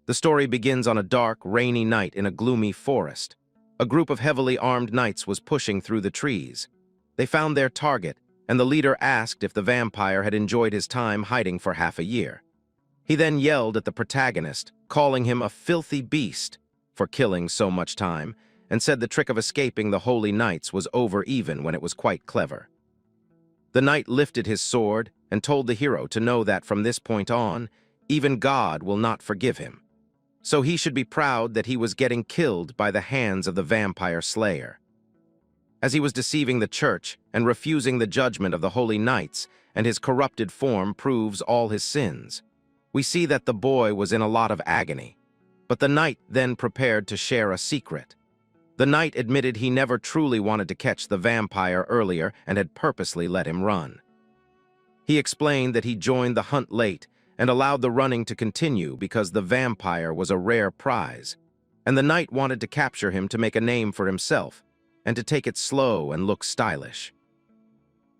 The story begins on a dark, rainy night in a gloomy forest. A group of heavily armed knights was pushing through the trees. They found their target, and the leader asked if the vampire had enjoyed his time hiding for half a year. He then yelled at the protagonist, calling him a filthy beast for killing so much time, and said the trick of escaping the holy knights was over even when it was quite clever. The knight lifted his sword and told the hero to know that from this point on, even God will not forgive him. So he should be proud that he was getting killed by the hands of the vampire slayer. As he was deceiving the church and refusing the judgment of the holy knights, and his corrupted form proves all his sins, we see that the boy was in a lot of agony. But the knight then prepared to share a secret. The knight admitted he never truly wanted to catch the vampire earlier and had purposely let him run. He explained that he joined the hunt late and allowed the running to continue because the vampire was a rare prize, and the knight wanted to capture him to make a name for himself and to take it slow and look stylish.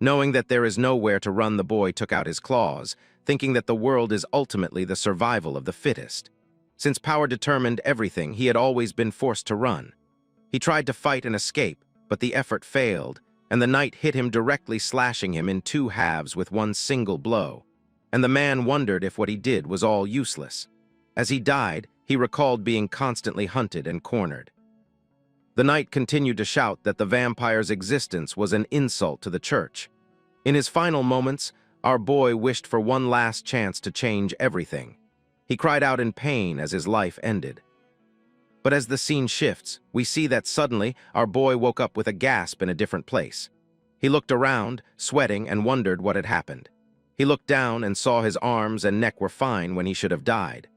Knowing that there is nowhere to run, the boy took out his claws, thinking that the world is ultimately the survival of the fittest. Since power determined everything, he had always been forced to run. He tried to fight and escape, but the effort failed, and the knight hit him directly, slashing him in two halves with one single blow. And the man wondered if what he did was all useless. As he died, he recalled being constantly hunted and cornered. The knight continued to shout that the vampire's existence was an insult to the church. In his final moments, our boy wished for one last chance to change everything. He cried out in pain as his life ended. But as the scene shifts, we see that suddenly our boy woke up with a gasp in a different place. He looked around, sweating, and wondered what had happened. He looked down and saw his arms and neck were fine when he should have died,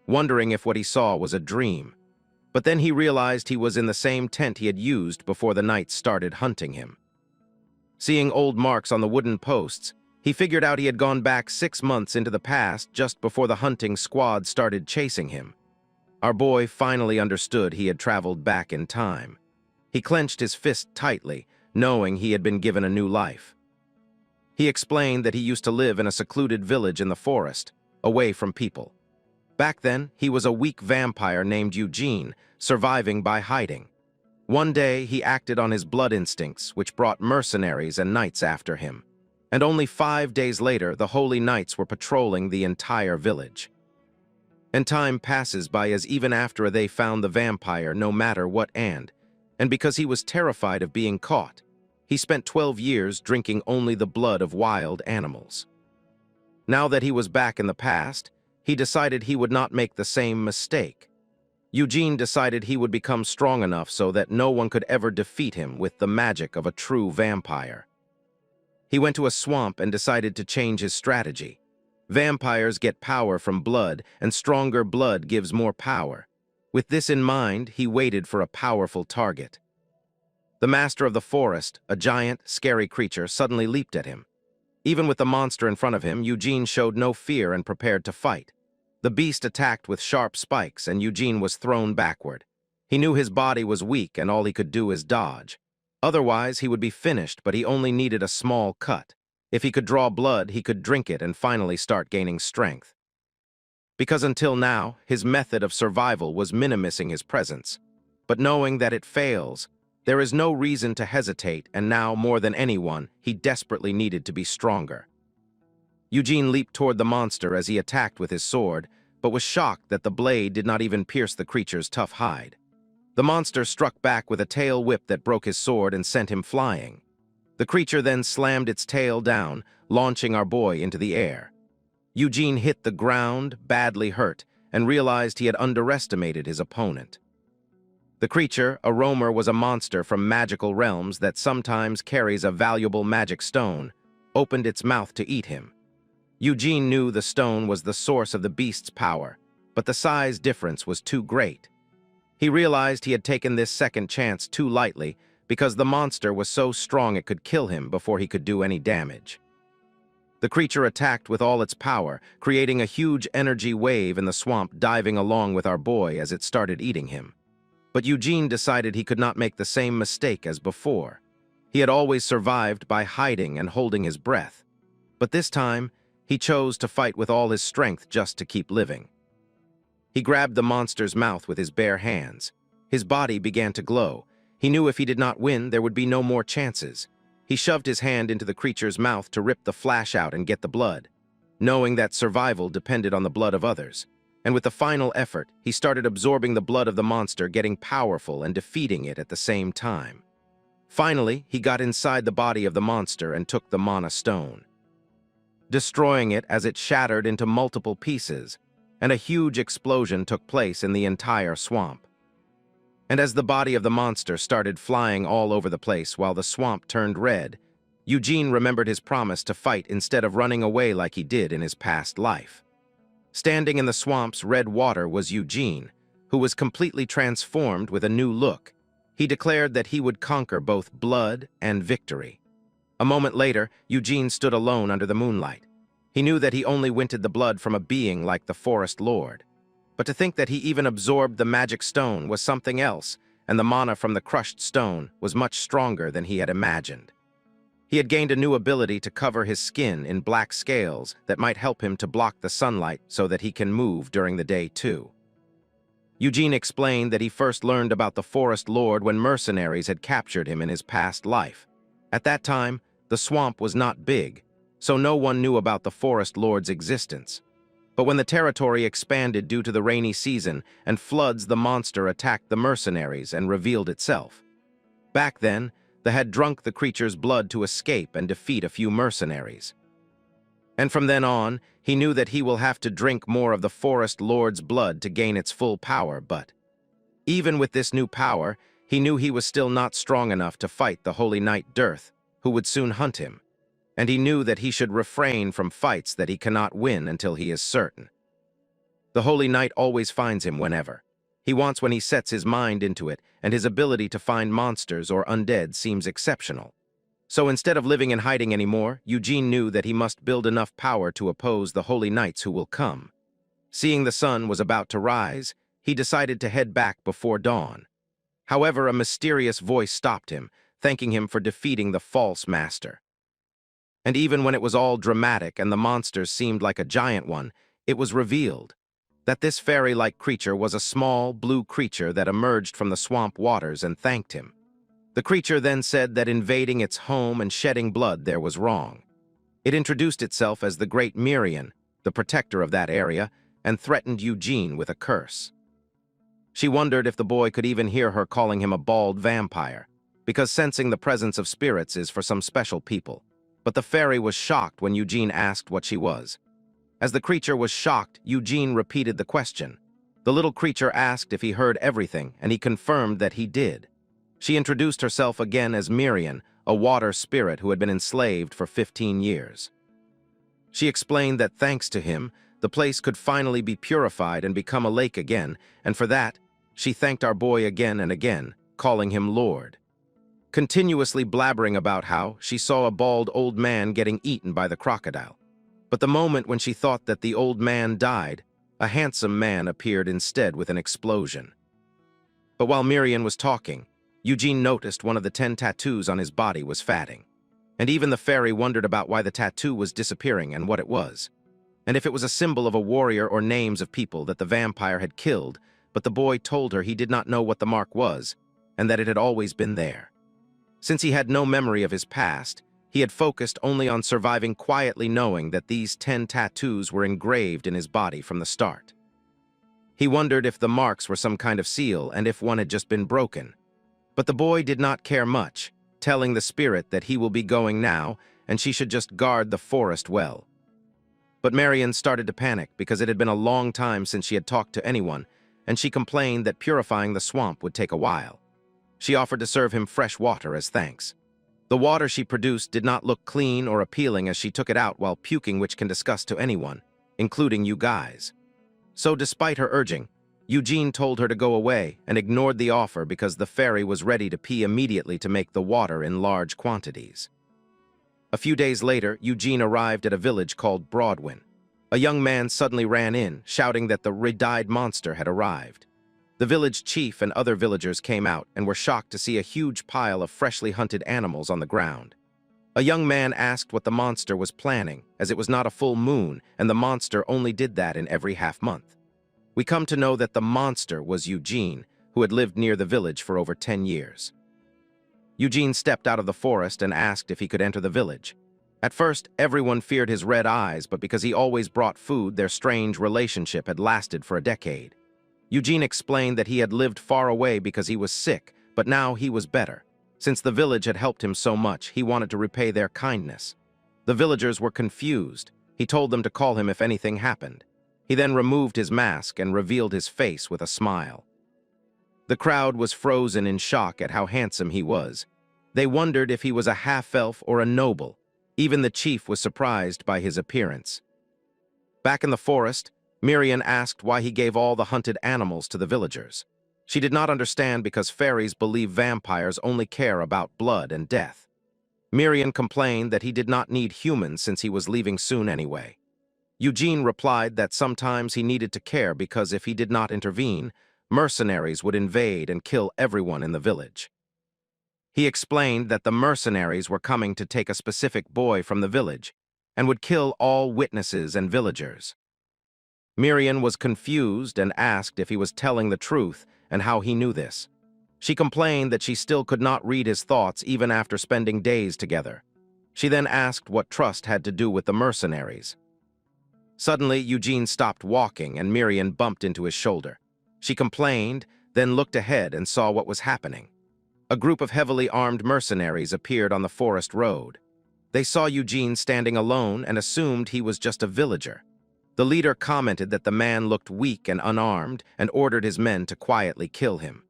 wondering if what he saw was a dream. But then he realized he was in the same tent he had used before the knights started hunting him. Seeing old marks on the wooden posts, he figured out he had gone back 6 months into the past just before the hunting squad started chasing him. Our boy finally understood he had traveled back in time. He clenched his fist tightly, knowing he had been given a new life. He explained that he used to live in a secluded village in the forest, away from people. Back then, he was a weak vampire named Eugene, surviving by hiding. One day, he acted on his blood instincts, which brought mercenaries and knights after him. And only 5 days later, the holy knights were patrolling the entire village. And time passes by as even after they found the vampire, no matter what, and because he was terrified of being caught, he spent 12 years drinking only the blood of wild animals. Now that he was back in the past, he decided he would not make the same mistake. Eugene decided he would become strong enough so that no one could ever defeat him with the magic of a true vampire. He went to a swamp and decided to change his strategy. Vampires get power from blood, and stronger blood gives more power. With this in mind, he waited for a powerful target. The master of the forest, a giant, scary creature, suddenly leaped at him. Even with the monster in front of him, Eugene showed no fear and prepared to fight. The beast attacked with sharp spikes, and Eugene was thrown backward. He knew his body was weak, and all he could do is dodge. Otherwise, he would be finished, but he only needed a small cut. If he could draw blood, he could drink it and finally start gaining strength. Because until now, his method of survival was minimizing his presence. But knowing that it fails, there is no reason to hesitate, and now, more than anyone, he desperately needed to be stronger. Eugene leaped toward the monster as he attacked with his sword, but was shocked that the blade did not even pierce the creature's tough hide. The monster struck back with a tail whip that broke his sword and sent him flying. The creature then slammed its tail down, launching our boy into the air. Eugene hit the ground, badly hurt, and realized he had underestimated his opponent. The creature, a roamer, was a monster from magical realms that sometimes carries a valuable magic stone, opened its mouth to eat him. Eugene knew the stone was the source of the beast's power, but the size difference was too great. He realized he had taken this second chance too lightly because the monster was so strong it could kill him before he could do any damage. The creature attacked with all its power, creating a huge energy wave in the swamp, diving along with our boy as it started eating him. But Eugene decided he could not make the same mistake as before. He had always survived by hiding and holding his breath. But this time, he chose to fight with all his strength just to keep living. He grabbed the monster's mouth with his bare hands. His body began to glow. He knew if he did not win, there would be no more chances. He shoved his hand into the creature's mouth to rip the flash out and get the blood, knowing that survival depended on the blood of others. And with the final effort, he started absorbing the blood of the monster, getting powerful and defeating it at the same time. Finally, he got inside the body of the monster and took the mana stone, destroying it as it shattered into multiple pieces, and a huge explosion took place in the entire swamp. And as the body of the monster started flying all over the place while the swamp turned red, Eugene remembered his promise to fight instead of running away like he did in his past life. Standing in the swamp's red water was Eugene, who was completely transformed with a new look. He declared that he would conquer both blood and victory. A moment later, Eugene stood alone under the moonlight. He knew that he only wanted the blood from a being like the Forest Lord. But to think that he even absorbed the magic stone was something else, and the mana from the crushed stone was much stronger than he had imagined. He had gained a new ability to cover his skin in black scales that might help him to block the sunlight so that he can move during the day too. Eugene explained that he first learned about the Forest Lord when mercenaries had captured him in his past life. At that time, the swamp was not big, so no one knew about the Forest Lord's existence. But when the territory expanded due to the rainy season and floods, the monster attacked the mercenaries and revealed itself. Back then, they had drunk the creature's blood to escape and defeat a few mercenaries. And from then on, he knew that he will have to drink more of the Forest Lord's blood to gain its full power, but even with this new power, he knew he was still not strong enough to fight the Holy Knight Dearth, who would soon hunt him. And he knew that he should refrain from fights that he cannot win until he is certain. The Holy Knight always finds him whenever he wants when he sets his mind into it, and his ability to find monsters or undead seems exceptional. So instead of living in hiding anymore, Eugene knew that he must build enough power to oppose the Holy Knights who will come. Seeing the sun was about to rise, he decided to head back before dawn. However, a mysterious voice stopped him, thanking him for defeating the false master. And even when it was all dramatic and the monsters seemed like a giant one, it was revealed that this fairy-like creature was a small, blue creature that emerged from the swamp waters and thanked him. The creature then said that invading its home and shedding blood there was wrong. It introduced itself as the Great Mirian, the protector of that area, and threatened Eugene with a curse. She wondered if the boy could even hear her calling him a bald vampire, because sensing the presence of spirits is for some special people. But the fairy was shocked when Eugene asked what she was. As the creature was shocked, Eugene repeated the question. The little creature asked if he heard everything, and he confirmed that he did. She introduced herself again as Mirian, a water spirit who had been enslaved for 15 years. She explained that thanks to him, the place could finally be purified and become a lake again, and for that, she thanked our boy again and again, calling him Lord. Continuously blabbering about how she saw a bald old man getting eaten by the crocodile. But the moment when she thought that the old man died, a handsome man appeared instead with an explosion. But while Mirian was talking, Eugene noticed one of the 10 tattoos on his body was fading. And even the fairy wondered about why the tattoo was disappearing and what it was. And if it was a symbol of a warrior or names of people that the vampire had killed, but the boy told her he did not know what the mark was, and that it had always been there. Since he had no memory of his past, he had focused only on surviving quietly, knowing that these 10 tattoos were engraved in his body from the start. He wondered if the marks were some kind of seal and if one had just been broken. But the boy did not care much, telling the spirit that he will be going now and she should just guard the forest well. But Marian started to panic because it had been a long time since she had talked to anyone, and she complained that purifying the swamp would take a while. She offered to serve him fresh water as thanks. The water she produced did not look clean or appealing as she took it out while puking, which can disgust to anyone, including you guys. So despite her urging, Eugene told her to go away and ignored the offer because the fairy was ready to pee immediately to make the water in large quantities. A few days later, Eugene arrived at a village called Broadwin. A young man suddenly ran in, shouting that the red-eyed monster had arrived. The village chief and other villagers came out and were shocked to see a huge pile of freshly hunted animals on the ground. A young man asked what the monster was planning, as it was not a full moon and the monster only did that in every half month. We come to know that the monster was Eugene, who had lived near the village for over 10 years. Eugene stepped out of the forest and asked if he could enter the village. At first, everyone feared his red eyes, but because he always brought food, their strange relationship had lasted for a decade. Eugene explained that he had lived far away because he was sick, but now he was better. Since the village had helped him so much, he wanted to repay their kindness. The villagers were confused. He told them to call him if anything happened. He then removed his mask and revealed his face with a smile. The crowd was frozen in shock at how handsome he was. They wondered if he was a half-elf or a noble. Even the chief was surprised by his appearance. Back in the forest, Miriam asked why he gave all the hunted animals to the villagers. She did not understand because fairies believe vampires only care about blood and death. Miriam complained that he did not need humans since he was leaving soon anyway. Eugene replied that sometimes he needed to care because if he did not intervene, mercenaries would invade and kill everyone in the village. He explained that the mercenaries were coming to take a specific boy from the village and would kill all witnesses and villagers. Miriam was confused and asked if he was telling the truth and how he knew this. She complained that she still could not read his thoughts even after spending days together. She then asked what trust had to do with the mercenaries. Suddenly, Eugene stopped walking and Miriam bumped into his shoulder. She complained, then looked ahead and saw what was happening. A group of heavily armed mercenaries appeared on the forest road. They saw Eugene standing alone and assumed he was just a villager. The leader commented that the man looked weak and unarmed and ordered his men to quietly kill him.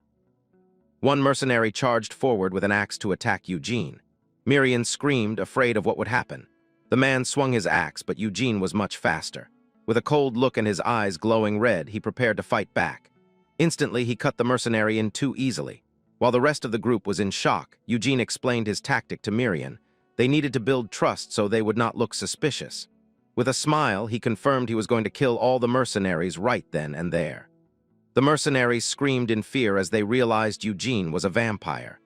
One mercenary charged forward with an axe to attack Eugene. Miriam screamed, afraid of what would happen. The man swung his axe, but Eugene was much faster. With a cold look and his eyes glowing red, he prepared to fight back. Instantly, he cut the mercenary in two easily. While the rest of the group was in shock, Eugene explained his tactic to Miriam. They needed to build trust so they would not look suspicious. With a smile, he confirmed he was going to kill all the mercenaries right then and there. The mercenaries screamed in fear as they realized Eugene was a vampire.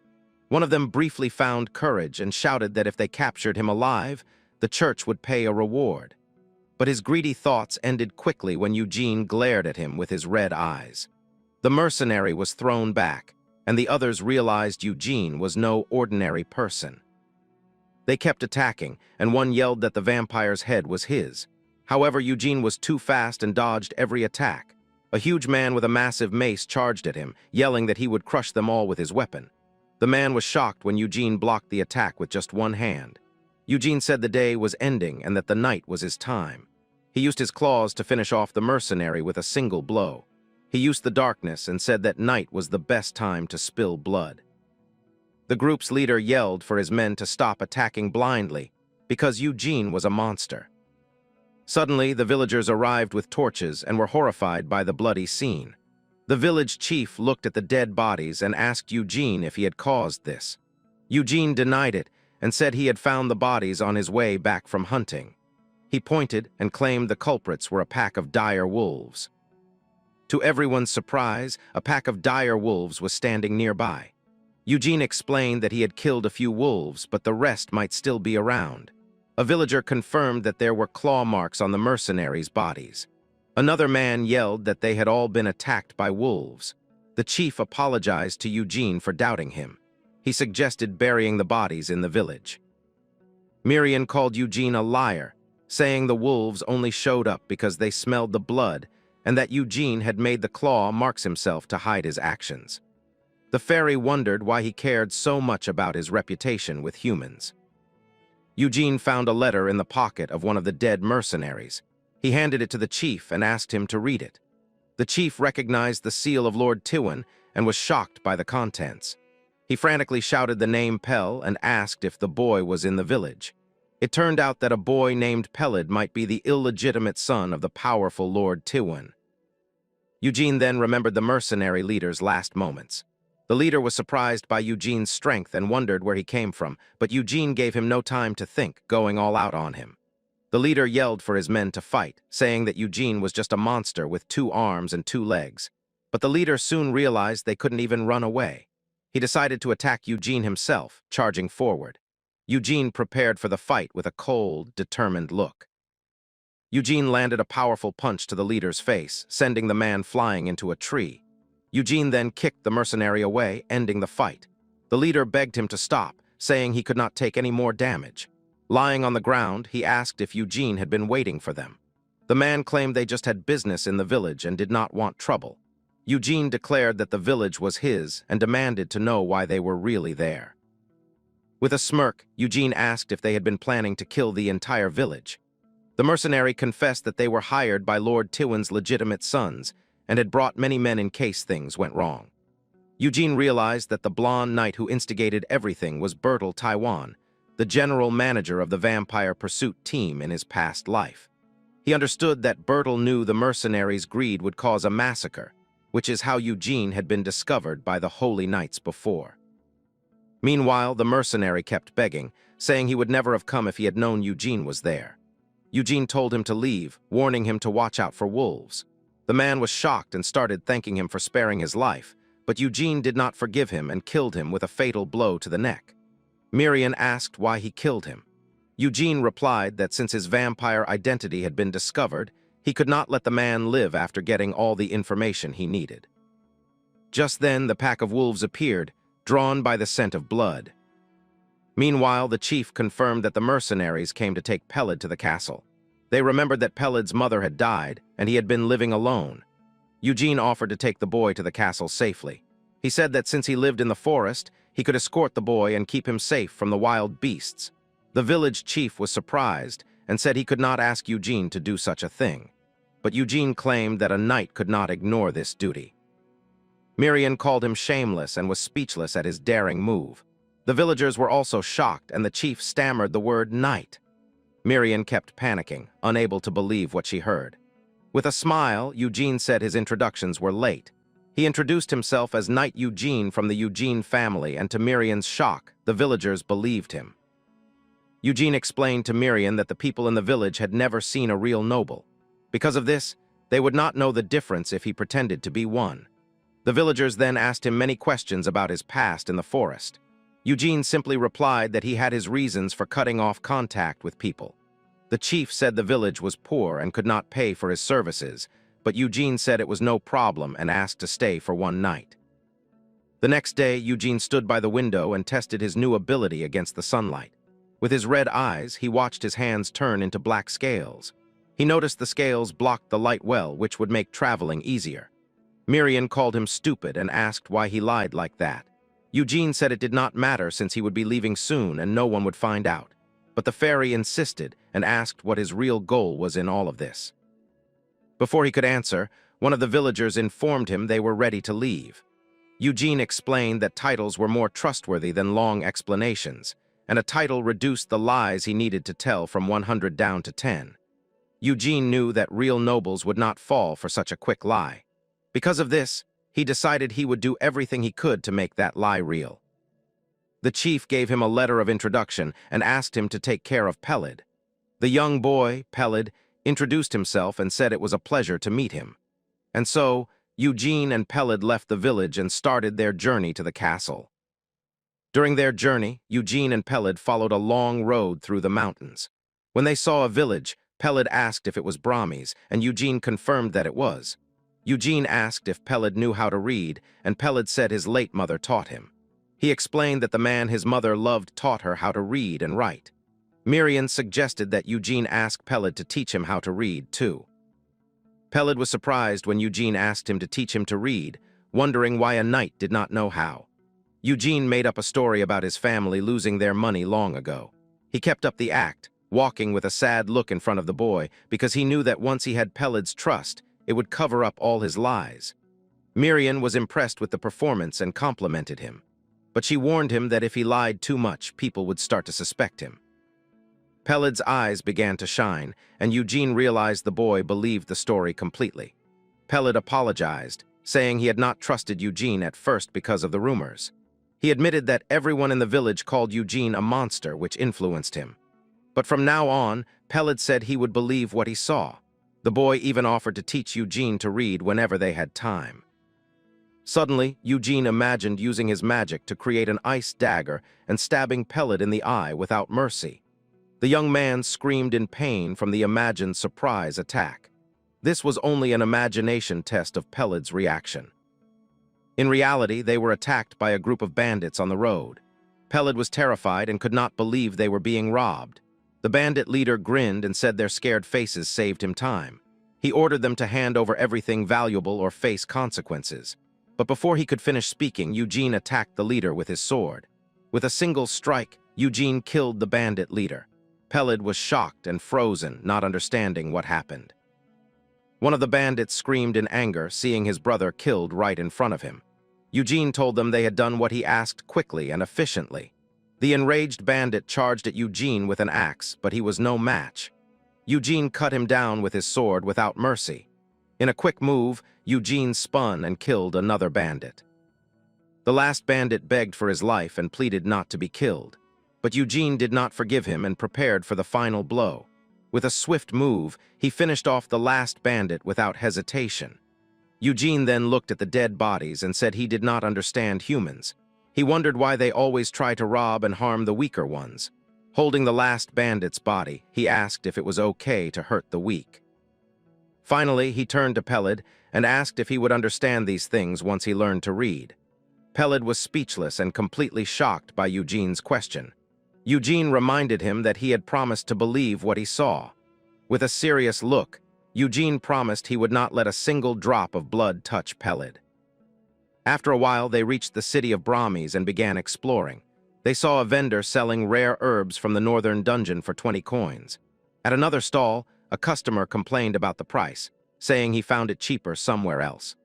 One of them briefly found courage and shouted that if they captured him alive, the church would pay a reward. But his greedy thoughts ended quickly when Eugene glared at him with his red eyes. The mercenary was thrown back, and the others realized Eugene was no ordinary person. They kept attacking, and one yelled that the vampire's head was his. However, Eugene was too fast and dodged every attack. A huge man with a massive mace charged at him, yelling that he would crush them all with his weapon. The man was shocked when Eugene blocked the attack with just one hand. Eugene said the day was ending and that the night was his time. He used his claws to finish off the mercenary with a single blow. He used the darkness and said that night was the best time to spill blood. The group's leader yelled for his men to stop attacking blindly because Eugene was a monster. Suddenly, the villagers arrived with torches and were horrified by the bloody scene. The village chief looked at the dead bodies and asked Eugene if he had caused this. Eugene denied it and said he had found the bodies on his way back from hunting. He pointed and claimed the culprits were a pack of dire wolves. To everyone's surprise, a pack of dire wolves was standing nearby. Eugene explained that he had killed a few wolves, but the rest might still be around. A villager confirmed that there were claw marks on the mercenaries' bodies. Another man yelled that they had all been attacked by wolves. The chief apologized to Eugene for doubting him. He suggested burying the bodies in the village. Miriam called Eugene a liar, saying the wolves only showed up because they smelled the blood and that Eugene had made the claw marks himself to hide his actions. The fairy wondered why he cared so much about his reputation with humans. Eugene found a letter in the pocket of one of the dead mercenaries. He handed it to the chief and asked him to read it. The chief recognized the seal of Lord Tiwan and was shocked by the contents. He frantically shouted the name Pell and asked if the boy was in the village. It turned out that a boy named Pelid might be the illegitimate son of the powerful Lord Tiwan. Eugene then remembered the mercenary leader's last moments. The leader was surprised by Eugene's strength and wondered where he came from, but Eugene gave him no time to think, going all out on him. The leader yelled for his men to fight, saying that Eugene was just a monster with 2 arms and 2 legs. But the leader soon realized they couldn't even run away. He decided to attack Eugene himself, charging forward. Eugene prepared for the fight with a cold, determined look. Eugene landed a powerful punch to the leader's face, sending the man flying into a tree. Eugene then kicked the mercenary away, ending the fight. The leader begged him to stop, saying he could not take any more damage. Lying on the ground, he asked if Eugene had been waiting for them. The man claimed they just had business in the village and did not want trouble. Eugene declared that the village was his and demanded to know why they were really there. With a smirk, Eugene asked if they had been planning to kill the entire village. The mercenary confessed that they were hired by Lord Tywin's legitimate sons and had brought many men in case things went wrong. Eugene realized that the blonde knight who instigated everything was Bertell Tywin, the general manager of the vampire pursuit team in his past life. He understood that Bertell knew the mercenaries' greed would cause a massacre, which is how Eugene had been discovered by the Holy Knights before. Meanwhile, the mercenary kept begging, saying he would never have come if he had known Eugene was there. Eugene told him to leave, warning him to watch out for wolves. The man was shocked and started thanking him for sparing his life, but Eugene did not forgive him and killed him with a fatal blow to the neck. Miriam asked why he killed him. Eugene replied that since his vampire identity had been discovered, he could not let the man live after getting all the information he needed. Just then, the pack of wolves appeared, drawn by the scent of blood. Meanwhile, the chief confirmed that the mercenaries came to take Peled to the castle. They remembered that Peled's mother had died, and he had been living alone. Eugene offered to take the boy to the castle safely. He said that since he lived in the forest, he could escort the boy and keep him safe from the wild beasts. The village chief was surprised and said he could not ask Eugene to do such a thing. But Eugene claimed that a knight could not ignore this duty. Miriam called him shameless and was speechless at his daring move. The villagers were also shocked, and the chief stammered the word knight. Miriam kept panicking, unable to believe what she heard. With a smile, Eugene said his introductions were late. He introduced himself as Knight Eugene from the Eugene family, and to Miriam's shock, the villagers believed him. Eugene explained to Miriam that the people in the village had never seen a real noble. Because of this, they would not know the difference if he pretended to be one. The villagers then asked him many questions about his past in the forest. Eugene simply replied that he had his reasons for cutting off contact with people. The chief said the village was poor and could not pay for his services, but Eugene said it was no problem and asked to stay for one night. The next day, Eugene stood by the window and tested his new ability against the sunlight. With his red eyes, he watched his hands turn into black scales. He noticed the scales blocked the light well, which would make traveling easier. Miriam called him stupid and asked why he lied like that. Eugene said it did not matter since he would be leaving soon and no one would find out. But the fairy insisted and asked what his real goal was in all of this. Before he could answer, one of the villagers informed him they were ready to leave. Eugene explained that titles were more trustworthy than long explanations, and a title reduced the lies he needed to tell from 100 down to 10. Eugene knew that real nobles would not fall for such a quick lie. Because of this, he decided he would do everything he could to make that lie real. The chief gave him a letter of introduction and asked him to take care of Peled. The young boy, Peled, introduced himself and said it was a pleasure to meet him. And so, Eugene and Peled left the village and started their journey to the castle. During their journey, Eugene and Peled followed a long road through the mountains. When they saw a village, Peled asked if it was Brahmi's, and Eugene confirmed that it was. Eugene asked if Peled knew how to read, and Peled said his late mother taught him. He explained that the man his mother loved taught her how to read and write. Miriam suggested that Eugene ask Peled to teach him how to read, too. Peled was surprised when Eugene asked him to teach him to read, wondering why a knight did not know how. Eugene made up a story about his family losing their money long ago. He kept up the act, walking with a sad look in front of the boy, because he knew that once he had Peled's trust, it would cover up all his lies. Miriam was impressed with the performance and complimented him. But she warned him that if he lied too much, people would start to suspect him. Peled's eyes began to shine, and Eugene realized the boy believed the story completely. Peled apologized, saying he had not trusted Eugene at first because of the rumors. He admitted that everyone in the village called Eugene a monster, which influenced him. But from now on, Peled said he would believe what he saw. The boy even offered to teach Eugene to read whenever they had time. Suddenly, Eugene imagined using his magic to create an ice dagger and stabbing Peled in the eye without mercy. The young man screamed in pain from the imagined surprise attack. This was only an imagination test of Pelled's reaction. In reality, they were attacked by a group of bandits on the road. Pelled was terrified and could not believe they were being robbed. The bandit leader grinned and said their scared faces saved him time. He ordered them to hand over everything valuable or face consequences. But before he could finish speaking, Eugene attacked the leader with his sword. With a single strike, Eugene killed the bandit leader. Pelled was shocked and frozen, not understanding what happened. One of the bandits screamed in anger, seeing his brother killed right in front of him. Eugene told them they had done what he asked quickly and efficiently. The enraged bandit charged at Eugene with an axe, but he was no match. Eugene cut him down with his sword without mercy. In a quick move, Eugene spun and killed another bandit. The last bandit begged for his life and pleaded not to be killed. But Eugene did not forgive him and prepared for the final blow. With a swift move, he finished off the last bandit without hesitation. Eugene then looked at the dead bodies and said he did not understand humans. He wondered why they always try to rob and harm the weaker ones. Holding the last bandit's body, he asked if it was okay to hurt the weak. Finally, he turned to Pelled and asked if he would understand these things once he learned to read. Pelled was speechless and completely shocked by Eugene's question. Eugene reminded him that he had promised to believe what he saw. With a serious look, Eugene promised he would not let a single drop of blood touch Pelled. After a while, they reached the city of Brahmis and began exploring. They saw a vendor selling rare herbs from the northern dungeon for 20 coins. At another stall, a customer complained about the price, saying he found it cheaper somewhere else.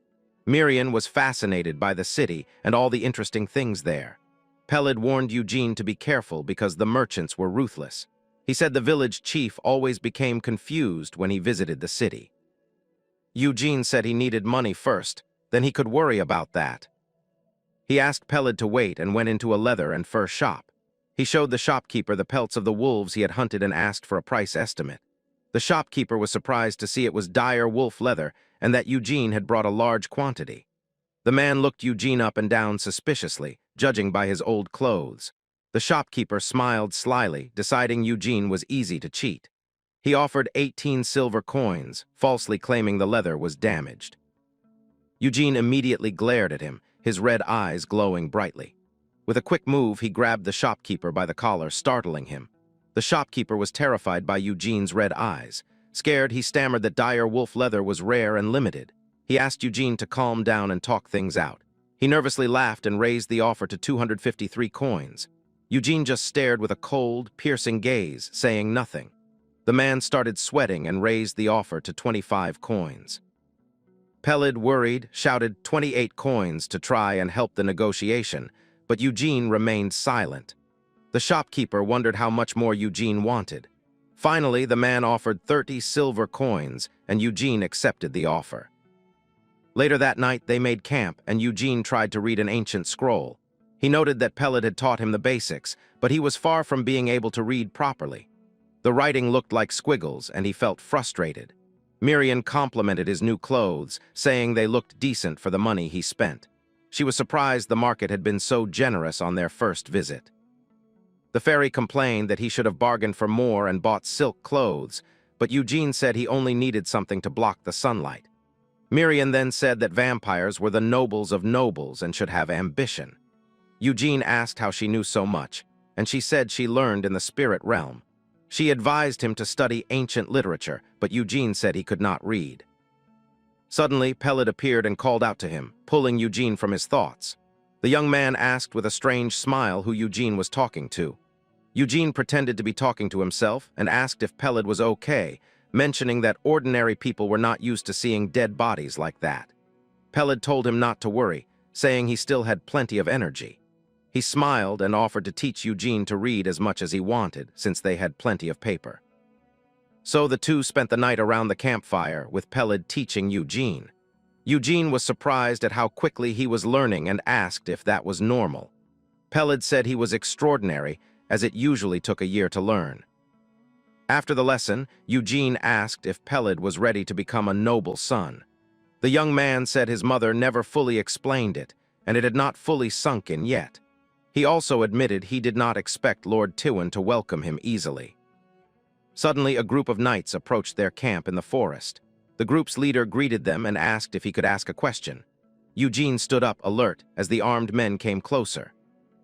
Miriam was fascinated by the city and all the interesting things there. Pelled warned Eugene to be careful because the merchants were ruthless. He said the village chief always became confused when he visited the city. Eugene said he needed money first, then he could worry about that. He asked Pelled to wait and went into a leather and fur shop. He showed the shopkeeper the pelts of the wolves he had hunted and asked for a price estimate. The shopkeeper was surprised to see it was dire wolf leather and that Eugene had brought a large quantity. The man looked Eugene up and down suspiciously, judging by his old clothes. The shopkeeper smiled slyly, deciding Eugene was easy to cheat. He offered 18 silver coins, falsely claiming the leather was damaged. Eugene immediately glared at him, his red eyes glowing brightly. With a quick move, he grabbed the shopkeeper by the collar, startling him. The shopkeeper was terrified by Eugene's red eyes. Scared, he stammered that dire wolf leather was rare and limited. He asked Eugene to calm down and talk things out. He nervously laughed and raised the offer to 253 coins. Eugene just stared with a cold, piercing gaze, saying nothing. The man started sweating and raised the offer to 25 coins. Pelled, worried, shouted 28 coins to try and help the negotiation, but Eugene remained silent. The shopkeeper wondered how much more Eugene wanted. Finally, the man offered 30 silver coins, and Eugene accepted the offer. Later that night, they made camp, and Eugene tried to read an ancient scroll. He noted that Pelled had taught him the basics, but he was far from being able to read properly. The writing looked like squiggles, and he felt frustrated. Miriam complimented his new clothes, saying they looked decent for the money he spent. She was surprised the market had been so generous on their first visit. The fairy complained that he should have bargained for more and bought silk clothes, but Eugene said he only needed something to block the sunlight. Miriam then said that vampires were the nobles of nobles and should have ambition. Eugene asked how she knew so much, and she said she learned in the spirit realm. She advised him to study ancient literature, but Eugene said he could not read. Suddenly, Pelled appeared and called out to him, pulling Eugene from his thoughts. The young man asked with a strange smile who Eugene was talking to. Eugene pretended to be talking to himself and asked if Pelled was okay, mentioning that ordinary people were not used to seeing dead bodies like that. Pelled told him not to worry, saying he still had plenty of energy. He smiled and offered to teach Eugene to read as much as he wanted, since they had plenty of paper. So the two spent the night around the campfire, with Pelled teaching Eugene. Eugene was surprised at how quickly he was learning and asked if that was normal. Pelled said he was extraordinary, as it usually took a year to learn. After the lesson, Eugene asked if Pelled was ready to become a noble son. The young man said his mother never fully explained it, and it had not fully sunk in yet. He also admitted he did not expect Lord Tywin to welcome him easily. Suddenly, a group of knights approached their camp in the forest. The group's leader greeted them and asked if he could ask a question. Eugene stood up, alert, as the armed men came closer.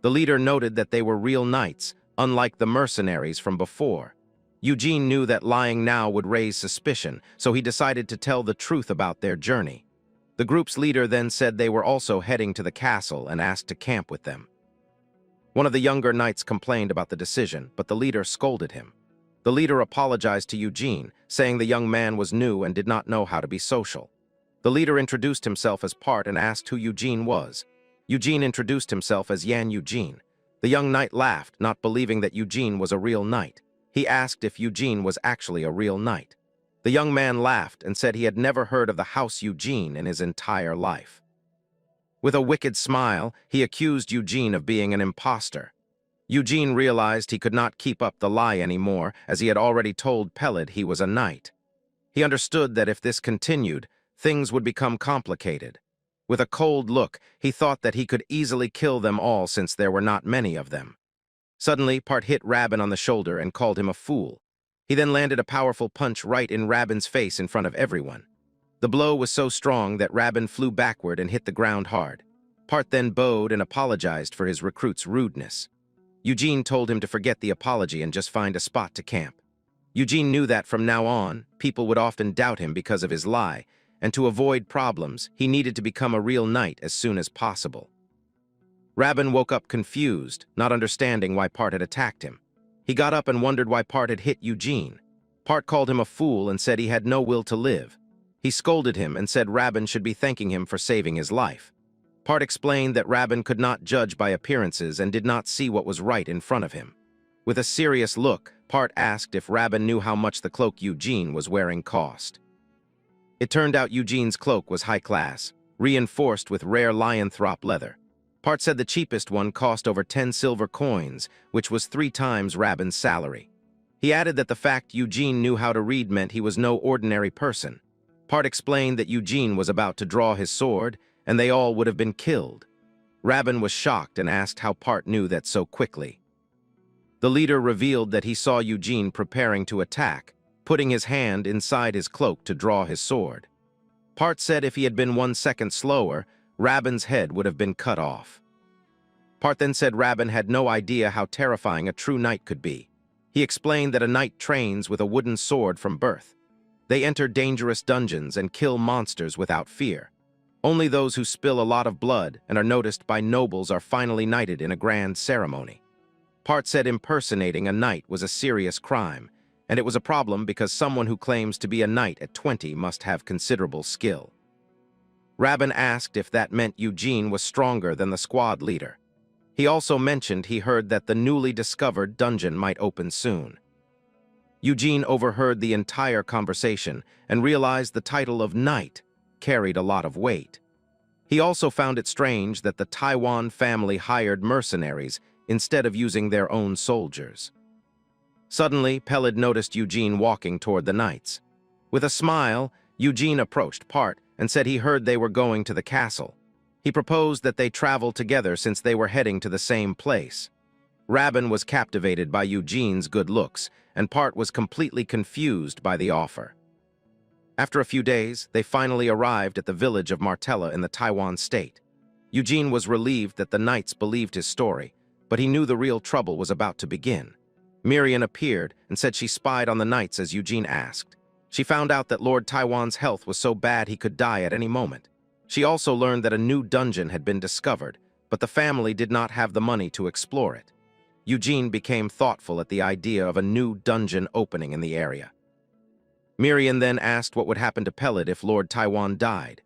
The leader noted that they were real knights, unlike the mercenaries from before. Eugene knew that lying now would raise suspicion, so he decided to tell the truth about their journey. The group's leader then said they were also heading to the castle and asked to camp with them. One of the younger knights complained about the decision, but the leader scolded him. The leader apologized to Eugene, saying the young man was new and did not know how to be social. The leader introduced himself as Part and asked who Eugene was. Eugene introduced himself as Yan Eugene. The young knight laughed, not believing that Eugene was a real knight. He asked if Eugene was actually a real knight. The young man laughed and said he had never heard of the House Eugene in his entire life. With a wicked smile, he accused Eugene of being an imposter. Eugene realized he could not keep up the lie anymore, as he had already told Pelid he was a knight. He understood that if this continued, things would become complicated. With a cold look, he thought that he could easily kill them all since there were not many of them. Suddenly, Part hit Rabin on the shoulder and called him a fool. He then landed a powerful punch right in Rabin's face in front of everyone. The blow was so strong that Rabin flew backward and hit the ground hard. Part then bowed and apologized for his recruit's rudeness. Eugene told him to forget the apology and just find a spot to camp. Eugene knew that from now on, people would often doubt him because of his lie, and to avoid problems, he needed to become a real knight as soon as possible. Rabin woke up confused, not understanding why Part had attacked him. He got up and wondered why Part had hit Eugene. Part called him a fool and said he had no will to live. He scolded him and said Rabin should be thanking him for saving his life. Part explained that Rabin could not judge by appearances and did not see what was right in front of him. With a serious look, Part asked if Rabin knew how much the cloak Eugene was wearing cost. It turned out Eugene's cloak was high class, reinforced with rare lyanthrop leather. Part said the cheapest one cost over 10 silver coins, which was 3 times Rabin's salary. He added that the fact Eugene knew how to read meant he was no ordinary person. Part explained that Eugene was about to draw his sword, and they all would have been killed. Rabin was shocked and asked how Part knew that so quickly. The leader revealed that he saw Eugene preparing to attack, putting his hand inside his cloak to draw his sword. Part said if he had been 1 second slower, Rabin's head would have been cut off. Part then said Rabin had no idea how terrifying a true knight could be. He explained that a knight trains with a wooden sword from birth. They enter dangerous dungeons and kill monsters without fear. Only those who spill a lot of blood and are noticed by nobles are finally knighted in a grand ceremony. Part said impersonating a knight was a serious crime, and it was a problem because someone who claims to be a knight at 20 must have considerable skill. Rabin asked if that meant Eugene was stronger than the squad leader. He also mentioned he heard that the newly discovered dungeon might open soon. Eugene overheard the entire conversation and realized the title of knight carried a lot of weight. He also found it strange that the Taiwan family hired mercenaries instead of using their own soldiers. Suddenly, Pelid noticed Eugene walking toward the knights. With a smile, Eugene approached Part and said he heard they were going to the castle. He proposed that they travel together since they were heading to the same place. Rabin was captivated by Eugene's good looks, and Part was completely confused by the offer. After a few days, they finally arrived at the village of Martella in the Taiwan state. Eugene was relieved that the knights believed his story, but he knew the real trouble was about to begin. Miriam appeared and said she spied on the knights as Eugene asked. She found out that Lord Taiwan's health was so bad he could die at any moment. She also learned that a new dungeon had been discovered, but the family did not have the money to explore it. Eugene became thoughtful at the idea of a new dungeon opening in the area. Miriam then asked what would happen to Pelid if Lord Taiwan died.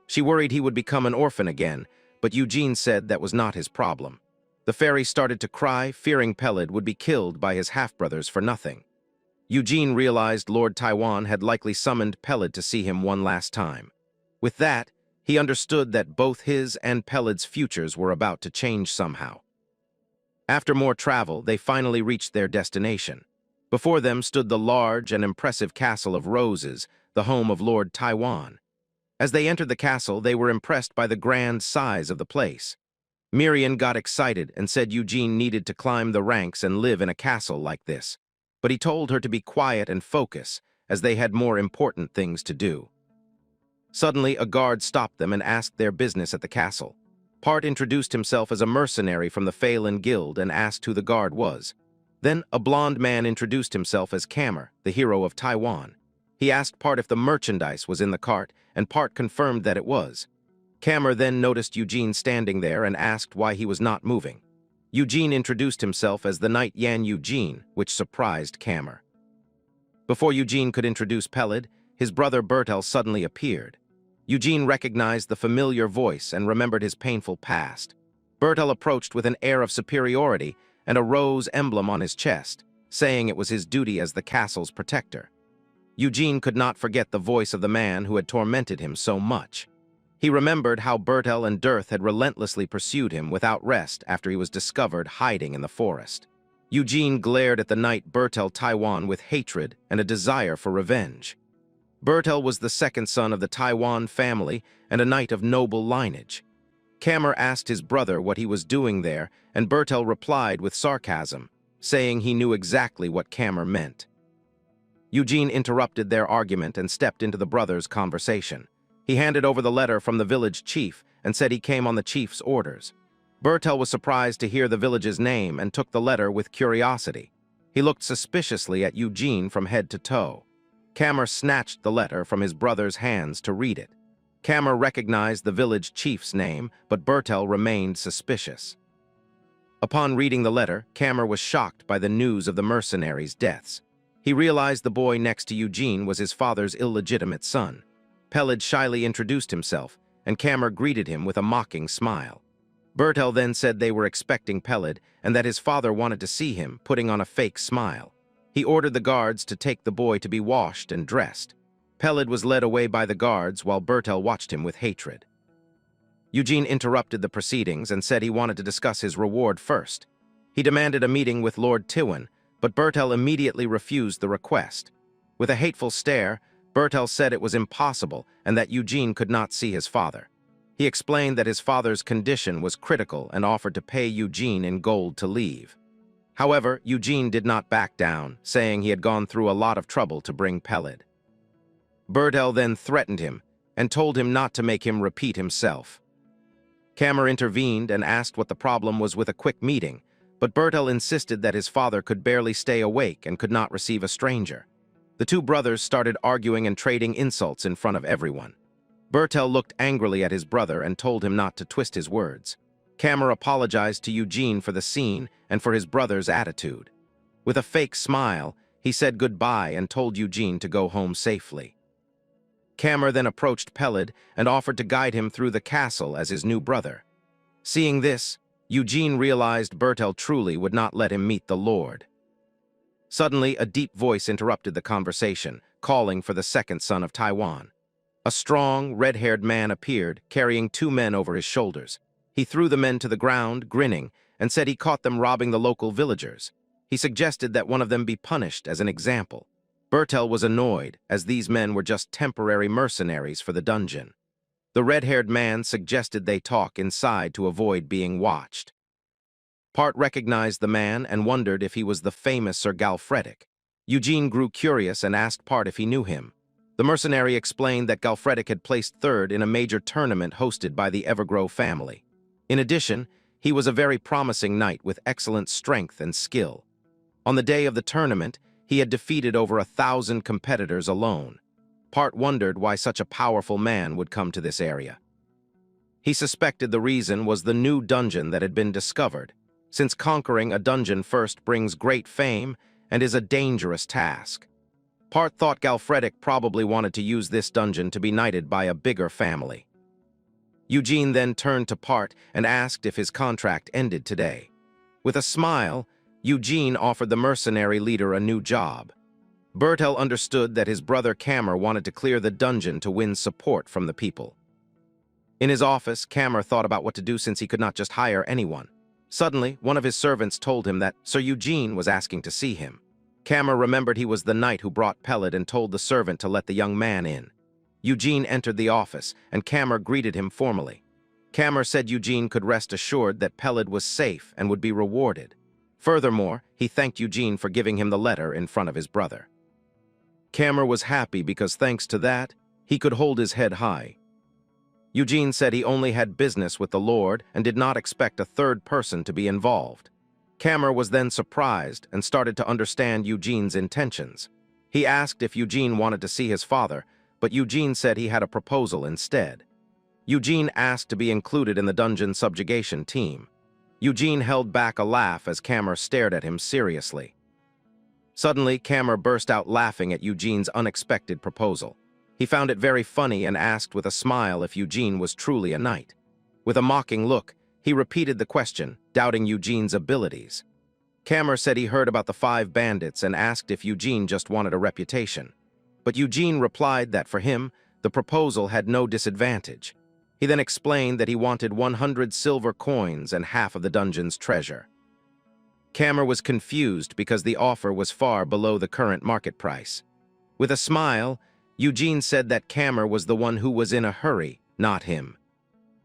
She worried he would become an orphan again, but Eugene said that was not his problem. The fairy started to cry, fearing Pelid would be killed by his half-brothers for nothing. Eugene realized Lord Taiwan had likely summoned Pelid to see him one last time. With that, he understood that both his and Pelid's futures were about to change somehow. After more travel, they finally reached their destination. Before them stood the large and impressive castle of Roses, the home of Lord Taiwan. As they entered the castle, they were impressed by the grand size of the place. Miriam got excited and said Eugene needed to climb the ranks and live in a castle like this. but he told her to be quiet and focus, as they had more important things to do. Suddenly, a guard stopped them and asked their business at the castle. Part introduced himself as a mercenary from the Phelan Guild and asked who the guard was. Then, a blond man introduced himself as Kamer, the hero of Taiwan. He asked Part if the merchandise was in the cart, and Part confirmed that it was. Kamer then noticed Eugene standing there and asked why he was not moving. Eugene introduced himself as the knight Yan Eugene, which surprised Kamer. Before Eugene could introduce Pelid, his brother Bertell suddenly appeared. Eugene recognized the familiar voice and remembered his painful past. Bertell approached with an air of superiority and a rose emblem on his chest, saying it was his duty as the castle's protector. Eugene could not forget the voice of the man who had tormented him so much. He remembered how Bertell and Dearth had relentlessly pursued him without rest after he was discovered hiding in the forest. Eugene glared at the knight Bertell Taiwan with hatred and a desire for revenge. Bertell was the second son of the Taiwan family and a knight of noble lineage. Kamer asked his brother what he was doing there, and Bertell replied with sarcasm, saying he knew exactly what Kamer meant. Eugene interrupted their argument and stepped into the brothers' conversation. He handed over the letter from the village chief and said he came on the chief's orders. Bertell was surprised to hear the village's name and took the letter with curiosity. He looked suspiciously at Eugene from head to toe. Kamer snatched the letter from his brother's hands to read it. Kamer recognized the village chief's name, but Bertell remained suspicious. Upon reading the letter, Kamer was shocked by the news of the mercenaries' deaths. He realized the boy next to Eugene was his father's illegitimate son. Pelid shyly introduced himself, and Kamer greeted him with a mocking smile. Bertell then said they were expecting Pelid and that his father wanted to see him, putting on a fake smile. He ordered the guards to take the boy to be washed and dressed. Pelid was led away by the guards while Bertell watched him with hatred. Eugene interrupted the proceedings and said he wanted to discuss his reward first. He demanded a meeting with Lord Tiwen, but Bertell immediately refused the request. With a hateful stare, Bertell said it was impossible and that Eugene could not see his father. He explained that his father's condition was critical and offered to pay Eugene in gold to leave. However, Eugene did not back down, saying he had gone through a lot of trouble to bring Pelid. Bertell then threatened him and told him not to make him repeat himself. Kamer intervened and asked what the problem was with a quick meeting, but Bertell insisted that his father could barely stay awake and could not receive a stranger. The two brothers started arguing and trading insults in front of everyone. Bertell looked angrily at his brother and told him not to twist his words. Kamer apologized to Eugene for the scene and for his brother's attitude. With a fake smile, he said goodbye and told Eugene to go home safely. Kamer then approached Pelid and offered to guide him through the castle as his new brother. Seeing this, Eugene realized Bertell truly would not let him meet the Lord. Suddenly, a deep voice interrupted the conversation, calling for the second son of Taiwan. A strong, red-haired man appeared, carrying two men over his shoulders. He threw the men to the ground, grinning, and said he caught them robbing the local villagers. He suggested that one of them be punished as an example. Bertell was annoyed, as these men were just temporary mercenaries for the dungeon. The red-haired man suggested they talk inside to avoid being watched. Part recognized the man and wondered if he was the famous Sir Galfredic. Eugene grew curious and asked Part if he knew him. The mercenary explained that Galfredic had placed third in a major tournament hosted by the Evergrow family. In addition, he was a very promising knight with excellent strength and skill. On the day of the tournament, he had defeated over 1,000 competitors alone. Part wondered why such a powerful man would come to this area. He suspected the reason was the new dungeon that had been discovered, since conquering a dungeon first brings great fame and is a dangerous task. Part thought Galfredic probably wanted to use this dungeon to be knighted by a bigger family. Eugene then turned to Part and asked if his contract ended today. With a smile, Eugene offered the mercenary leader a new job. Bertell understood that his brother Kamer wanted to clear the dungeon to win support from the people. In his office, Kamer thought about what to do since he could not just hire anyone. Suddenly, one of his servants told him that Sir Eugene was asking to see him. Kamer remembered he was the knight who brought Pelid and told the servant to let the young man in. Eugene entered the office, and Kamer greeted him formally. Kamer said Eugene could rest assured that Pelid was safe and would be rewarded. Furthermore, he thanked Eugene for giving him the letter in front of his brother. Cammer was happy because thanks to that, he could hold his head high. Eugene said he only had business with the Lord and did not expect a third person to be involved. Cammer was then surprised and started to understand Eugene's intentions. He asked if Eugene wanted to see his father, but Eugene said he had a proposal instead. Eugene asked to be included in the dungeon subjugation team. Eugene held back a laugh as Cammer stared at him seriously. Suddenly, Cammer burst out laughing at Eugene's unexpected proposal. He found it very funny and asked with a smile if Eugene was truly a knight. With a mocking look, he repeated the question, doubting Eugene's abilities. Cammer said he heard about the 5 bandits and asked if Eugene just wanted a reputation. But Eugene replied that for him, the proposal had no disadvantage. He then explained that he wanted 100 silver coins and half of the dungeon's treasure. Cammer was confused because the offer was far below the current market price. With a smile, Eugene said that Cammer was the one who was in a hurry, not him.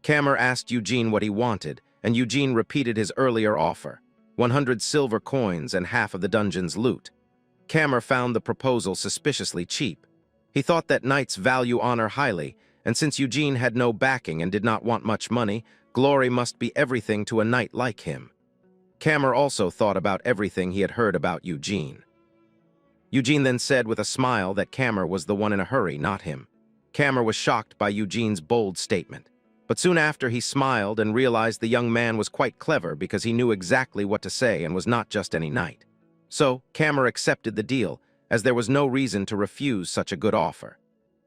Cammer asked Eugene what he wanted, and Eugene repeated his earlier offer, 100 silver coins and half of the dungeon's loot. Cammer found the proposal suspiciously cheap. He thought that knights value honor highly, and since Eugene had no backing and did not want much money, glory must be everything to a knight like him. Cammer also thought about everything he had heard about Eugene. Eugene then said with a smile that Cammer was the one in a hurry, not him. Cammer was shocked by Eugene's bold statement. But soon after he smiled and realized the young man was quite clever because he knew exactly what to say and was not just any knight. So, Cammer accepted the deal, as there was no reason to refuse such a good offer.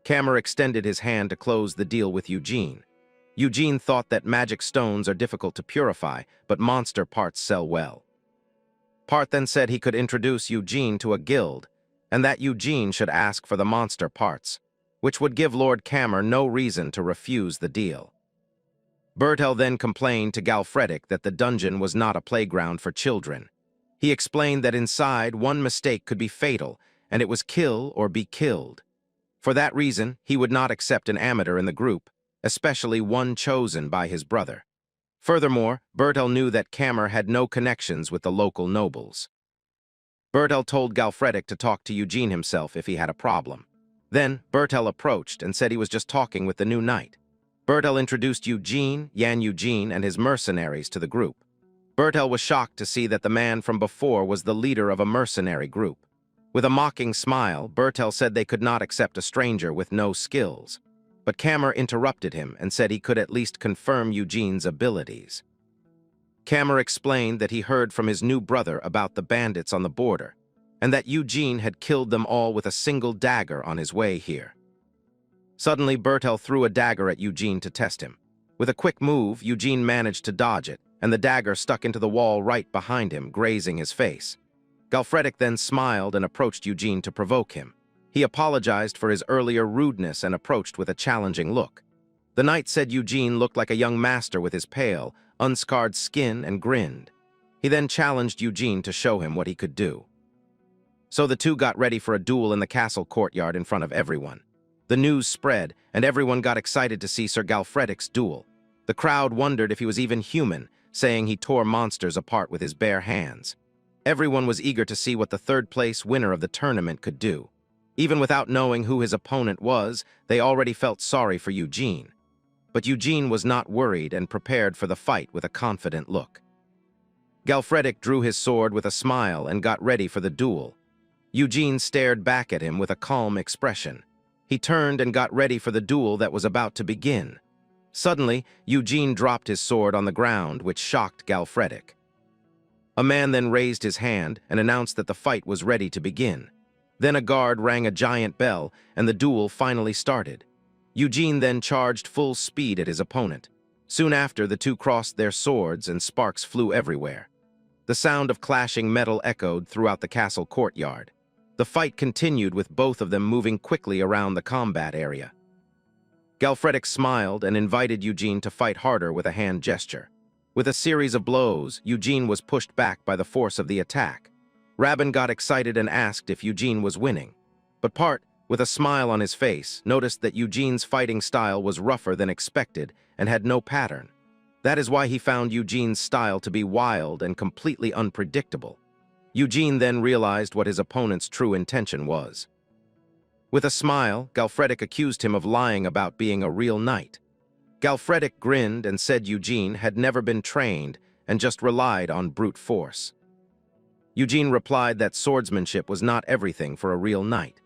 Cammer extended his hand to close the deal with Eugene. Eugene thought that magic stones are difficult to purify, but monster parts sell well. Part then said he could introduce Eugene to a guild, and that Eugene should ask for the monster parts, which would give Lord Cammer no reason to refuse the deal. Bertell then complained to Galfredic that the dungeon was not a playground for children. He explained that inside, one mistake could be fatal, and it was kill or be killed. For that reason, he would not accept an amateur in the group, especially one chosen by his brother. Furthermore, Bertell knew that Cammer had no connections with the local nobles. Bertell told Galfredic to talk to Eugene himself if he had a problem. Then, Bertell approached and said he was just talking with the new knight. Bertell introduced Eugene, Eugene, and his mercenaries to the group. Bertell was shocked to see that the man from before was the leader of a mercenary group. With a mocking smile, Bertell said they could not accept a stranger with no skills. But Cammer interrupted him and said he could at least confirm Eugene's abilities. Cammer explained that he heard from his new brother about the bandits on the border, and that Eugene had killed them all with a single dagger on his way here. Suddenly, Bertell threw a dagger at Eugene to test him. With a quick move, Eugene managed to dodge it, and the dagger stuck into the wall right behind him, grazing his face. Galfredic then smiled and approached Eugene to provoke him. He apologized for his earlier rudeness and approached with a challenging look. The knight said Eugene looked like a young master with his pale, unscarred skin and grinned. He then challenged Eugene to show him what he could do. So the two got ready for a duel in the castle courtyard in front of everyone. The news spread, and everyone got excited to see Sir Galfredic's duel. The crowd wondered if he was even human, saying he tore monsters apart with his bare hands. Everyone was eager to see what the third-place winner of the tournament could do. Even without knowing who his opponent was, they already felt sorry for Eugene. But Eugene was not worried and prepared for the fight with a confident look. Galfredic drew his sword with a smile and got ready for the duel. Eugene stared back at him with a calm expression. He turned and got ready for the duel that was about to begin. Suddenly, Eugene dropped his sword on the ground, which shocked Galfredic. A man then raised his hand and announced that the fight was ready to begin. Then a guard rang a giant bell, and the duel finally started. Eugene then charged full speed at his opponent. Soon after, the two crossed their swords and sparks flew everywhere. The sound of clashing metal echoed throughout the castle courtyard. The fight continued with both of them moving quickly around the combat area. Galfredic smiled and invited Eugene to fight harder with a hand gesture. With a series of blows, Eugene was pushed back by the force of the attack. Rabin got excited and asked if Eugene was winning. But Part, with a smile on his face, noticed that Eugene's fighting style was rougher than expected and had no pattern. That is why he found Eugene's style to be wild and completely unpredictable. Eugene then realized what his opponent's true intention was. With a smile, Galfredic accused him of lying about being a real knight. Galfredic grinned and said Eugene had never been trained and just relied on brute force. Eugene replied that swordsmanship was not everything for a real knight.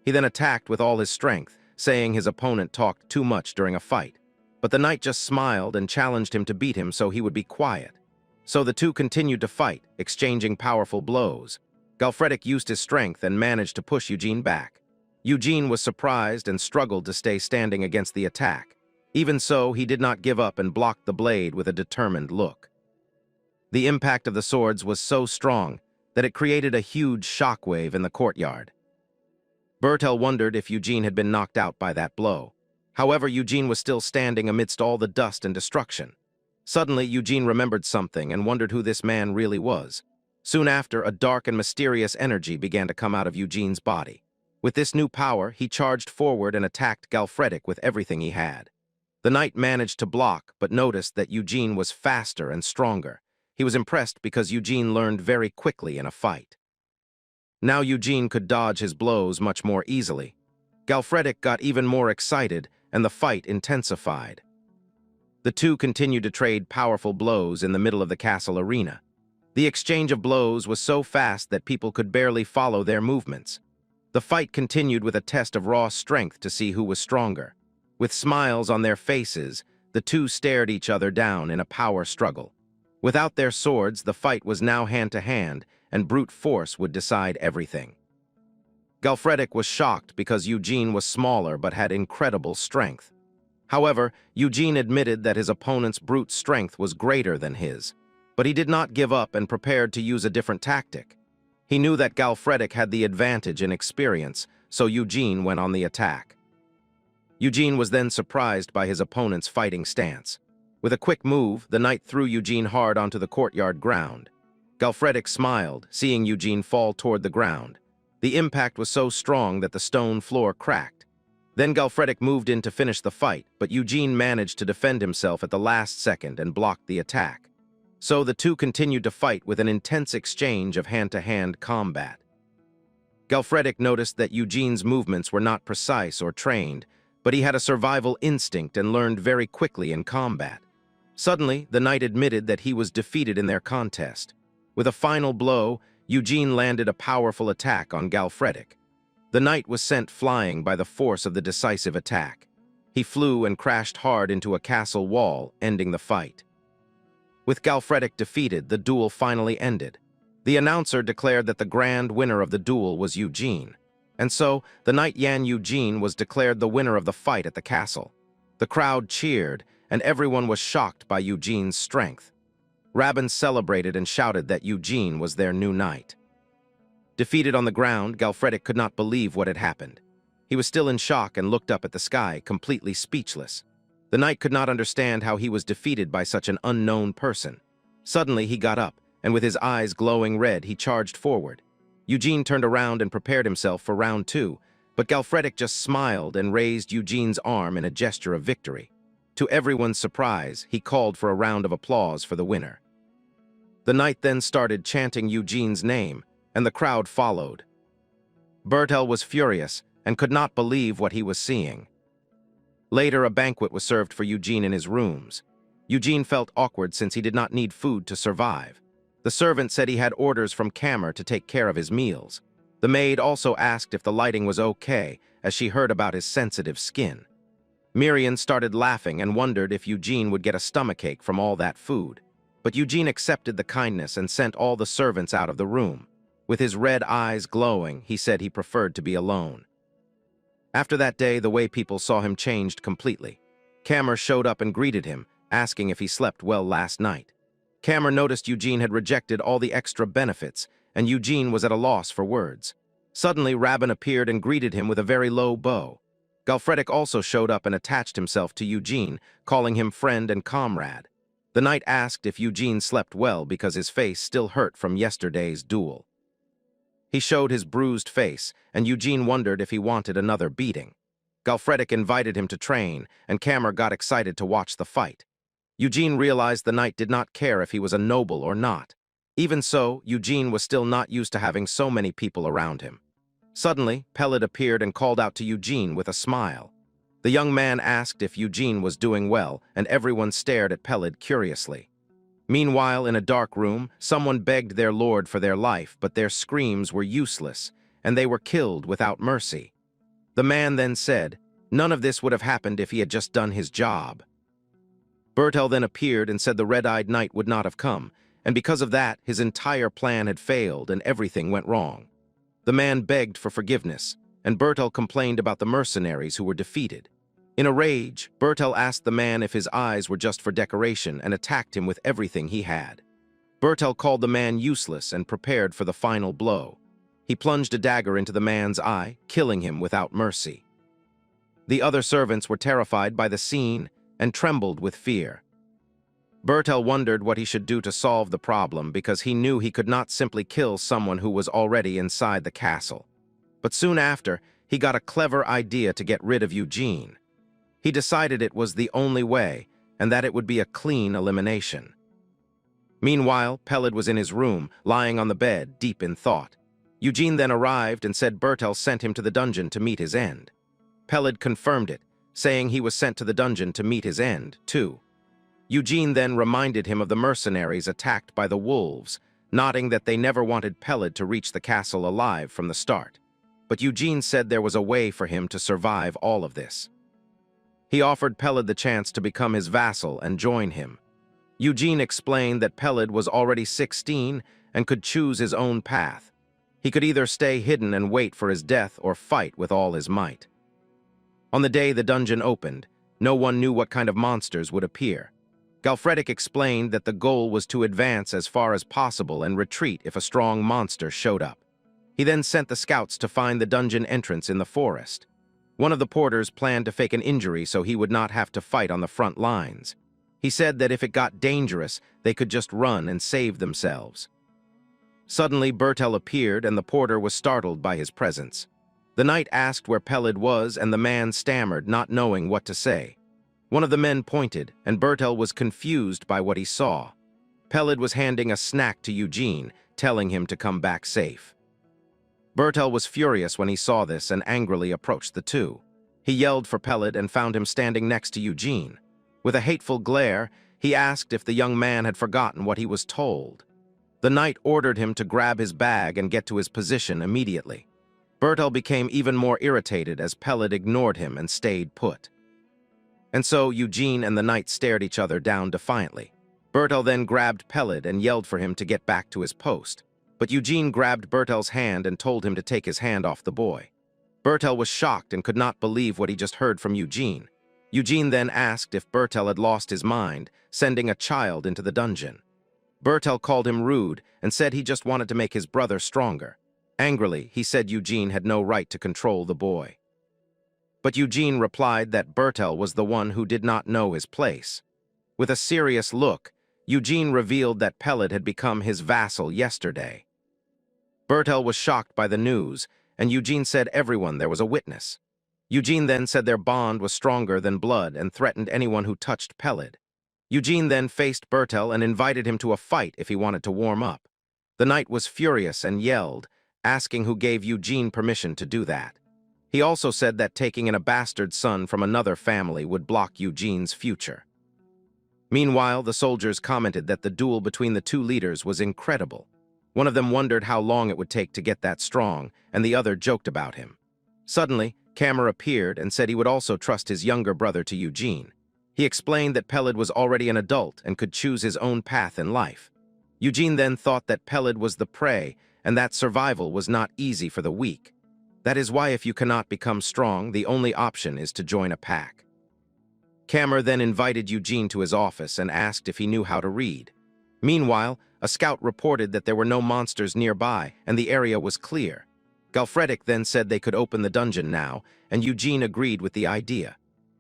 He then attacked with all his strength, saying his opponent talked too much during a fight. But the knight just smiled and challenged him to beat him so he would be quiet. So the two continued to fight, exchanging powerful blows. Galfredic used his strength and managed to push Eugene back. Eugene was surprised and struggled to stay standing against the attack. Even so, he did not give up and blocked the blade with a determined look. The impact of the swords was so strong that it created a huge shockwave in the courtyard. Bertell wondered if Eugene had been knocked out by that blow. However, Eugene was still standing amidst all the dust and destruction. Suddenly, Eugene remembered something and wondered who this man really was. Soon after, a dark and mysterious energy began to come out of Eugene's body. With this new power, he charged forward and attacked Galfredic with everything he had. The knight managed to block, but noticed that Eugene was faster and stronger. He was impressed because Eugene learned very quickly in a fight. Now Eugene could dodge his blows much more easily. Galfredic got even more excited, and the fight intensified. The two continued to trade powerful blows in the middle of the castle arena. The exchange of blows was so fast that people could barely follow their movements. The fight continued with a test of raw strength to see who was stronger. With smiles on their faces, the two stared each other down in a power struggle. Without their swords, the fight was now hand-to-hand, and brute force would decide everything. Galfredic was shocked because Eugene was smaller but had incredible strength. However, Eugene admitted that his opponent's brute strength was greater than his, but he did not give up and prepared to use a different tactic. He knew that Galfredic had the advantage in experience, so Eugene went on the attack. Eugene was then surprised by his opponent's fighting stance. With a quick move, the knight threw Eugene hard onto the courtyard ground. Galfredic smiled, seeing Eugene fall toward the ground. The impact was so strong that the stone floor cracked. Then Galfredic moved in to finish the fight, but Eugene managed to defend himself at the last second and blocked the attack. So the two continued to fight with an intense exchange of hand-to-hand combat. Galfredic noticed that Eugene's movements were not precise or trained, but he had a survival instinct and learned very quickly in combat. Suddenly, the knight admitted that he was defeated in their contest. With a final blow, Eugene landed a powerful attack on Galfredic. The knight was sent flying by the force of the decisive attack. He flew and crashed hard into a castle wall, ending the fight. With Galfredic defeated, the duel finally ended. The announcer declared that the grand winner of the duel was Eugene. And so, the knight Yan Eugene was declared the winner of the fight at the castle. The crowd cheered, and everyone was shocked by Eugene's strength. Rabin celebrated and shouted that Eugene was their new knight. Defeated on the ground, Galfredic could not believe what had happened. He was still in shock and looked up at the sky, completely speechless. The knight could not understand how he was defeated by such an unknown person. Suddenly, he got up, and with his eyes glowing red, he charged forward. Eugene turned around and prepared himself for round 2, but Galfredic just smiled and raised Eugene's arm in a gesture of victory. To everyone's surprise, he called for a round of applause for the winner. The knight then started chanting Eugene's name, and the crowd followed. Bertell was furious and could not believe what he was seeing. Later, a banquet was served for Eugene in his rooms. Eugene felt awkward since he did not need food to survive. The servant said he had orders from Kammer to take care of his meals. The maid also asked if the lighting was okay, as she heard about his sensitive skin. Miriam started laughing and wondered if Eugene would get a stomachache from all that food. But Eugene accepted the kindness and sent all the servants out of the room. With his red eyes glowing, he said he preferred to be alone. After that day, the way people saw him changed completely. Kammer showed up and greeted him, asking if he slept well last night. Kammer noticed Eugene had rejected all the extra benefits, and Eugene was at a loss for words. Suddenly, Rabin appeared and greeted him with a very low bow. Galfredic also showed up and attached himself to Eugene, calling him friend and comrade. The knight asked if Eugene slept well because his face still hurt from yesterday's duel. He showed his bruised face, and Eugene wondered if he wanted another beating. Galfredic invited him to train, and Kammer got excited to watch the fight. Eugene realized the knight did not care if he was a noble or not. Even so, Eugene was still not used to having so many people around him. Suddenly, Peled appeared and called out to Eugene with a smile. The young man asked if Eugene was doing well, and everyone stared at Peled curiously. Meanwhile, in a dark room, someone begged their lord for their life, but their screams were useless, and they were killed without mercy. The man then said, none of this would have happened if he had just done his job. Bertell then appeared and said the red-eyed knight would not have come, and because of that, his entire plan had failed and everything went wrong. The man begged for forgiveness, and Bertell complained about the mercenaries who were defeated. In a rage, Bertell asked the man if his eyes were just for decoration and attacked him with everything he had. Bertell called the man useless and prepared for the final blow. He plunged a dagger into the man's eye, killing him without mercy. The other servants were terrified by the scene and trembled with fear. Bertell wondered what he should do to solve the problem because he knew he could not simply kill someone who was already inside the castle. But soon after, he got a clever idea to get rid of Eugene. He decided it was the only way, and that it would be a clean elimination. Meanwhile, Peled was in his room, lying on the bed, deep in thought. Eugene then arrived and said Bertell sent him to the dungeon to meet his end. Peled confirmed it, saying he was sent to the dungeon to meet his end, too. Eugene then reminded him of the mercenaries attacked by the wolves, nodding that they never wanted Peled to reach the castle alive from the start. But Eugene said there was a way for him to survive all of this. He offered Peled the chance to become his vassal and join him. Eugene explained that Peled was already 16 and could choose his own path. He could either stay hidden and wait for his death or fight with all his might. On the day the dungeon opened, no one knew what kind of monsters would appear. Galfredic explained that the goal was to advance as far as possible and retreat if a strong monster showed up. He then sent the scouts to find the dungeon entrance in the forest. One of the porters planned to fake an injury so he would not have to fight on the front lines. He said that if it got dangerous, they could just run and save themselves. Suddenly, Bertell appeared and the porter was startled by his presence. The knight asked where Peled was and the man stammered, not knowing what to say. One of the men pointed, and Bertell was confused by what he saw. Peled was handing a snack to Eugene, telling him to come back safe. Bertell was furious when he saw this and angrily approached the two. He yelled for Peled and found him standing next to Eugene. With a hateful glare, he asked if the young man had forgotten what he was told. The knight ordered him to grab his bag and get to his position immediately. Bertell became even more irritated as Peled ignored him and stayed put. And so Eugene and the knight stared each other down defiantly. Bertell then grabbed Peled and yelled for him to get back to his post. But Eugene grabbed Bertell's hand and told him to take his hand off the boy. Bertell was shocked and could not believe what he just heard from Eugene. Eugene then asked if Bertell had lost his mind, sending a child into the dungeon. Bertell called him rude and said he just wanted to make his brother stronger. Angrily, he said Eugene had no right to control the boy. But Eugene replied that Bertell was the one who did not know his place. With a serious look, Eugene revealed that Peled had become his vassal yesterday. Bertell was shocked by the news, and Eugene said everyone there was a witness. Eugene then said their bond was stronger than blood and threatened anyone who touched Peled. Eugene then faced Bertell and invited him to a fight if he wanted to warm up. The knight was furious and yelled, asking who gave Eugene permission to do that. He also said that taking in a bastard son from another family would block Eugene's future. Meanwhile, the soldiers commented that the duel between the two leaders was incredible. One of them wondered how long it would take to get that strong, and the other joked about him. Suddenly, Cameron appeared and said he would also trust his younger brother to Eugene. He explained that Peled was already an adult and could choose his own path in life. Eugene then thought that Peled was the prey and that survival was not easy for the weak. That is why if you cannot become strong, the only option is to join a pack. Cameron then invited Eugene to his office and asked if he knew how to read. Meanwhile, a scout reported that there were no monsters nearby and the area was clear. Galfredic then said they could open the dungeon now, and Eugene agreed with the idea.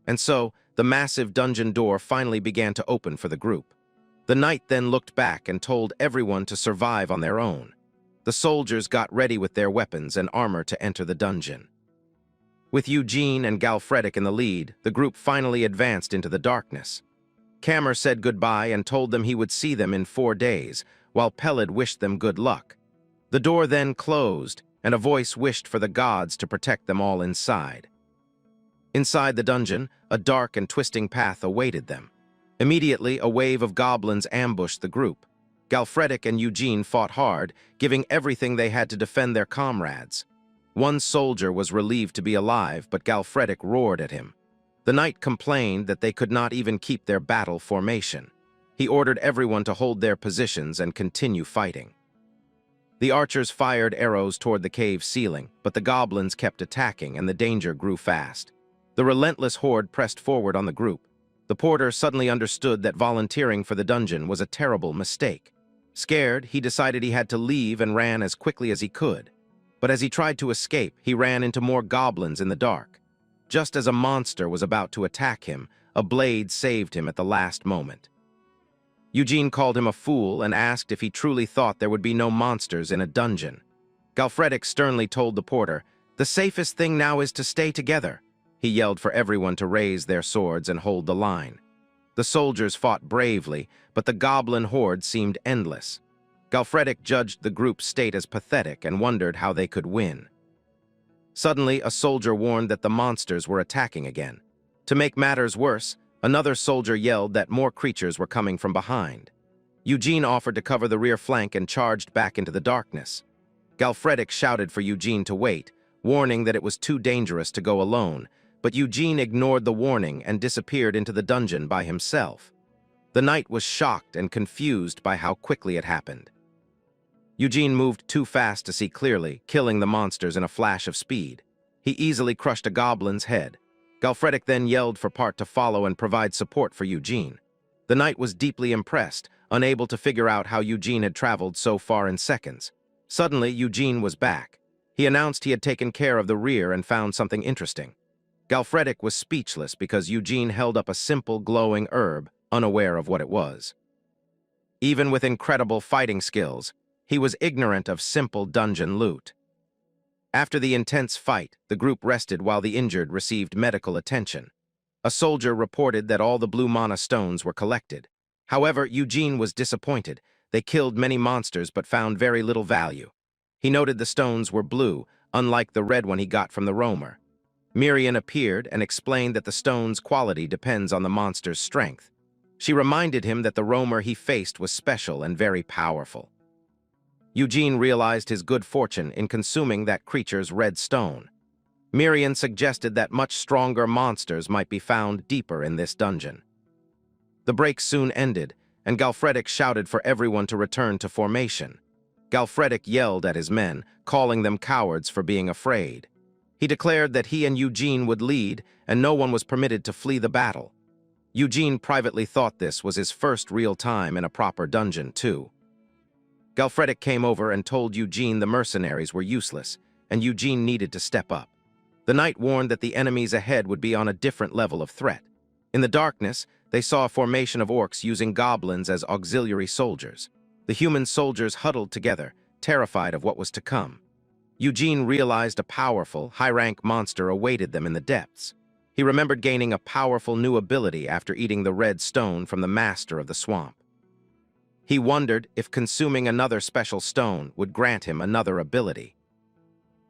And so, the massive dungeon door finally began to open for the group. The knight then looked back and told everyone to survive on their own. The soldiers got ready with their weapons and armor to enter the dungeon. With Eugene and Galfredic in the lead, the group finally advanced into the darkness. Kammer said goodbye and told them he would see them in 4 days, while Pelid wished them good luck. The door then closed, and a voice wished for the gods to protect them all inside. Inside the dungeon, a dark and twisting path awaited them. Immediately, a wave of goblins ambushed the group. Galfredic and Eugene fought hard, giving everything they had to defend their comrades. One soldier was relieved to be alive, but Galfredic roared at him. The knight complained that they could not even keep their battle formation. He ordered everyone to hold their positions and continue fighting. The archers fired arrows toward the cave ceiling, but the goblins kept attacking and the danger grew fast. The relentless horde pressed forward on the group. The porter suddenly understood that volunteering for the dungeon was a terrible mistake. Scared, he decided he had to leave and ran as quickly as he could. But as he tried to escape, he ran into more goblins in the dark. Just as a monster was about to attack him, a blade saved him at the last moment. Eugene called him a fool and asked if he truly thought there would be no monsters in a dungeon. Galfredic sternly told the porter, "The safest thing now is to stay together." He yelled for everyone to raise their swords and hold the line. The soldiers fought bravely, but the goblin horde seemed endless. Galfredic judged the group's state as pathetic and wondered how they could win. Suddenly, a soldier warned that the monsters were attacking again. To make matters worse, another soldier yelled that more creatures were coming from behind. Eugene offered to cover the rear flank and charged back into the darkness. Galfredic shouted for Eugene to wait, warning that it was too dangerous to go alone, but Eugene ignored the warning and disappeared into the dungeon by himself. The knight was shocked and confused by how quickly it happened. Eugene moved too fast to see clearly, killing the monsters in a flash of speed. He easily crushed a goblin's head. Galfredic then yelled for Part to follow and provide support for Eugene. The knight was deeply impressed, unable to figure out how Eugene had traveled so far in seconds. Suddenly, Eugene was back. He announced he had taken care of the rear and found something interesting. Galfredic was speechless because Eugene held up a simple glowing herb, unaware of what it was. Even with incredible fighting skills, he was ignorant of simple dungeon loot. After the intense fight, the group rested while the injured received medical attention. A soldier reported that all the blue mana stones were collected. However, Eugene was disappointed. They killed many monsters but found very little value. He noted the stones were blue, unlike the red one he got from the roamer. Mirian appeared and explained that the stone's quality depends on the monster's strength. She reminded him that the roamer he faced was special and very powerful. Eugene realized his good fortune in consuming that creature's red stone. Mirian suggested that much stronger monsters might be found deeper in this dungeon. The break soon ended, and Galfredic shouted for everyone to return to formation. Galfredic yelled at his men, calling them cowards for being afraid. He declared that he and Eugene would lead, and no one was permitted to flee the battle. Eugene privately thought this was his first real time in a proper dungeon, too. Galfredic came over and told Eugene the mercenaries were useless, and Eugene needed to step up. The knight warned that the enemies ahead would be on a different level of threat. In the darkness, they saw a formation of orcs using goblins as auxiliary soldiers. The human soldiers huddled together, terrified of what was to come. Eugene realized a powerful, high-rank monster awaited them in the depths. He remembered gaining a powerful new ability after eating the red stone from the master of the swamp. He wondered if consuming another special stone would grant him another ability.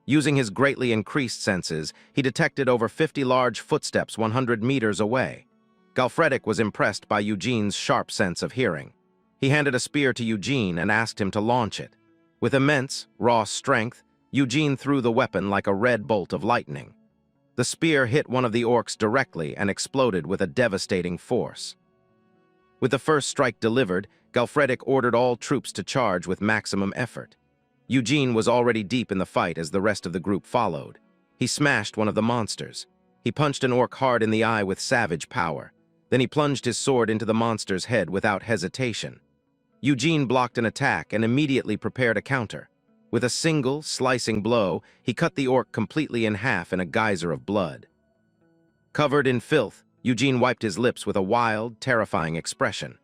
Using his greatly increased senses, he detected over 50 large footsteps 100 meters away. Galfredic was impressed by Eugene's sharp sense of hearing. He handed a spear to Eugene and asked him to launch it. With immense, raw strength, Eugene threw the weapon like a red bolt of lightning. The spear hit one of the orcs directly and exploded with a devastating force. With the first strike delivered, Galfredic ordered all troops to charge with maximum effort. Eugene was already deep in the fight as the rest of the group followed. He smashed one of the monsters. He punched an orc hard in the eye with savage power. Then he plunged his sword into the monster's head without hesitation. Eugene blocked an attack and immediately prepared a counter. With a single, slicing blow, he cut the orc completely in half in a geyser of blood. Covered in filth, Eugene wiped his lips with a wild, terrifying expression.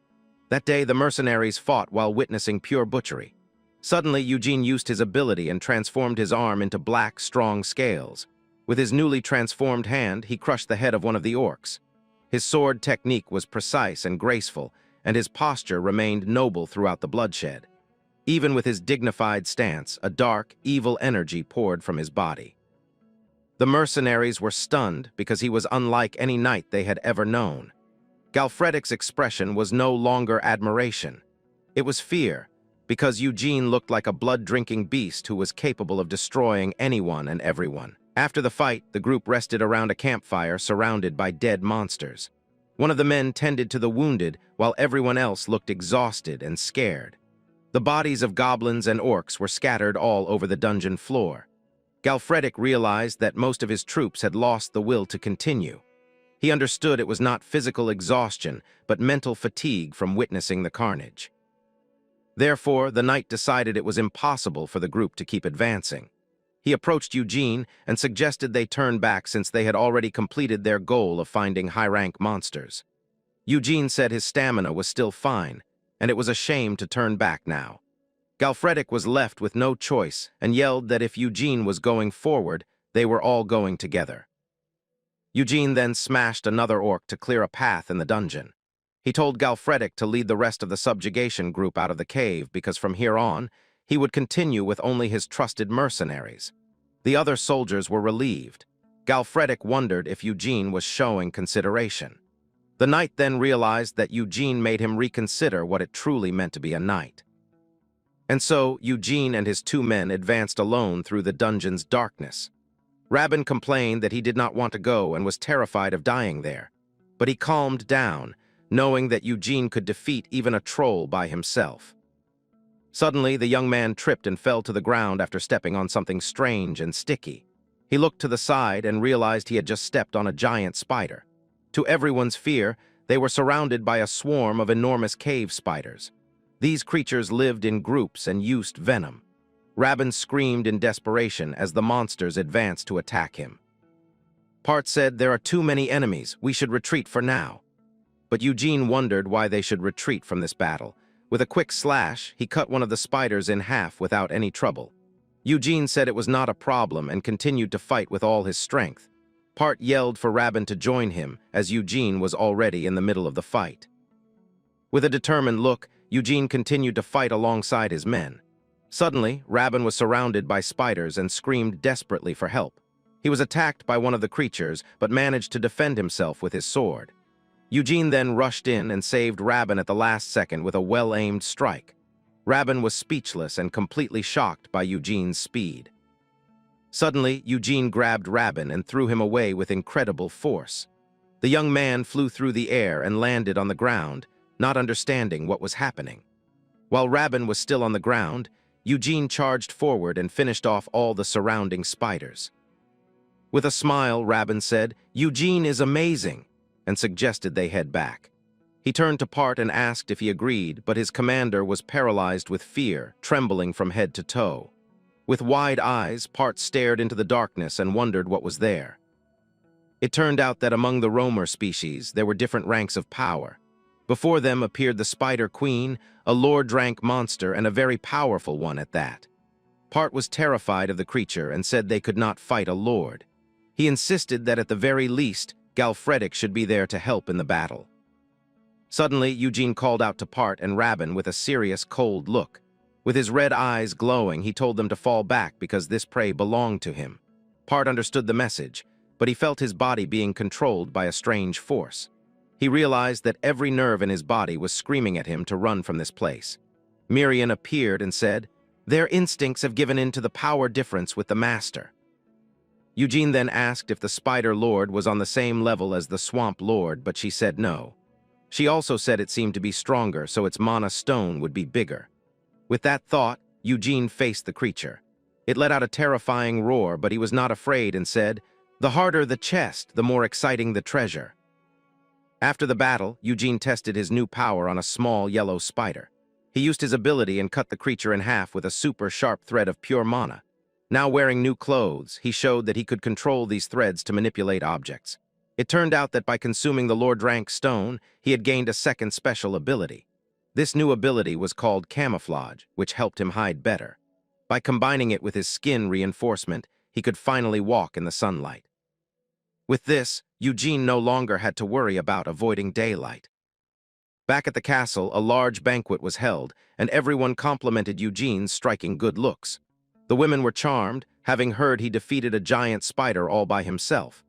That day, the mercenaries fought while witnessing pure butchery. Suddenly, Eugene used his ability and transformed his arm into black, strong scales. With his newly transformed hand, he crushed the head of one of the orcs. His sword technique was precise and graceful, and his posture remained noble throughout the bloodshed. Even with his dignified stance, a dark, evil energy poured from his body. The mercenaries were stunned because he was unlike any knight they had ever known. Galfredic's expression was no longer admiration. It was fear, because Eugene looked like a blood-drinking beast who was capable of destroying anyone and everyone. After the fight, the group rested around a campfire surrounded by dead monsters. One of the men tended to the wounded, while everyone else looked exhausted and scared. The bodies of goblins and orcs were scattered all over the dungeon floor. Galfredic realized that most of his troops had lost the will to continue. He understood it was not physical exhaustion, but mental fatigue from witnessing the carnage. Therefore, the knight decided it was impossible for the group to keep advancing. He approached Eugene and suggested they turn back since they had already completed their goal of finding high-rank monsters. Eugene said his stamina was still fine, and it was a shame to turn back now. Galfredic was left with no choice and yelled that if Eugene was going forward, they were all going together. Eugene then smashed another orc to clear a path in the dungeon. He told Galfredic to lead the rest of the subjugation group out of the cave because from here on, he would continue with only his trusted mercenaries. The other soldiers were relieved. Galfredic wondered if Eugene was showing consideration. The knight then realized that Eugene made him reconsider what it truly meant to be a knight. And so, Eugene and his two men advanced alone through the dungeon's darkness. Rabin complained that he did not want to go and was terrified of dying there. But he calmed down, knowing that Eugene could defeat even a troll by himself. Suddenly, the young man tripped and fell to the ground after stepping on something strange and sticky. He looked to the side and realized he had just stepped on a giant spider. To everyone's fear, they were surrounded by a swarm of enormous cave spiders. These creatures lived in groups and used venom. Rabin screamed in desperation as the monsters advanced to attack him. Part said, "There are too many enemies, we should retreat for now." But Eugene wondered why they should retreat from this battle. With a quick slash, he cut one of the spiders in half without any trouble. Eugene said it was not a problem and continued to fight with all his strength. Part yelled for Rabin to join him, as Eugene was already in the middle of the fight. With a determined look, Eugene continued to fight alongside his men. Suddenly, Rabin was surrounded by spiders and screamed desperately for help. He was attacked by one of the creatures, but managed to defend himself with his sword. Eugene then rushed in and saved Rabin at the last second with a well-aimed strike. Rabin was speechless and completely shocked by Eugene's speed. Suddenly, Eugene grabbed Rabin and threw him away with incredible force. The young man flew through the air and landed on the ground, not understanding what was happening. While Rabin was still on the ground, Eugene charged forward and finished off all the surrounding spiders. With a smile, Rabin said, "Eugene is amazing," and suggested they head back. He turned to Part and asked if he agreed, but his commander was paralyzed with fear, trembling from head to toe. With wide eyes, Part stared into the darkness and wondered what was there. It turned out that among the roamer species, there were different ranks of power. Before them appeared the Spider Queen, a lord-rank monster and a very powerful one at that. Part was terrified of the creature and said they could not fight a lord. He insisted that at the very least, Galfredic should be there to help in the battle. Suddenly, Eugene called out to Part and Rabin with a serious, cold look. With his red eyes glowing, he told them to fall back because this prey belonged to him. Part understood the message, but he felt his body being controlled by a strange force. He realized that every nerve in his body was screaming at him to run from this place. Mirian appeared and said, "Their instincts have given in to the power difference with the master." Eugene then asked if the Spider Lord was on the same level as the Swamp Lord, but she said no. She also said it seemed to be stronger, so its mana stone would be bigger. With that thought, Eugene faced the creature. It let out a terrifying roar, but he was not afraid and said, "The harder the chest, the more exciting the treasure." After the battle, Eugene tested his new power on a small yellow spider. He used his ability and cut the creature in half with a super sharp thread of pure mana. Now wearing new clothes, he showed that he could control these threads to manipulate objects. It turned out that by consuming the Lord Rank stone, he had gained a second special ability. This new ability was called camouflage, which helped him hide better. By combining it with his skin reinforcement, he could finally walk in the sunlight. With this, Eugene no longer had to worry about avoiding daylight. Back at the castle, a large banquet was held, and everyone complimented Eugene's striking good looks. The women were charmed, having heard he defeated a giant spider all by himself.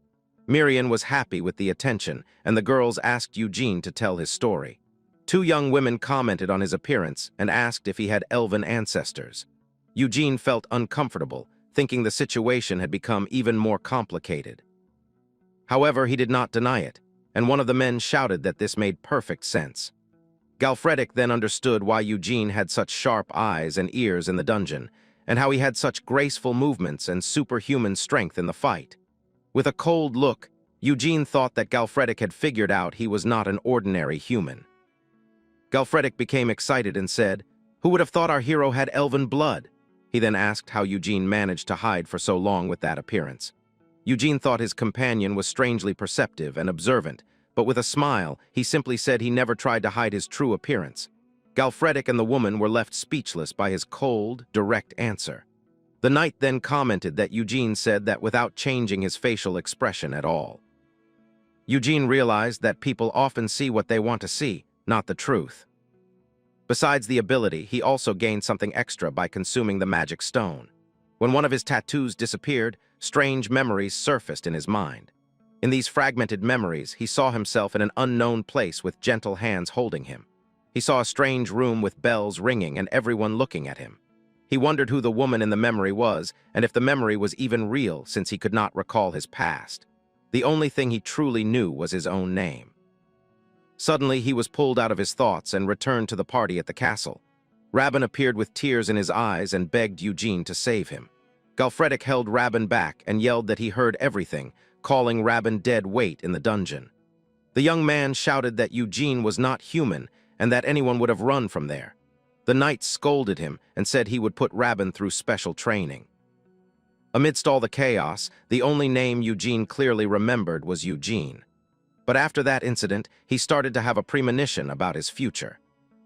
Miriam was happy with the attention, and the girls asked Eugene to tell his story. Two young women commented on his appearance and asked if he had elven ancestors. Eugene felt uncomfortable, thinking the situation had become even more complicated. However, he did not deny it, and one of the men shouted that this made perfect sense. Galfredic then understood why Eugene had such sharp eyes and ears in the dungeon, and how he had such graceful movements and superhuman strength in the fight. With a cold look, Eugene thought that Galfredic had figured out he was not an ordinary human. Galfredic became excited and said, "Who would have thought our hero had elven blood?" He then asked how Eugene managed to hide for so long with that appearance. Eugene thought his companion was strangely perceptive and observant, but with a smile, he simply said he never tried to hide his true appearance. Galfredic and the woman were left speechless by his cold, direct answer. The knight then commented that Eugene said that without changing his facial expression at all. Eugene realized that people often see what they want to see, not the truth. Besides the ability, he also gained something extra by consuming the magic stone. When one of his tattoos disappeared, strange memories surfaced in his mind. In these fragmented memories, he saw himself in an unknown place with gentle hands holding him. He saw a strange room with bells ringing and everyone looking at him. He wondered who the woman in the memory was, and if the memory was even real since he could not recall his past. The only thing he truly knew was his own name. Suddenly, he was pulled out of his thoughts and returned to the party at the castle. Rabin appeared with tears in his eyes and begged Eugene to save him. Galfredic held Rabin back and yelled that he heard everything, calling Rabin dead weight in the dungeon. The young man shouted that Eugene was not human and that anyone would have run from there. The knight scolded him and said he would put Rabin through special training. Amidst all the chaos, the only name Eugene clearly remembered was Eugene. But after that incident, he started to have a premonition about his future.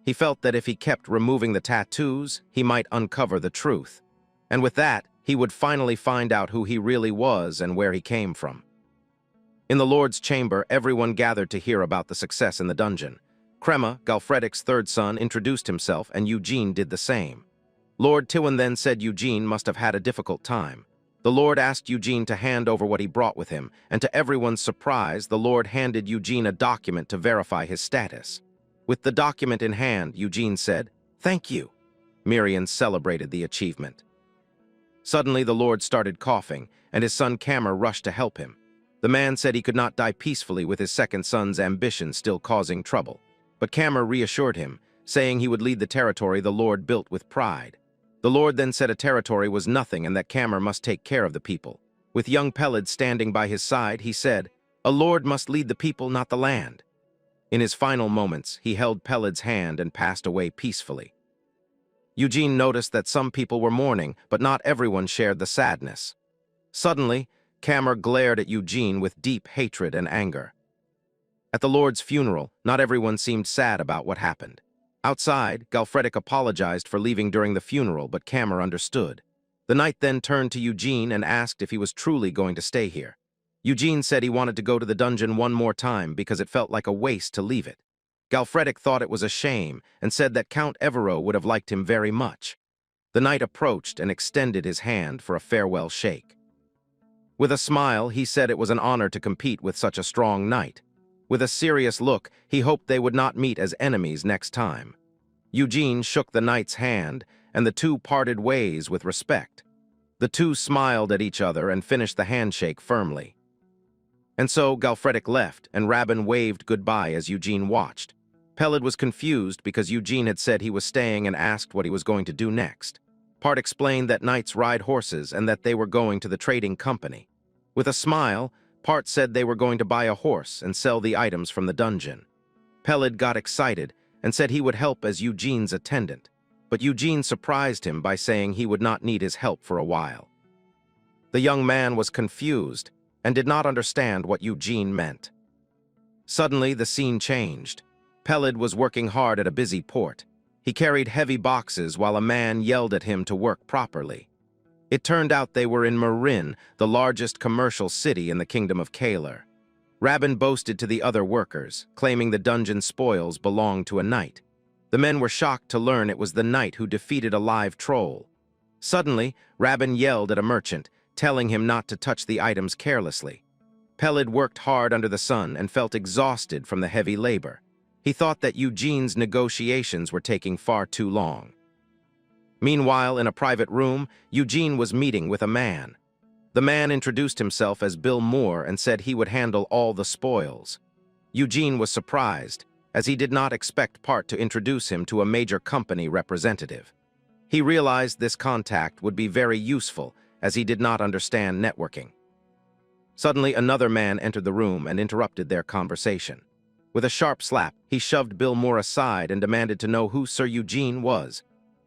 He felt that if he kept removing the tattoos, he might uncover the truth. And with that, he would finally find out who he really was and where he came from. In the Lord's chamber, everyone gathered to hear about the success in the dungeon. Crema, Galfredic's third son, introduced himself, and Eugene did the same. Lord Tywin then said Eugene must have had a difficult time. The Lord asked Eugene to hand over what he brought with him, and to everyone's surprise, the Lord handed Eugene a document to verify his status. With the document in hand, Eugene said, "Thank you." Miriam celebrated the achievement. Suddenly, the Lord started coughing, and his son Camer rushed to help him. The man said he could not die peacefully with his second son's ambition still causing trouble. But Camer reassured him, saying he would lead the territory the Lord built with pride. The Lord then said a territory was nothing and that Camer must take care of the people. With young Pelid standing by his side, he said, "A lord must lead the people, not the land." In his final moments, he held Pelid's hand and passed away peacefully. Eugene noticed that some people were mourning, but not everyone shared the sadness. Suddenly, Camer glared at Eugene with deep hatred and anger. At the Lord's funeral, not everyone seemed sad about what happened. Outside, Galfredic apologized for leaving during the funeral, but Camer understood. The knight then turned to Eugene and asked if he was truly going to stay here. Eugene said he wanted to go to the dungeon one more time because it felt like a waste to leave it. Galfredic thought it was a shame and said that Count Evero would have liked him very much. The knight approached and extended his hand for a farewell shake. With a smile, he said it was an honor to compete with such a strong knight. With a serious look, he hoped they would not meet as enemies next time. Eugene shook the knight's hand, and the two parted ways with respect. The two smiled at each other and finished the handshake firmly. And so Galfredic left, and Rabin waved goodbye as Eugene watched. Pelid was confused because Eugene had said he was staying and asked what he was going to do next. Part explained that knights ride horses and that they were going to the trading company. With a smile, Part said they were going to buy a horse and sell the items from the dungeon. Pelid got excited and said he would help as Eugene's attendant, but Eugene surprised him by saying he would not need his help for a while. The young man was confused and did not understand what Eugene meant. Suddenly, the scene changed. Pelid was working hard at a busy port. He carried heavy boxes while a man yelled at him to work properly. It turned out they were in Marin, the largest commercial city in the Kingdom of Kalar. Rabin boasted to the other workers, claiming the dungeon spoils belonged to a knight. The men were shocked to learn it was the knight who defeated a live troll. Suddenly, Rabin yelled at a merchant, telling him not to touch the items carelessly. Peled worked hard under the sun and felt exhausted from the heavy labor. He thought that Eugene's negotiations were taking far too long. Meanwhile, in a private room, Eugene was meeting with a man. The man introduced himself as Bill Moore and said he would handle all the spoils. Eugene was surprised, as he did not expect Part to introduce him to a major company representative. He realized this contact would be very useful, as he did not understand networking. Suddenly, another man entered the room and interrupted their conversation. With a sharp slap, he shoved Bill Moore aside and demanded to know who Sir Eugene was.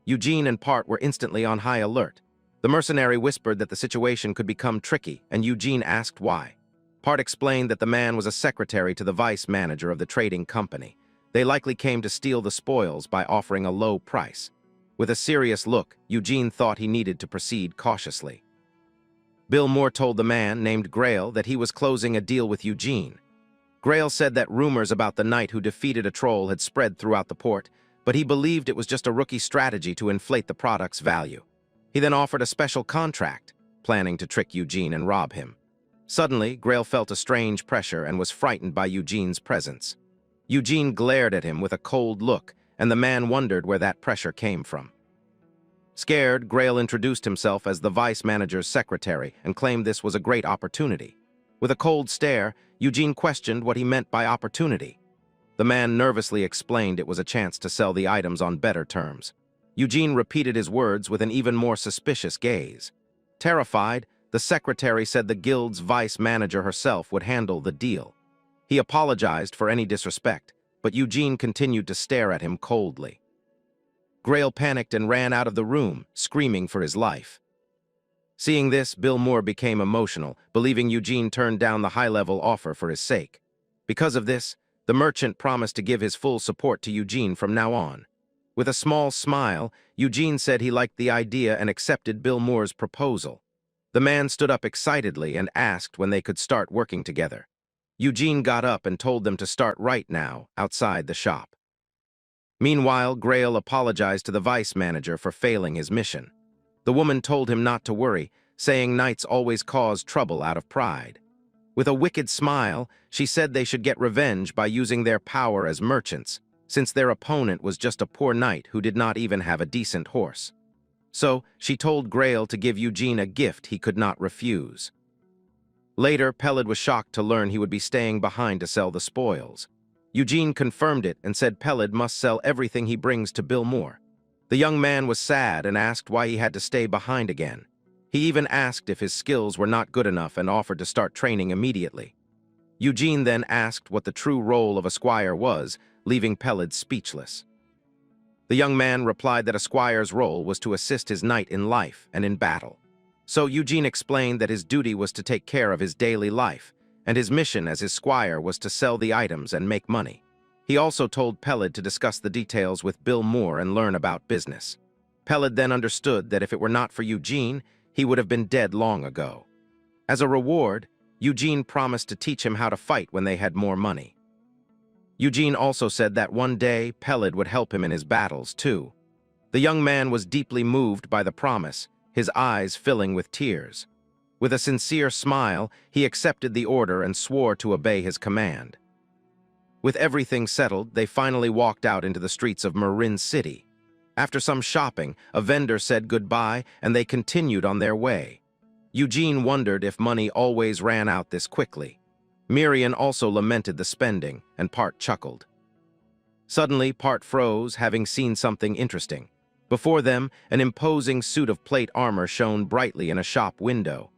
Eugene and Part were instantly on high alert. The mercenary whispered that the situation could become tricky, and Eugene asked why. Part explained that the man was a secretary to the vice manager of the trading company. They likely came to steal the spoils by offering a low price. With a serious look, Eugene thought he needed to proceed cautiously. Bill Moore told the man, named Grail, that he was closing a deal with Eugene. Grail said that rumors about the knight who defeated a troll had spread throughout the port, but he believed it was just a rookie strategy to inflate the product's value. He then offered a special contract, planning to trick Eugene and rob him. Suddenly, Grail felt a strange pressure and was frightened by Eugene's presence. Eugene glared at him with a cold look, and the man wondered where that pressure came from. Scared, Grail introduced himself as the vice manager's secretary and claimed this was a great opportunity. With a cold stare, Eugene questioned what he meant by opportunity. The man nervously explained it was a chance to sell the items on better terms. Eugene repeated his words with an even more suspicious gaze. Terrified, the secretary said the guild's vice manager herself would handle the deal. He apologized for any disrespect, but Eugene continued to stare at him coldly. Grail panicked and ran out of the room, screaming for his life. Seeing this, Bill Moore became emotional, believing Eugene turned down the high-level offer for his sake. Because of this, the merchant promised to give his full support to Eugene from now on. With a small smile, Eugene said he liked the idea and accepted Bill Moore's proposal. The man stood up excitedly and asked when they could start working together. Eugene got up and told them to start right now, outside the shop. Meanwhile, Grail apologized to the vice manager for failing his mission. The woman told him not to worry, saying knights always cause trouble out of pride. With a wicked smile, she said they should get revenge by using their power as merchants, since their opponent was just a poor knight who did not even have a decent horse. So, she told Grail to give Eugene a gift he could not refuse. Later, Peled was shocked to learn he would be staying behind to sell the spoils. Eugene confirmed it and said Peled must sell everything he brings to Bill Moore. The young man was sad and asked why he had to stay behind again. He even asked if his skills were not good enough and offered to start training immediately. Eugene then asked what the true role of a squire was, leaving Peled speechless. The young man replied that a squire's role was to assist his knight in life and in battle. So Eugene explained that his duty was to take care of his daily life, and his mission as his squire was to sell the items and make money. He also told Peled to discuss the details with Bill Moore and learn about business. Peled then understood that if it were not for Eugene, he would have been dead long ago. As a reward, Eugene promised to teach him how to fight when they had more money. Eugene also said that one day Peled would help him in his battles too. The young man was deeply moved by the promise, his eyes filling with tears. With a sincere smile, he accepted the order and swore to obey his command. With everything settled, they finally walked out into the streets of Marin City. After some shopping, a vendor said goodbye and they continued on their way. Eugene wondered if money always ran out this quickly. Miriam also lamented the spending, and Part chuckled. Suddenly, Part froze, having seen something interesting. Before them, an imposing suit of plate armor shone brightly in a shop window.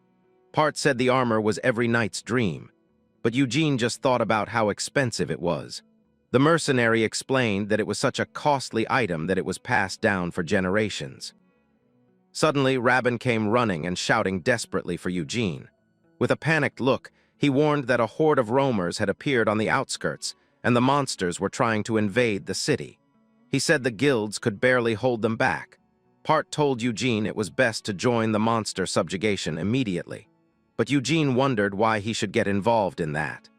Part said the armor was every knight's dream, but Eugene just thought about how expensive it was. The mercenary explained that it was such a costly item that it was passed down for generations. Suddenly, Rabin came running and shouting desperately for Eugene. With a panicked look, he warned that a horde of roamers had appeared on the outskirts, and the monsters were trying to invade the city. He said the guilds could barely hold them back. Part told Eugene it was best to join the monster subjugation immediately, but Eugene wondered why he should get involved in that.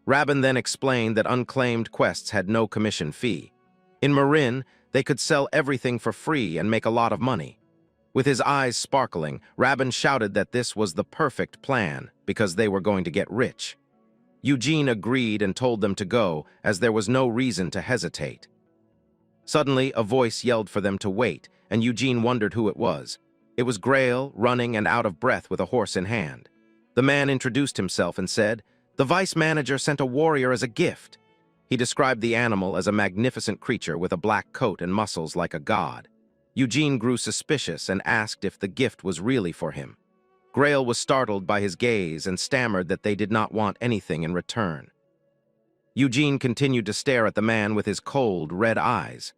Rabin then explained that unclaimed quests had no commission fee. In Marin, they could sell everything for free and make a lot of money. With his eyes sparkling, Rabin shouted that this was the perfect plan because they were going to get rich. Eugene agreed and told them to go, as there was no reason to hesitate. Suddenly, a voice yelled for them to wait, and Eugene wondered who it was. It was Grail, running and out of breath with a horse in hand. The man introduced himself and said, "The vice manager sent a warrior as a gift." He described the animal as a magnificent creature with a black coat and muscles like a god. Eugene grew suspicious and asked if the gift was really for him. Grail was startled by his gaze and stammered that they did not want anything in return. Eugene continued to stare at the man with his cold, red eyes.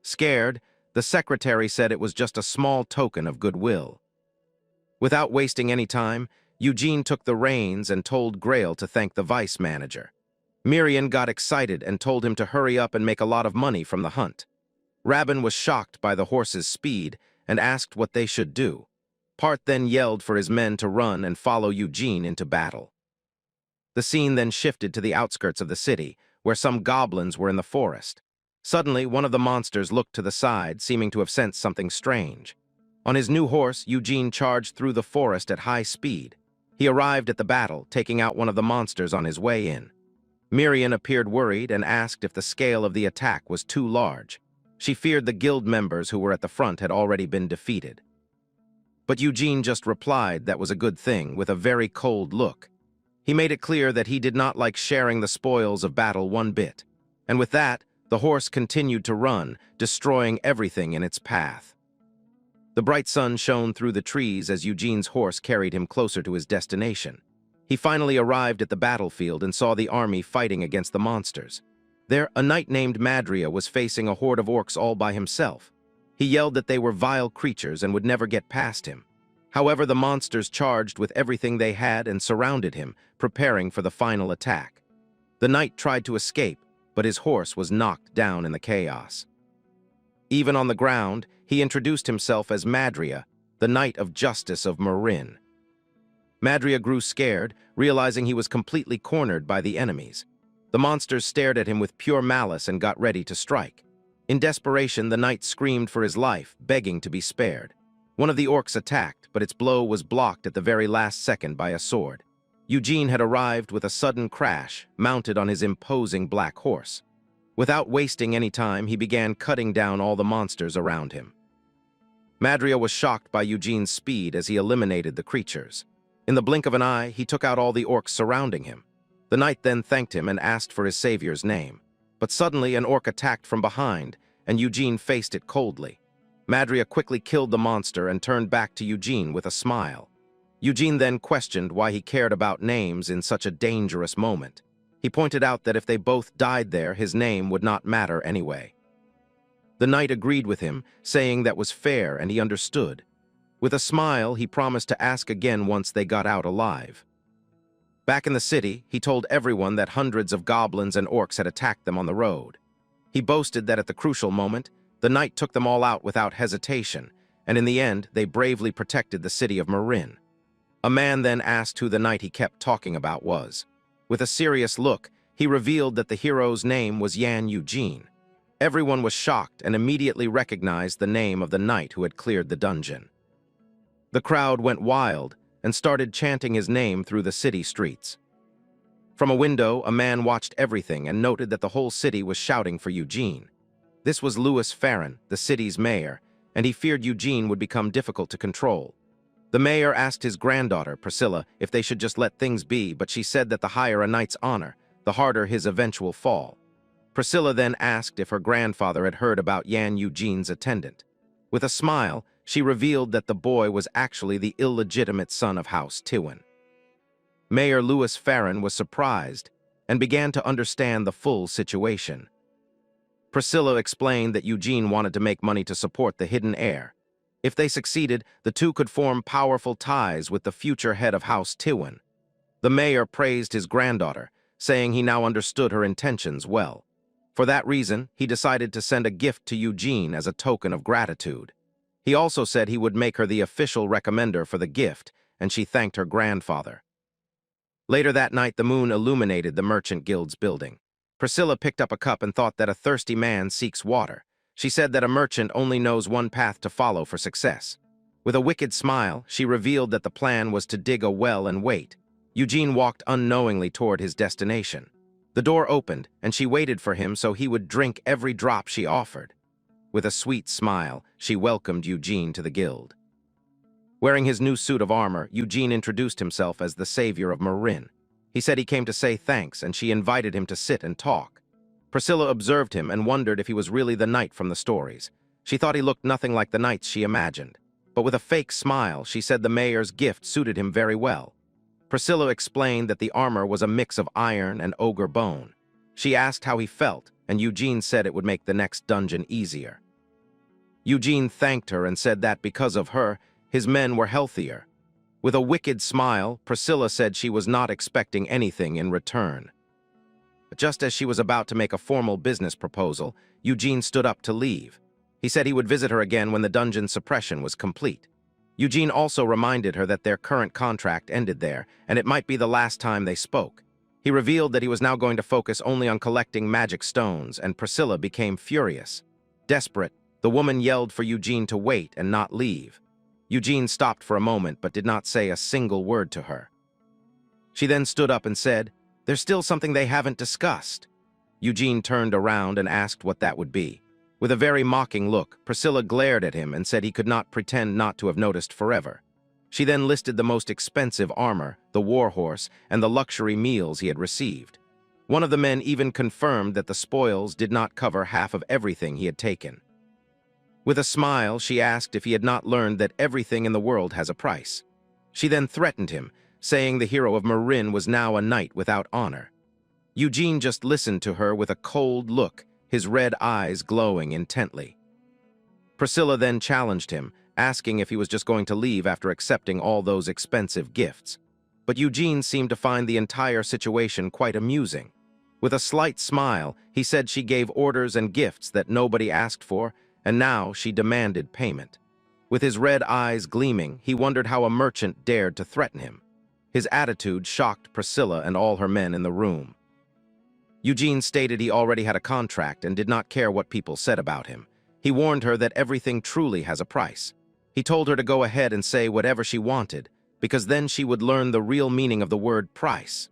Scared, the secretary said it was just a small token of goodwill. Without wasting any time, Eugene took the reins and told Grail to thank the vice manager. Miriam got excited and told him to hurry up and make a lot of money from the hunt. Rabin was shocked by the horse's speed and asked what they should do. Part then yelled for his men to run and follow Eugene into battle. The scene then shifted to the outskirts of the city, where some goblins were in the forest. Suddenly, one of the monsters looked to the side, seeming to have sensed something strange. On his new horse, Eugene charged through the forest at high speed. He arrived at the battle, taking out one of the monsters on his way in. Miriam appeared worried and asked if the scale of the attack was too large. She feared the guild members who were at the front had already been defeated. But Eugene just replied that was a good thing, with a very cold look. He made it clear that he did not like sharing the spoils of battle one bit. And with that, the horse continued to run, destroying everything in its path. The bright sun shone through the trees as Eugene's horse carried him closer to his destination. He finally arrived at the battlefield and saw the army fighting against the monsters. There, a knight named Madria was facing a horde of orcs all by himself. He yelled that they were vile creatures and would never get past him. However, the monsters charged with everything they had and surrounded him, preparing for the final attack. The knight tried to escape, but his horse was knocked down in the chaos. Even on the ground, he introduced himself as Madria, the Knight of Justice of Marin. Madria grew scared, realizing he was completely cornered by the enemies. The monsters stared at him with pure malice and got ready to strike. In desperation, the knight screamed for his life, begging to be spared. One of the orcs attacked, but its blow was blocked at the very last second by a sword. Eugene had arrived with a sudden crash, mounted on his imposing black horse. Without wasting any time, he began cutting down all the monsters around him. Madria was shocked by Eugene's speed as he eliminated the creatures. In the blink of an eye, he took out all the orcs surrounding him. The knight then thanked him and asked for his savior's name. But suddenly an orc attacked from behind, and Eugene faced it coldly. Madria quickly killed the monster and turned back to Eugene with a smile. Eugene then questioned why he cared about names in such a dangerous moment. He pointed out that if they both died there, his name would not matter anyway. The knight agreed with him, saying that was fair and he understood. With a smile, he promised to ask again once they got out alive. Back in the city, he told everyone that hundreds of goblins and orcs had attacked them on the road. He boasted that at the crucial moment, the knight took them all out without hesitation, and in the end, they bravely protected the city of Marin. A man then asked who the knight he kept talking about was. With a serious look, he revealed that the hero's name was Yan Eugene. Everyone was shocked and immediately recognized the name of the knight who had cleared the dungeon. The crowd went wild and started chanting his name through the city streets. From a window, a man watched everything and noted that the whole city was shouting for Eugene. This was Louis Farron, the city's mayor, and he feared Eugene would become difficult to control. The mayor asked his granddaughter, Priscilla, if they should just let things be, but she said that the higher a knight's honor, the harder his eventual fall. Priscilla then asked if her grandfather had heard about Yan Eugene's attendant. With a smile, she revealed that the boy was actually the illegitimate son of House Tywin. Mayor Louis Farron was surprised and began to understand the full situation. Priscilla explained that Eugene wanted to make money to support the hidden heir. If they succeeded, the two could form powerful ties with the future head of House Tywin. The mayor praised his granddaughter, saying he now understood her intentions well. For that reason, he decided to send a gift to Eugene as a token of gratitude. He also said he would make her the official recommender for the gift, and she thanked her grandfather. Later that night, the moon illuminated the Merchant Guild's building. Priscilla picked up a cup and thought that a thirsty man seeks water. She said that a merchant only knows one path to follow for success. With a wicked smile, she revealed that the plan was to dig a well and wait. Eugene walked unknowingly toward his destination. The door opened, and she waited for him so he would drink every drop she offered. With a sweet smile, she welcomed Eugene to the guild. Wearing his new suit of armor, Eugene introduced himself as the savior of Marin. He said he came to say thanks, and she invited him to sit and talk. Priscilla observed him and wondered if he was really the knight from the stories. She thought he looked nothing like the knights she imagined. But with a fake smile, she said the mayor's gift suited him very well. Priscilla explained that the armor was a mix of iron and ogre bone. She asked how he felt, and Eugene said it would make the next dungeon easier. Eugene thanked her and said that because of her, his men were healthier. With a wicked smile, Priscilla said she was not expecting anything in return. But just as she was about to make a formal business proposal, Eugene stood up to leave. He said he would visit her again when the dungeon suppression was complete. Eugene also reminded her that their current contract ended there, and it might be the last time they spoke. He revealed that he was now going to focus only on collecting magic stones, and Priscilla became furious. Desperate, the woman yelled for Eugene to wait and not leave. Eugene stopped for a moment but did not say a single word to her. She then stood up and said, "There's still something they haven't discussed." Eugene turned around and asked what that would be. With a very mocking look, Priscilla glared at him and said he could not pretend not to have noticed forever. She then listed the most expensive armor, the war horse, and the luxury meals he had received. One of the men even confirmed that the spoils did not cover half of everything he had taken. With a smile, she asked if he had not learned that everything in the world has a price. She then threatened him, saying the hero of Marin was now a knight without honor. Eugene just listened to her with a cold look, his red eyes glowing intently. Priscilla then challenged him, asking if he was just going to leave after accepting all those expensive gifts. But Eugene seemed to find the entire situation quite amusing. With a slight smile, he said she gave orders and gifts that nobody asked for, and now she demanded payment. With his red eyes gleaming, he wondered how a merchant dared to threaten him. His attitude shocked Priscilla and all her men in the room. Eugene stated he already had a contract and did not care what people said about him. He warned her that everything truly has a price. He told her to go ahead and say whatever she wanted, because then she would learn the real meaning of the word price.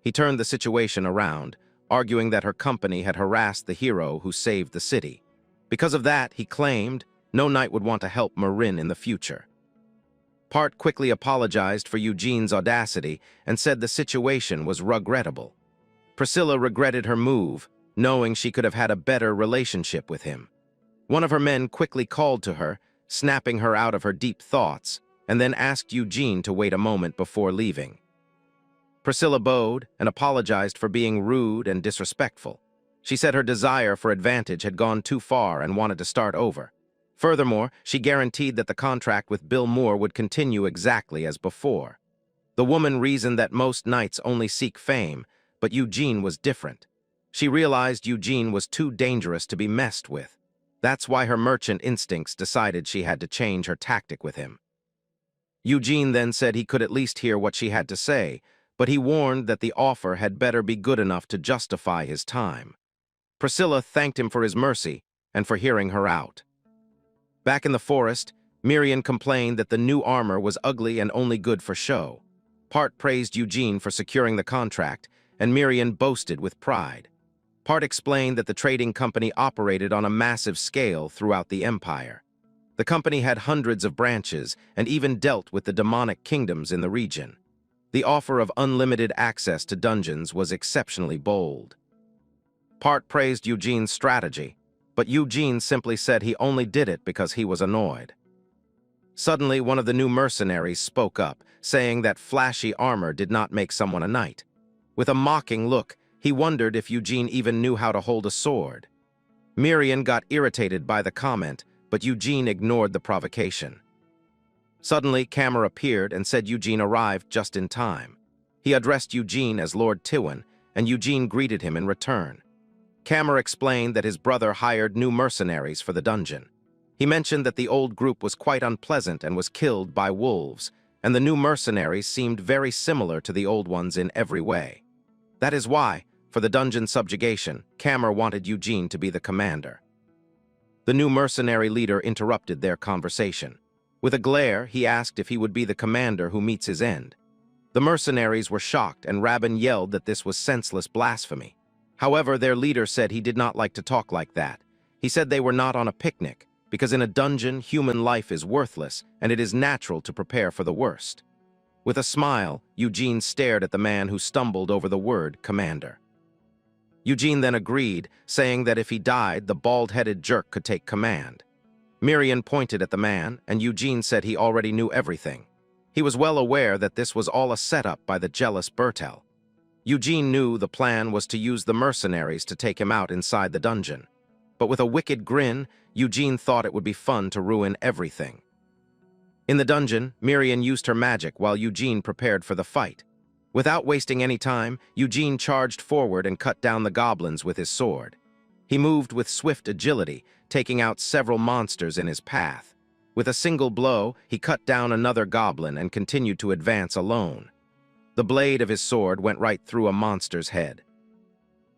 He turned the situation around, arguing that her company had harassed the hero who saved the city. Because of that, he claimed, no knight would want to help Marin in the future. Part quickly apologized for Eugene's audacity and said the situation was regrettable. Priscilla regretted her move, knowing she could have had a better relationship with him. One of her men quickly called to her, snapping her out of her deep thoughts, and then asked Eugene to wait a moment before leaving. Priscilla bowed and apologized for being rude and disrespectful. She said her desire for advantage had gone too far and wanted to start over. Furthermore, she guaranteed that the contract with Bill Moore would continue exactly as before. The woman reasoned that most knights only seek fame, but Eugene was different. She realized Eugene was too dangerous to be messed with. That's why her merchant instincts decided she had to change her tactic with him. Eugene then said he could at least hear what she had to say, but he warned that the offer had better be good enough to justify his time. Priscilla thanked him for his mercy and for hearing her out. Back in the forest, Miriam complained that the new armor was ugly and only good for show. Part praised Eugene for securing the contract, and Miriam boasted with pride. Part explained that the trading company operated on a massive scale throughout the empire. The company had hundreds of branches and even dealt with the demonic kingdoms in the region. The offer of unlimited access to dungeons was exceptionally bold. Part praised Eugene's strategy, but Eugene simply said he only did it because he was annoyed. Suddenly, one of the new mercenaries spoke up, saying that flashy armor did not make someone a knight. With a mocking look, he wondered if Eugene even knew how to hold a sword. Miriam got irritated by the comment, but Eugene ignored the provocation. Suddenly, Camera appeared and said Eugene arrived just in time. He addressed Eugene as Lord Tywin, and Eugene greeted him in return. Camera explained that his brother hired new mercenaries for the dungeon. He mentioned that the old group was quite unpleasant and was killed by wolves, and the new mercenaries seemed very similar to the old ones in every way. That is why, for the dungeon subjugation, Kammer wanted Eugene to be the commander. The new mercenary leader interrupted their conversation. With a glare, he asked if he would be the commander who meets his end. The mercenaries were shocked, and Rabin yelled that this was senseless blasphemy. However, their leader said he did not like to talk like that. He said they were not on a picnic, because in a dungeon, human life is worthless, and it is natural to prepare for the worst. With a smile, Eugene stared at the man who stumbled over the word commander. Eugene then agreed, saying that if he died, the bald-headed jerk could take command. Miriam pointed at the man, and Eugene said he already knew everything. He was well aware that this was all a setup by the jealous Bertell. Eugene knew the plan was to use the mercenaries to take him out inside the dungeon. But with a wicked grin, Eugene thought it would be fun to ruin everything. In the dungeon, Miriam used her magic while Eugene prepared for the fight. Without wasting any time, Eugene charged forward and cut down the goblins with his sword. He moved with swift agility, taking out several monsters in his path. With a single blow, he cut down another goblin and continued to advance alone. The blade of his sword went right through a monster's head.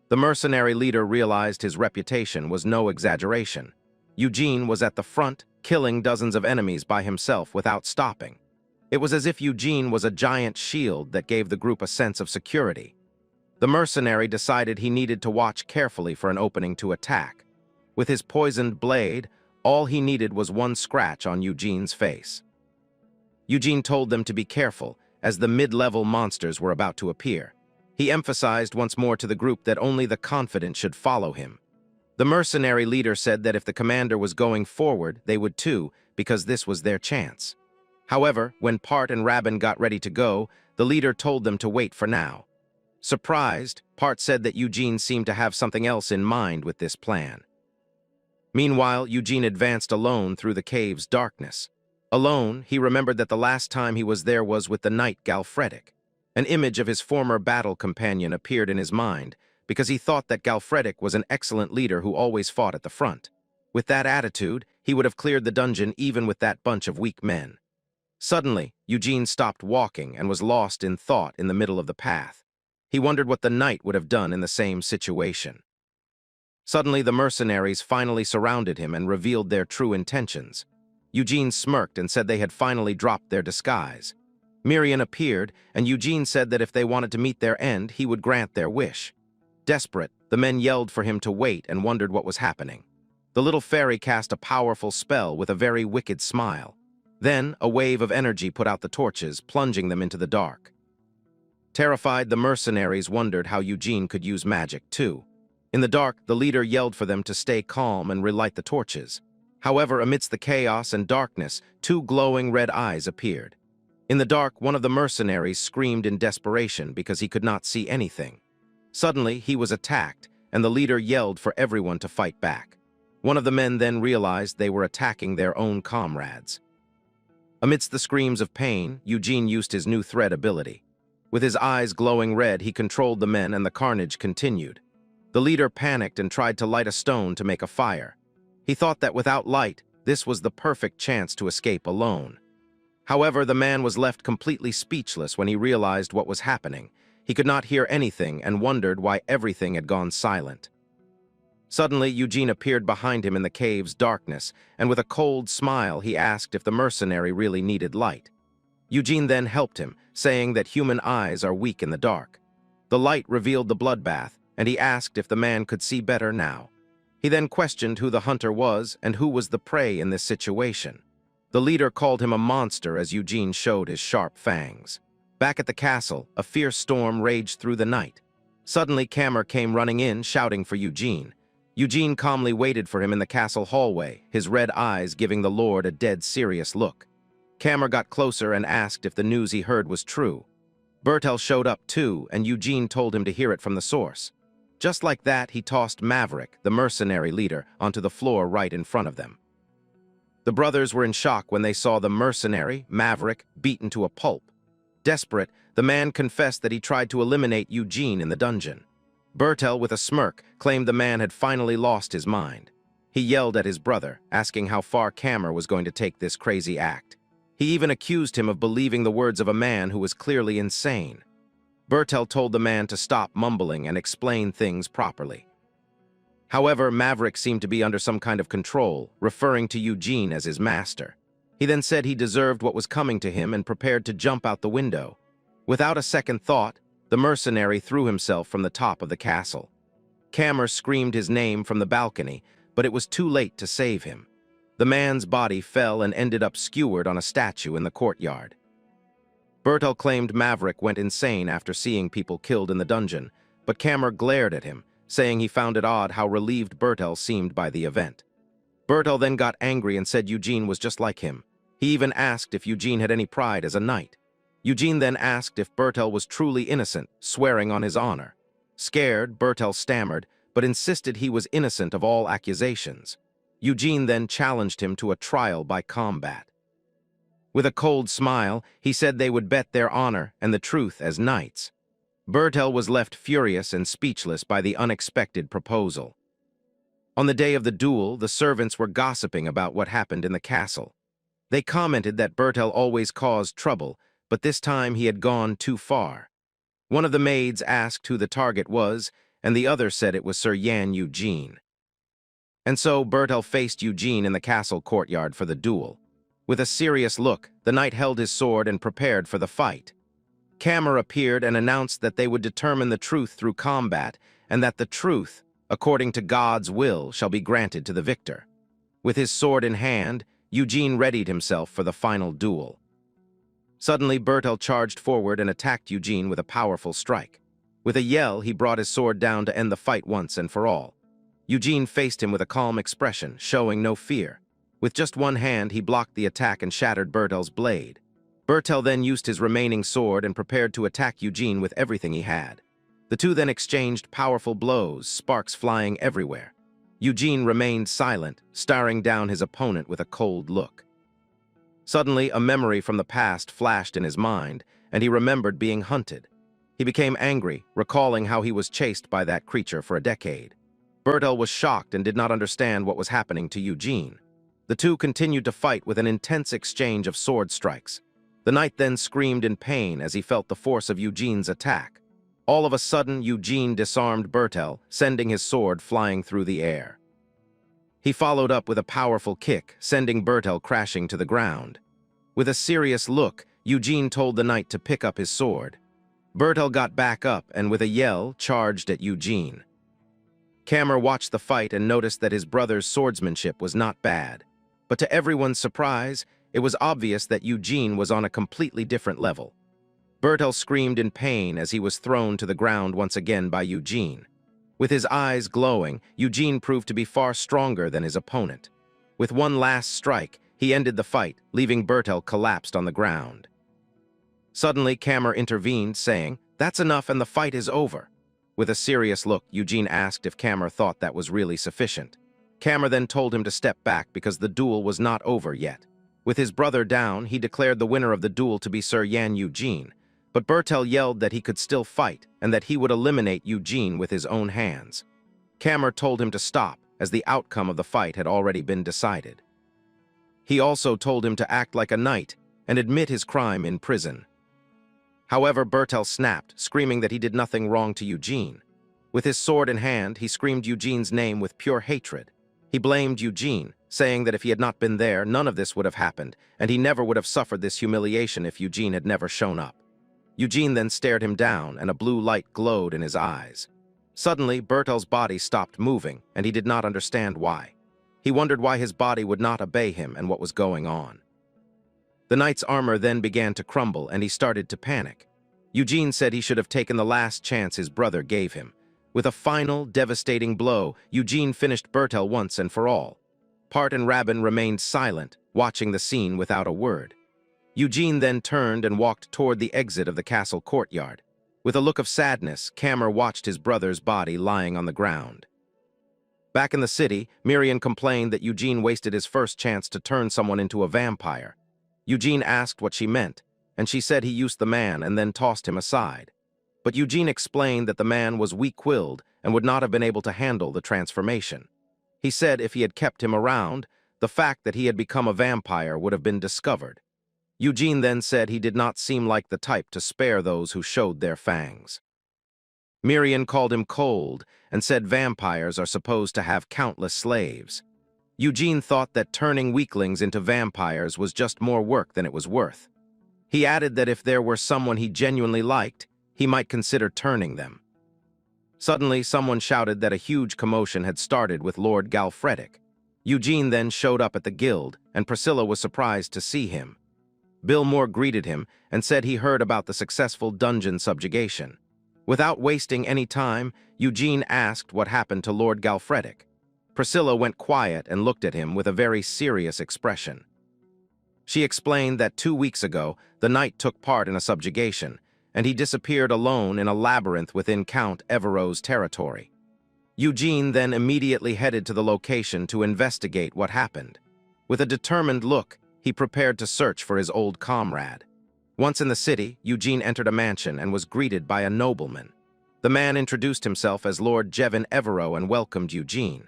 The mercenary leader realized his reputation was no exaggeration. Eugene was at the front, killing dozens of enemies by himself without stopping. It was as if Eugene was a giant shield that gave the group a sense of security. The mercenary decided he needed to watch carefully for an opening to attack. With his poisoned blade, all he needed was one scratch on Eugene's face. Eugene told them to be careful, as the mid-level monsters were about to appear. He emphasized once more to the group that only the confident should follow him. The mercenary leader said that if the commander was going forward, they would too, because this was their chance. However, when Part and Rabin got ready to go, the leader told them to wait for now. Surprised, Part said that Eugene seemed to have something else in mind with this plan. Meanwhile, Eugene advanced alone through the cave's darkness. Alone, he remembered that the last time he was there was with the knight Galfredic. An image of his former battle companion appeared in his mind, because he thought that Galfredic was an excellent leader who always fought at the front. With that attitude, he would have cleared the dungeon even with that bunch of weak men. Suddenly, Eugene stopped walking and was lost in thought in the middle of the path. He wondered what the knight would have done in the same situation. Suddenly, the mercenaries finally surrounded him and revealed their true intentions. Eugene smirked and said they had finally dropped their disguise. Miriam appeared, and Eugene said that if they wanted to meet their end, he would grant their wish. Desperate, the men yelled for him to wait and wondered what was happening. The little fairy cast a powerful spell with a very wicked smile. Then, a wave of energy put out the torches, plunging them into the dark. Terrified, the mercenaries wondered how Eugene could use magic, too. In the dark, the leader yelled for them to stay calm and relight the torches. However, amidst the chaos and darkness, two glowing red eyes appeared. In the dark, one of the mercenaries screamed in desperation because he could not see anything. Suddenly, he was attacked, and the leader yelled for everyone to fight back. One of the men then realized they were attacking their own comrades. Amidst the screams of pain, Eugene used his new thread ability. With his eyes glowing red, he controlled the men and the carnage continued. The leader panicked and tried to light a stone to make a fire. He thought that without light, this was the perfect chance to escape alone. However, the man was left completely speechless when he realized what was happening. He could not hear anything and wondered why everything had gone silent. Suddenly, Eugene appeared behind him in the cave's darkness, and with a cold smile, he asked if the mercenary really needed light. Eugene then helped him, saying that human eyes are weak in the dark. The light revealed the bloodbath, and he asked if the man could see better now. He then questioned who the hunter was and who was the prey in this situation. The leader called him a monster as Eugene showed his sharp fangs. Back at the castle, a fierce storm raged through the night. Suddenly, Kammer came running in, shouting for Eugene. Eugene calmly waited for him in the castle hallway, his red eyes giving the lord a dead serious look. Kammer got closer and asked if the news he heard was true. Bertell showed up too, and Eugene told him to hear it from the source. Just like that, he tossed Maverick, the mercenary leader, onto the floor right in front of them. The brothers were in shock when they saw the mercenary, Maverick, beaten to a pulp. Desperate, the man confessed that he tried to eliminate Eugene in the dungeon. Bertell, with a smirk, claimed the man had finally lost his mind. He yelled at his brother, asking how far Kammer was going to take this crazy act. He even accused him of believing the words of a man who was clearly insane. Bertell told the man to stop mumbling and explain things properly. However, Maverick seemed to be under some kind of control, referring to Eugene as his master. He then said he deserved what was coming to him and prepared to jump out the window. Without a second thought, the mercenary threw himself from the top of the castle. Cammer screamed his name from the balcony, but it was too late to save him. The man's body fell and ended up skewered on a statue in the courtyard. Bertell claimed Maverick went insane after seeing people killed in the dungeon, but Cammer glared at him, saying he found it odd how relieved Bertell seemed by the event. Bertell then got angry and said Eugene was just like him. He even asked if Eugene had any pride as a knight. Eugene then asked if Bertell was truly innocent, swearing on his honor. Scared, Bertell stammered, but insisted he was innocent of all accusations. Eugene then challenged him to a trial by combat. With a cold smile, he said they would bet their honor and the truth as knights. Bertell was left furious and speechless by the unexpected proposal. On the day of the duel, the servants were gossiping about what happened in the castle. They commented that Bertell always caused trouble, but this time he had gone too far. One of the maids asked who the target was, and the other said it was Sir Yan Eugene. And so Bertell faced Eugene in the castle courtyard for the duel. With a serious look, the knight held his sword and prepared for the fight. Cammer appeared and announced that they would determine the truth through combat, and that the truth, according to God's will, shall be granted to the victor. With his sword in hand, Eugene readied himself for the final duel. Suddenly, Bertell charged forward and attacked Eugene with a powerful strike. With a yell, he brought his sword down to end the fight once and for all. Eugene faced him with a calm expression, showing no fear. With just one hand, he blocked the attack and shattered Bertell's blade. Bertell then used his remaining sword and prepared to attack Eugene with everything he had. The two then exchanged powerful blows, sparks flying everywhere. Eugene remained silent, staring down his opponent with a cold look. Suddenly, a memory from the past flashed in his mind, and he remembered being hunted. He became angry, recalling how he was chased by that creature for a decade. Bertell was shocked and did not understand what was happening to Eugene. The two continued to fight with an intense exchange of sword strikes. The knight then screamed in pain as he felt the force of Eugene's attack. All of a sudden, Eugene disarmed Bertell, sending his sword flying through the air. He followed up with a powerful kick, sending Bertell crashing to the ground. With a serious look, Eugene told the knight to pick up his sword. Bertell got back up and, with a yell, charged at Eugene. Cammer watched the fight and noticed that his brother's swordsmanship was not bad. But to everyone's surprise, it was obvious that Eugene was on a completely different level. Bertell screamed in pain as he was thrown to the ground once again by Eugene. With his eyes glowing, Eugene proved to be far stronger than his opponent. With one last strike, he ended the fight, leaving Bertell collapsed on the ground. Suddenly, Cammer intervened, saying, "That's enough and the fight is over." With a serious look, Eugene asked if Cammer thought that was really sufficient. Cammer then told him to step back because the duel was not over yet. With his brother down, he declared the winner of the duel to be Sir Yan Eugene, but Bertell yelled that he could still fight and that he would eliminate Eugene with his own hands. Cammer told him to stop, as the outcome of the fight had already been decided. He also told him to act like a knight and admit his crime in prison. However, Bertell snapped, screaming that he did nothing wrong to Eugene. With his sword in hand, he screamed Eugene's name with pure hatred. He blamed Eugene, saying that if he had not been there, none of this would have happened, and he never would have suffered this humiliation if Eugene had never shown up. Eugene then stared him down, and a blue light glowed in his eyes. Suddenly, Bertell's body stopped moving, and he did not understand why. He wondered why his body would not obey him and what was going on. The knight's armor then began to crumble, and he started to panic. Eugene said he should have taken the last chance his brother gave him. With a final, devastating blow, Eugene finished Bertell once and for all. Part and Rabin remained silent, watching the scene without a word. Eugene then turned and walked toward the exit of the castle courtyard. With a look of sadness, Cammer watched his brother's body lying on the ground. Back in the city, Miriam complained that Eugene wasted his first chance to turn someone into a vampire. Eugene asked what she meant, and she said he used the man and then tossed him aside. But Eugene explained that the man was weak-willed and would not have been able to handle the transformation. He said if he had kept him around, the fact that he had become a vampire would have been discovered. Eugene then said he did not seem like the type to spare those who showed their fangs. Miriam called him cold and said vampires are supposed to have countless slaves. Eugene thought that turning weaklings into vampires was just more work than it was worth. He added that if there were someone he genuinely liked, he might consider turning them. Suddenly, someone shouted that a huge commotion had started with Lord Galfredic. Eugene then showed up at the guild, and Priscilla was surprised to see him. Bill Moore greeted him and said he heard about the successful dungeon subjugation. Without wasting any time, Eugene asked what happened to Lord Galfredic. Priscilla went quiet and looked at him with a very serious expression. She explained that 2 weeks ago, the knight took part in a subjugation, and he disappeared alone in a labyrinth within Count Evero's territory. Eugene then immediately headed to the location to investigate what happened. With a determined look, he prepared to search for his old comrade. Once in the city, Eugene entered a mansion and was greeted by a nobleman. The man introduced himself as Lord Jevin Evero and welcomed Eugene.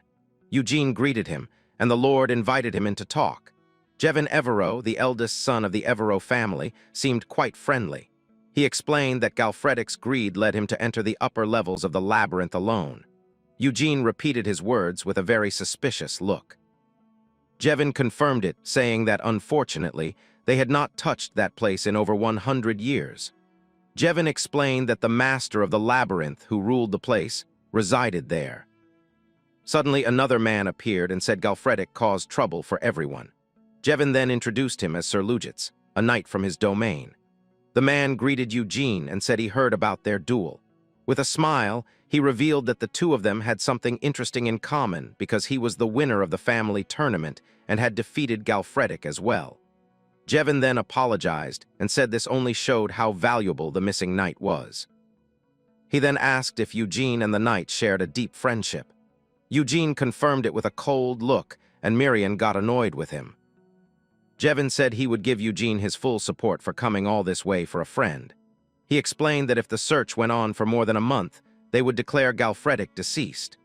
Eugene greeted him, and the lord invited him in to talk. Jevin Evero, the eldest son of the Evero family, seemed quite friendly. He explained that Galfredic's greed led him to enter the upper levels of the labyrinth alone. Eugene repeated his words with a very suspicious look. Jevin confirmed it, saying that, unfortunately, they had not touched that place in over 100 years. Jevin explained that the master of the labyrinth, who ruled the place, resided there. Suddenly, another man appeared and said Galfredic caused trouble for everyone. Jevin then introduced him as Sir Lugitz, a knight from his domain. The man greeted Eugene and said he heard about their duel. With a smile, he revealed that the two of them had something interesting in common because he was the winner of the family tournament and had defeated Galfredic as well. Jevin then apologized and said this only showed how valuable the missing knight was. He then asked if Eugene and the knight shared a deep friendship. Eugene confirmed it with a cold look, and Miriam got annoyed with him. Jevin said he would give Eugene his full support for coming all this way for a friend. He explained that if the search went on for more than a month, they would declare Galfredic deceased.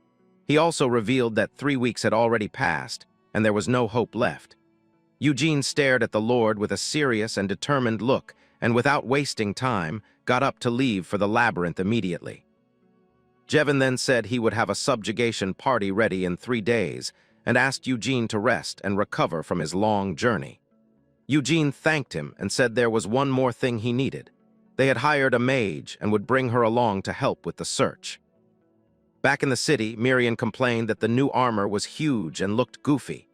He also revealed that 3 weeks had already passed, and there was no hope left. Eugene stared at the Lord with a serious and determined look, and without wasting time, got up to leave for the labyrinth immediately. Jevin then said he would have a subjugation party ready in 3 days, and asked Eugene to rest and recover from his long journey. Eugene thanked him and said there was one more thing he needed. They had hired a mage and would bring her along to help with the search. Back in the city, Miriam complained that the new armor was huge and looked goofy.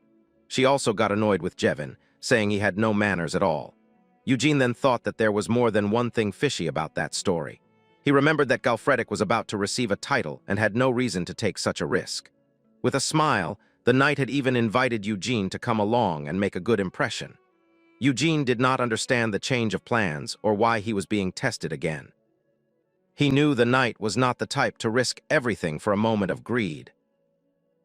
She also got annoyed with Jevin, saying he had no manners at all. Eugene then thought that there was more than one thing fishy about that story. He remembered that Galfredic was about to receive a title and had no reason to take such a risk. With a smile, the knight had even invited Eugene to come along and make a good impression. Eugene did not understand the change of plans or why he was being tested again. He knew the knight was not the type to risk everything for a moment of greed.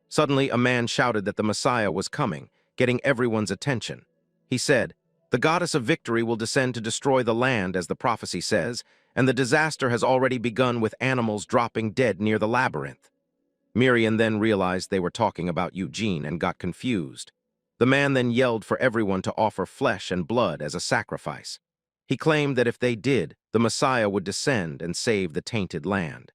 Suddenly, a man shouted that the Messiah was coming, getting everyone's attention. He said, "The goddess of victory will descend to destroy the land, as the prophecy says, and the disaster has already begun with animals dropping dead near the labyrinth." Miriam then realized they were talking about Eugene and got confused. The man then yelled for everyone to offer flesh and blood as a sacrifice. He claimed that if they did, the Messiah would descend and save the tainted land.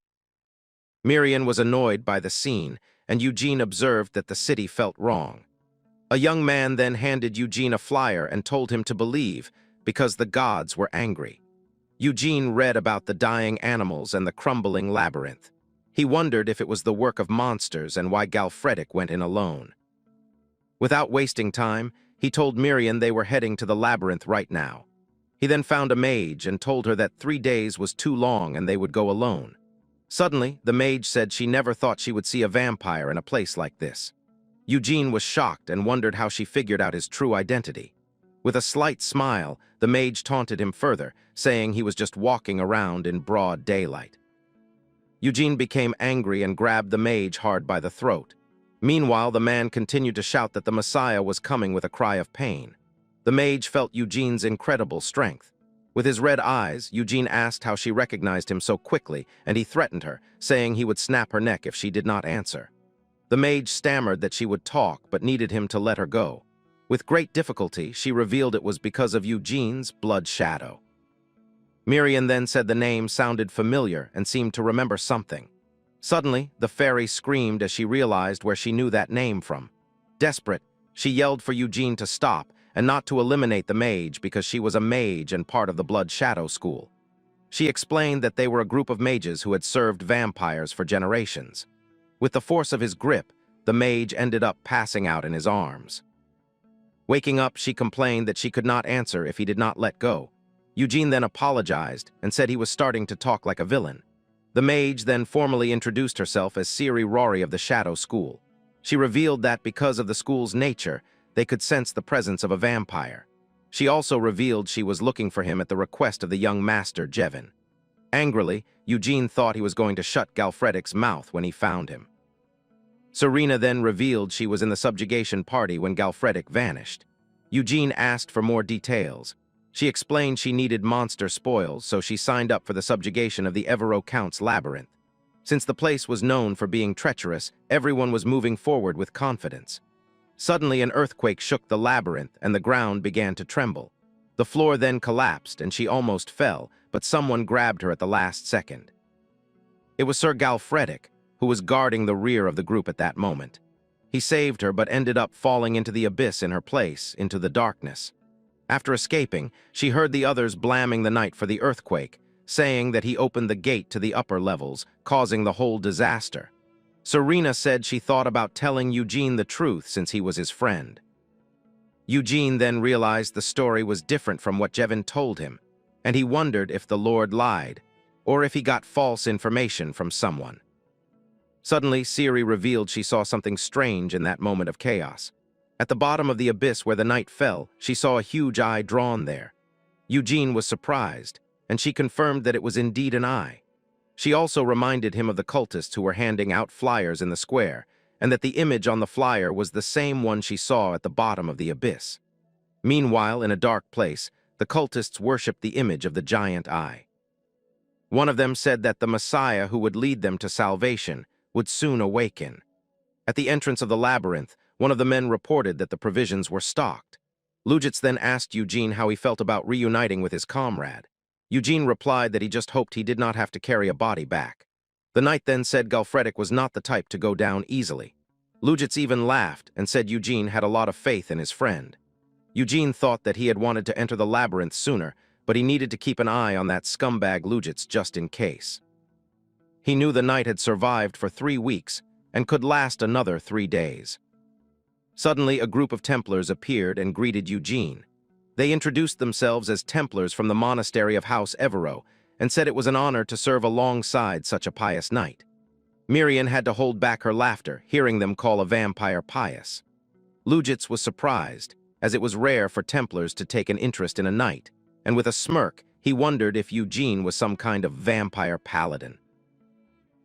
Miriam was annoyed by the scene, and Eugene observed that the city felt wrong. A young man then handed Eugene a flyer and told him to believe, because the gods were angry. Eugene read about the dying animals and the crumbling labyrinth. He wondered if it was the work of monsters and why Galfredic went in alone. Without wasting time, he told Miriam they were heading to the labyrinth right now. He then found a mage and told her that 3 days was too long and they would go alone. Suddenly, the mage said she never thought she would see a vampire in a place like this. Eugene was shocked and wondered how she figured out his true identity. With a slight smile, the mage taunted him further, saying he was just walking around in broad daylight. Eugene became angry and grabbed the mage hard by the throat. Meanwhile, the man continued to shout that the Messiah was coming with a cry of pain. The mage felt Eugene's incredible strength. With his red eyes, Eugene asked how she recognized him so quickly, and he threatened her, saying he would snap her neck if she did not answer. The mage stammered that she would talk, but needed him to let her go. With great difficulty, she revealed it was because of Eugene's blood shadow. Miriam then said the name sounded familiar and seemed to remember something. Suddenly, the fairy screamed as she realized where she knew that name from. Desperate, she yelled for Eugene to stop and not to eliminate the mage because she was a mage and part of the Blood Shadow School. She explained that they were a group of mages who had served vampires for generations. With the force of his grip, the mage ended up passing out in his arms. Waking up, she complained that she could not answer if he did not let go. Eugene then apologized and said he was starting to talk like a villain. The mage then formally introduced herself as Siri Rory of the Shadow School. She revealed that because of the school's nature, they could sense the presence of a vampire. She also revealed she was looking for him at the request of the young master, Jevin. Angrily, Eugene thought he was going to shut Galfredic's mouth when he found him. Serena then revealed she was in the subjugation party when Galfredic vanished. Eugene asked for more details. She explained she needed monster spoils, so she signed up for the subjugation of the Evero Count's labyrinth. Since the place was known for being treacherous, everyone was moving forward with confidence. Suddenly, an earthquake shook the labyrinth and the ground began to tremble. The floor then collapsed and she almost fell, but someone grabbed her at the last second. It was Sir Galfredic, who was guarding the rear of the group at that moment. He saved her but ended up falling into the abyss in her place, into the darkness. After escaping, she heard the others blaming the knight for the earthquake, saying that he opened the gate to the upper levels, causing the whole disaster. Serena said she thought about telling Eugene the truth since he was his friend. Eugene then realized the story was different from what Jevin told him, and he wondered if the Lord lied, or if he got false information from someone. Suddenly, Siri revealed she saw something strange in that moment of chaos. At the bottom of the abyss where the knight fell, she saw a huge eye drawn there. Eugene was surprised, and she confirmed that it was indeed an eye. She also reminded him of the cultists who were handing out flyers in the square, and that the image on the flyer was the same one she saw at the bottom of the abyss. Meanwhile, in a dark place, the cultists worshipped the image of the giant eye. One of them said that the Messiah who would lead them to salvation would soon awaken. At the entrance of the labyrinth, one of the men reported that the provisions were stocked. Lujitz then asked Eugene how he felt about reuniting with his comrade. Eugene replied that he just hoped he did not have to carry a body back. The knight then said Galfredic was not the type to go down easily. Lujitz even laughed and said Eugene had a lot of faith in his friend. Eugene thought that he had wanted to enter the labyrinth sooner, but he needed to keep an eye on that scumbag Lujitz just in case. He knew the knight had survived for 3 weeks and could last another 3 days. Suddenly, a group of Templars appeared and greeted Eugene. They introduced themselves as Templars from the monastery of House Evero and said it was an honor to serve alongside such a pious knight. Miriam had to hold back her laughter, hearing them call a vampire pious. Lujitz was surprised, as it was rare for Templars to take an interest in a knight, and with a smirk, he wondered if Eugene was some kind of vampire paladin.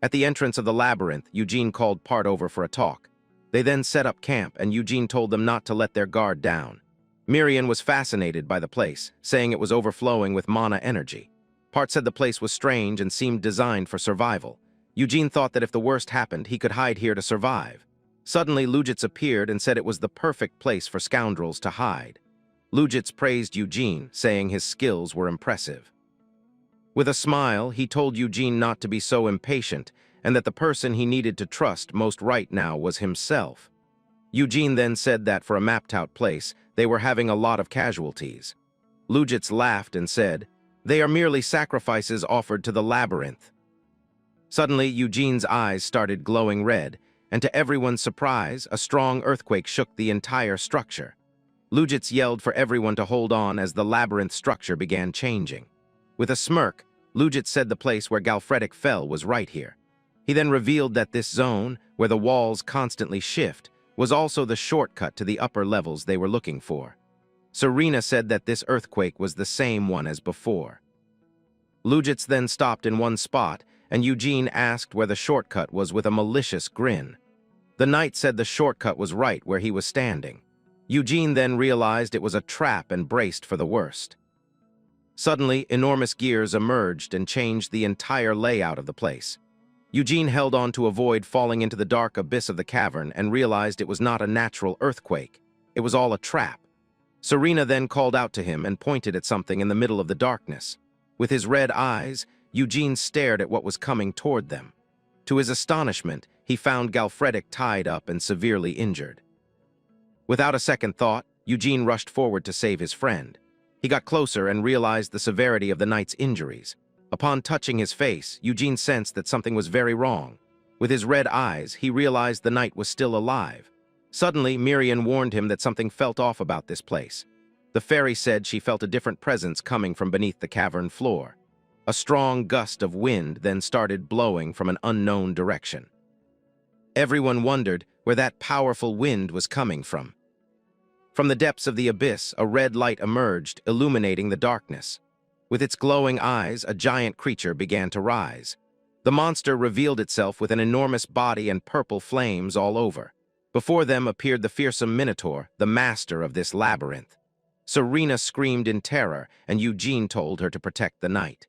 At the entrance of the labyrinth, Eugene called Part over for a talk. They then set up camp, and Eugene told them not to let their guard down. Miriam was fascinated by the place, saying it was overflowing with mana energy. Part said the place was strange and seemed designed for survival. Eugene thought that if the worst happened, he could hide here to survive. Suddenly, Lujitz appeared and said it was the perfect place for scoundrels to hide. Lujitz praised Eugene, saying his skills were impressive. With a smile, he told Eugene not to be so impatient and that the person he needed to trust most right now was himself. Eugene then said that for a mapped-out place, they were having a lot of casualties. Lujitz laughed and said, "They are merely sacrifices offered to the labyrinth." Suddenly, Eugene's eyes started glowing red, and to everyone's surprise, a strong earthquake shook the entire structure. Lujitz yelled for everyone to hold on as the labyrinth structure began changing. With a smirk, Lujitz said the place where Galfredic fell was right here. He then revealed that this zone, where the walls constantly shift, was also the shortcut to the upper levels they were looking for. Serena said that this earthquake was the same one as before. Lujitz then stopped in one spot, and Eugene asked where the shortcut was with a malicious grin. The knight said the shortcut was right where he was standing. Eugene then realized it was a trap and braced for the worst. Suddenly, enormous gears emerged and changed the entire layout of the place. Eugene held on to avoid falling into the dark abyss of the cavern and realized it was not a natural earthquake. It was all a trap. Serena then called out to him and pointed at something in the middle of the darkness. With his red eyes, Eugene stared at what was coming toward them. To his astonishment, he found Galfredic tied up and severely injured. Without a second thought, Eugene rushed forward to save his friend. He got closer and realized the severity of the knight's injuries. Upon touching his face, Eugene sensed that something was very wrong. With his red eyes, he realized the knight was still alive. Suddenly, Miriam warned him that something felt off about this place. The fairy said she felt a different presence coming from beneath the cavern floor. A strong gust of wind then started blowing from an unknown direction. Everyone wondered where that powerful wind was coming from. From the depths of the abyss, a red light emerged, illuminating the darkness. With its glowing eyes, a giant creature began to rise. The monster revealed itself with an enormous body and purple flames all over. Before them appeared the fearsome Minotaur, the master of this labyrinth. Serena screamed in terror, and Eugene told her to protect the knight.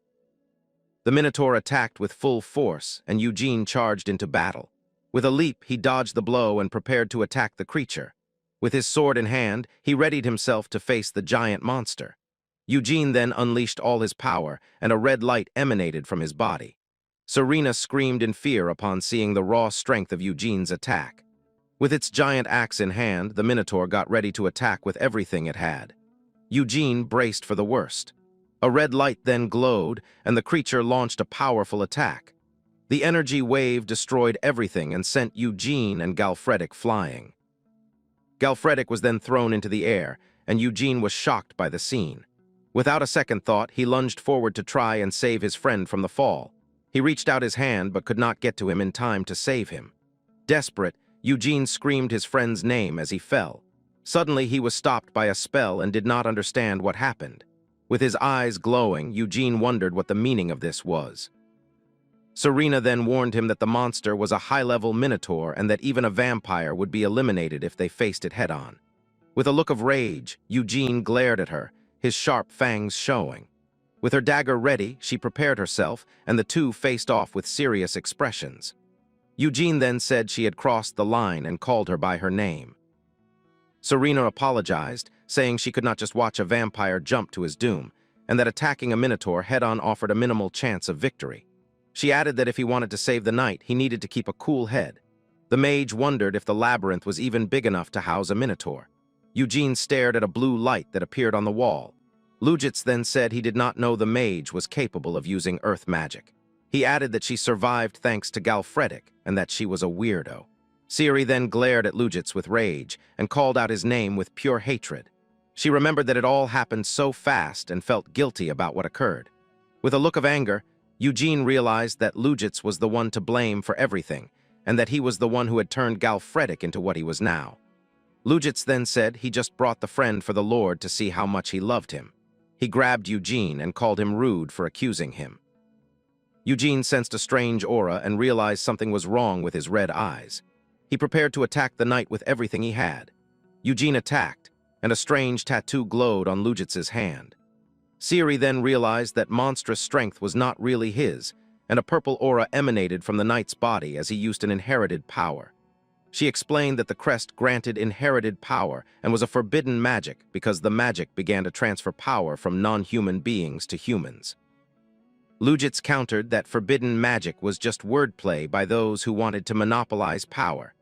The Minotaur attacked with full force, and Eugene charged into battle. With a leap, he dodged the blow and prepared to attack the creature. With his sword in hand, he readied himself to face the giant monster. Eugene then unleashed all his power, and a red light emanated from his body. Serena screamed in fear upon seeing the raw strength of Eugene's attack. With its giant axe in hand, the Minotaur got ready to attack with everything it had. Eugene braced for the worst. A red light then glowed, and the creature launched a powerful attack. The energy wave destroyed everything and sent Eugene and Galfredic flying. Galfredic was then thrown into the air, and Eugene was shocked by the scene. Without a second thought, he lunged forward to try and save his friend from the fall. He reached out his hand but could not get to him in time to save him. Desperate, Eugene screamed his friend's name as he fell. Suddenly, he was stopped by a spell and did not understand what happened. With his eyes glowing, Eugene wondered what the meaning of this was. Serena then warned him that the monster was a high-level minotaur and that even a vampire would be eliminated if they faced it head-on. With a look of rage, Eugene glared at her, his sharp fangs showing. With her dagger ready, she prepared herself, and the two faced off with serious expressions. Eugene then said she had crossed the line and called her by her name. Serena apologized, saying she could not just watch a vampire jump to his doom, and that attacking a minotaur head-on offered a minimal chance of victory. She added that if he wanted to save the knight, he needed to keep a cool head. The mage wondered if the labyrinth was even big enough to house a minotaur. Eugene stared at a blue light that appeared on the wall. Lujitz then said he did not know the mage was capable of using earth magic. He added that she survived thanks to Galfredic and that she was a weirdo. Ciri then glared at Lujitz with rage and called out his name with pure hatred. She remembered that it all happened so fast and felt guilty about what occurred. With a look of anger, Eugene realized that Lujitz was the one to blame for everything and that he was the one who had turned Galfredic into what he was now. Lujitz then said he just brought the friend for the Lord to see how much he loved him. He grabbed Eugene and called him rude for accusing him. Eugene sensed a strange aura and realized something was wrong with his red eyes. He prepared to attack the knight with everything he had. Eugene attacked, and a strange tattoo glowed on Lujitz's hand. Ciri then realized that monstrous strength was not really his, and a purple aura emanated from the knight's body as he used an inherited power. She explained that the crest granted inherited power and was a forbidden magic because the magic began to transfer power from non-human beings to humans. Lujitz countered that forbidden magic was just wordplay by those who wanted to monopolize power,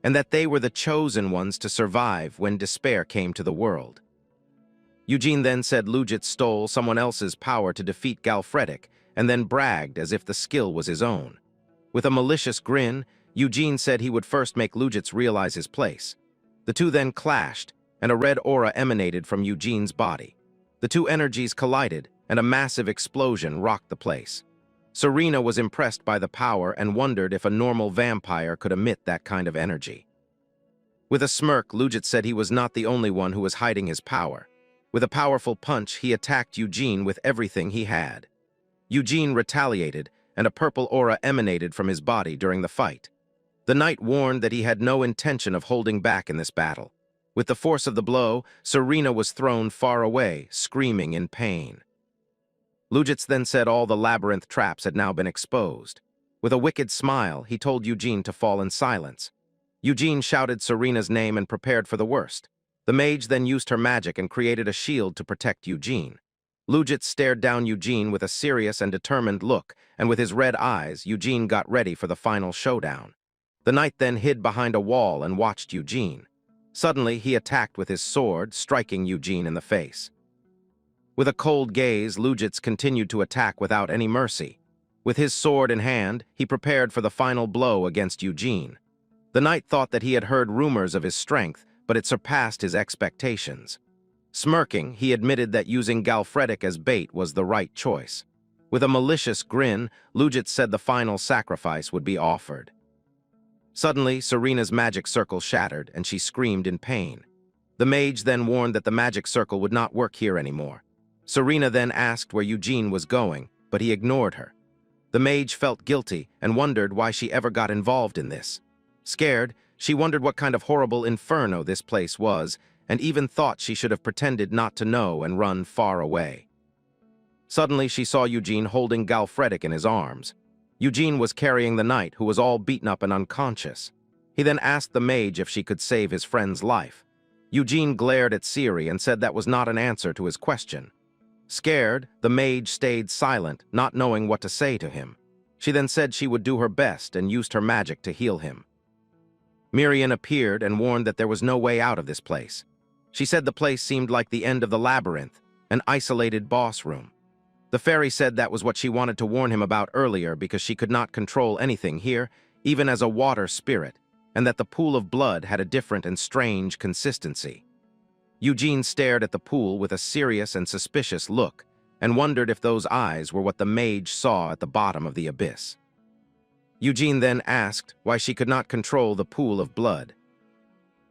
and that they were the chosen ones to survive when despair came to the world. Eugene then said Lujitz stole someone else's power to defeat Galfredic, and then bragged as if the skill was his own. With a malicious grin, Eugene said he would first make Lujitz realize his place. The two then clashed, and a red aura emanated from Eugene's body. The two energies collided, and a massive explosion rocked the place. Serena was impressed by the power and wondered if a normal vampire could emit that kind of energy. With a smirk, Lujitz said he was not the only one who was hiding his power. With a powerful punch, he attacked Eugene with everything he had. Eugene retaliated, and a purple aura emanated from his body during the fight. The knight warned that he had no intention of holding back in this battle. With the force of the blow, Serena was thrown far away, screaming in pain. Lujitz then said all the labyrinth traps had now been exposed. With a wicked smile, he told Eugene to fall in silence. Eugene shouted Serena's name and prepared for the worst. The mage then used her magic and created a shield to protect Eugene. Lujit stared down Eugene with a serious and determined look, and with his red eyes, Eugene got ready for the final showdown. The knight then hid behind a wall and watched Eugene. Suddenly, he attacked with his sword, striking Eugene in the face. With a cold gaze, Lujits continued to attack without any mercy. With his sword in hand, he prepared for the final blow against Eugene. The knight thought that he had heard rumors of his strength, but it surpassed his expectations. Smirking, he admitted that using Galfredic as bait was the right choice. With a malicious grin, Lujit said the final sacrifice would be offered. Suddenly, Serena's magic circle shattered, and she screamed in pain. The mage then warned that the magic circle would not work here anymore. Serena then asked where Eugene was going, but he ignored her. The mage felt guilty and wondered why she ever got involved in this. Scared, she wondered what kind of horrible inferno this place was, and even thought she should have pretended not to know and run far away. Suddenly, she saw Eugene holding Galfredic in his arms. Eugene was carrying the knight, who was all beaten up and unconscious. He then asked the mage if she could save his friend's life. Eugene glared at Siri and said that was not an answer to his question. Scared, the mage stayed silent, not knowing what to say to him. She then said she would do her best and used her magic to heal him. Miriam appeared and warned that there was no way out of this place. She said the place seemed like the end of the labyrinth, an isolated boss room. The fairy said that was what she wanted to warn him about earlier because she could not control anything here, even as a water spirit, and that the pool of blood had a different and strange consistency. Eugene stared at the pool with a serious and suspicious look and wondered if those eyes were what the mage saw at the bottom of the abyss. Eugene then asked why she could not control the pool of blood.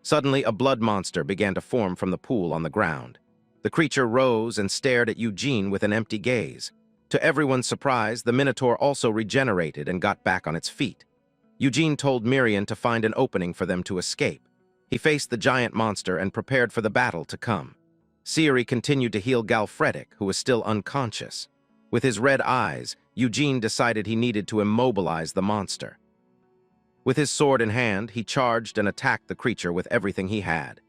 Suddenly, a blood monster began to form from the pool on the ground. The creature rose and stared at Eugene with an empty gaze. To everyone's surprise, the minotaur also regenerated and got back on its feet. Eugene told Miriam to find an opening for them to escape. He faced the giant monster and prepared for the battle to come. Siri continued to heal Galfredic, who was still unconscious. With his red eyes, Eugene decided he needed to immobilize the monster. With his sword in hand, he charged and attacked the creature with everything he had.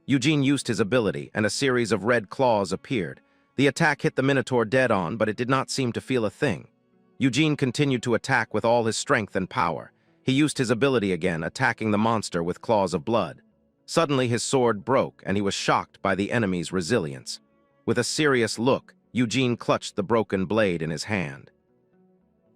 Eugene used his ability, and a series of red claws appeared. The attack hit the minotaur dead on, but it did not seem to feel a thing. Eugene continued to attack with all his strength and power. He used his ability again, attacking the monster with claws of blood. Suddenly, his sword broke, and he was shocked by the enemy's resilience. With a serious look, Eugene clutched the broken blade in his hand.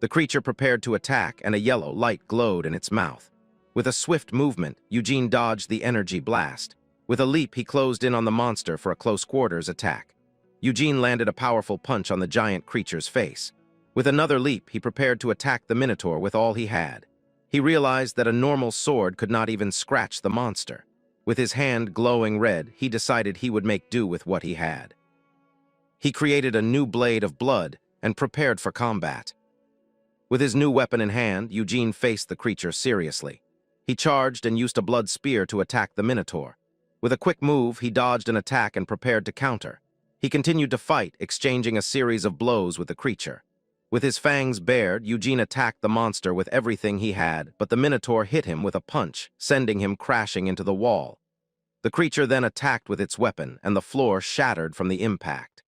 The creature prepared to attack, and a yellow light glowed in its mouth. With a swift movement, Eugene dodged the energy blast. With a leap, he closed in on the monster for a close-quarters attack. Eugene landed a powerful punch on the giant creature's face. With another leap, he prepared to attack the minotaur with all he had. He realized that a normal sword could not even scratch the monster. With his hand glowing red, he decided he would make do with what he had. He created a new blade of blood and prepared for combat. With his new weapon in hand, Eugene faced the creature seriously. He charged and used a blood spear to attack the minotaur. With a quick move, he dodged an attack and prepared to counter. He continued to fight, exchanging a series of blows with the creature. With his fangs bared, Eugene attacked the monster with everything he had, but the minotaur hit him with a punch, sending him crashing into the wall. The creature then attacked with its weapon, and the floor shattered from the impact.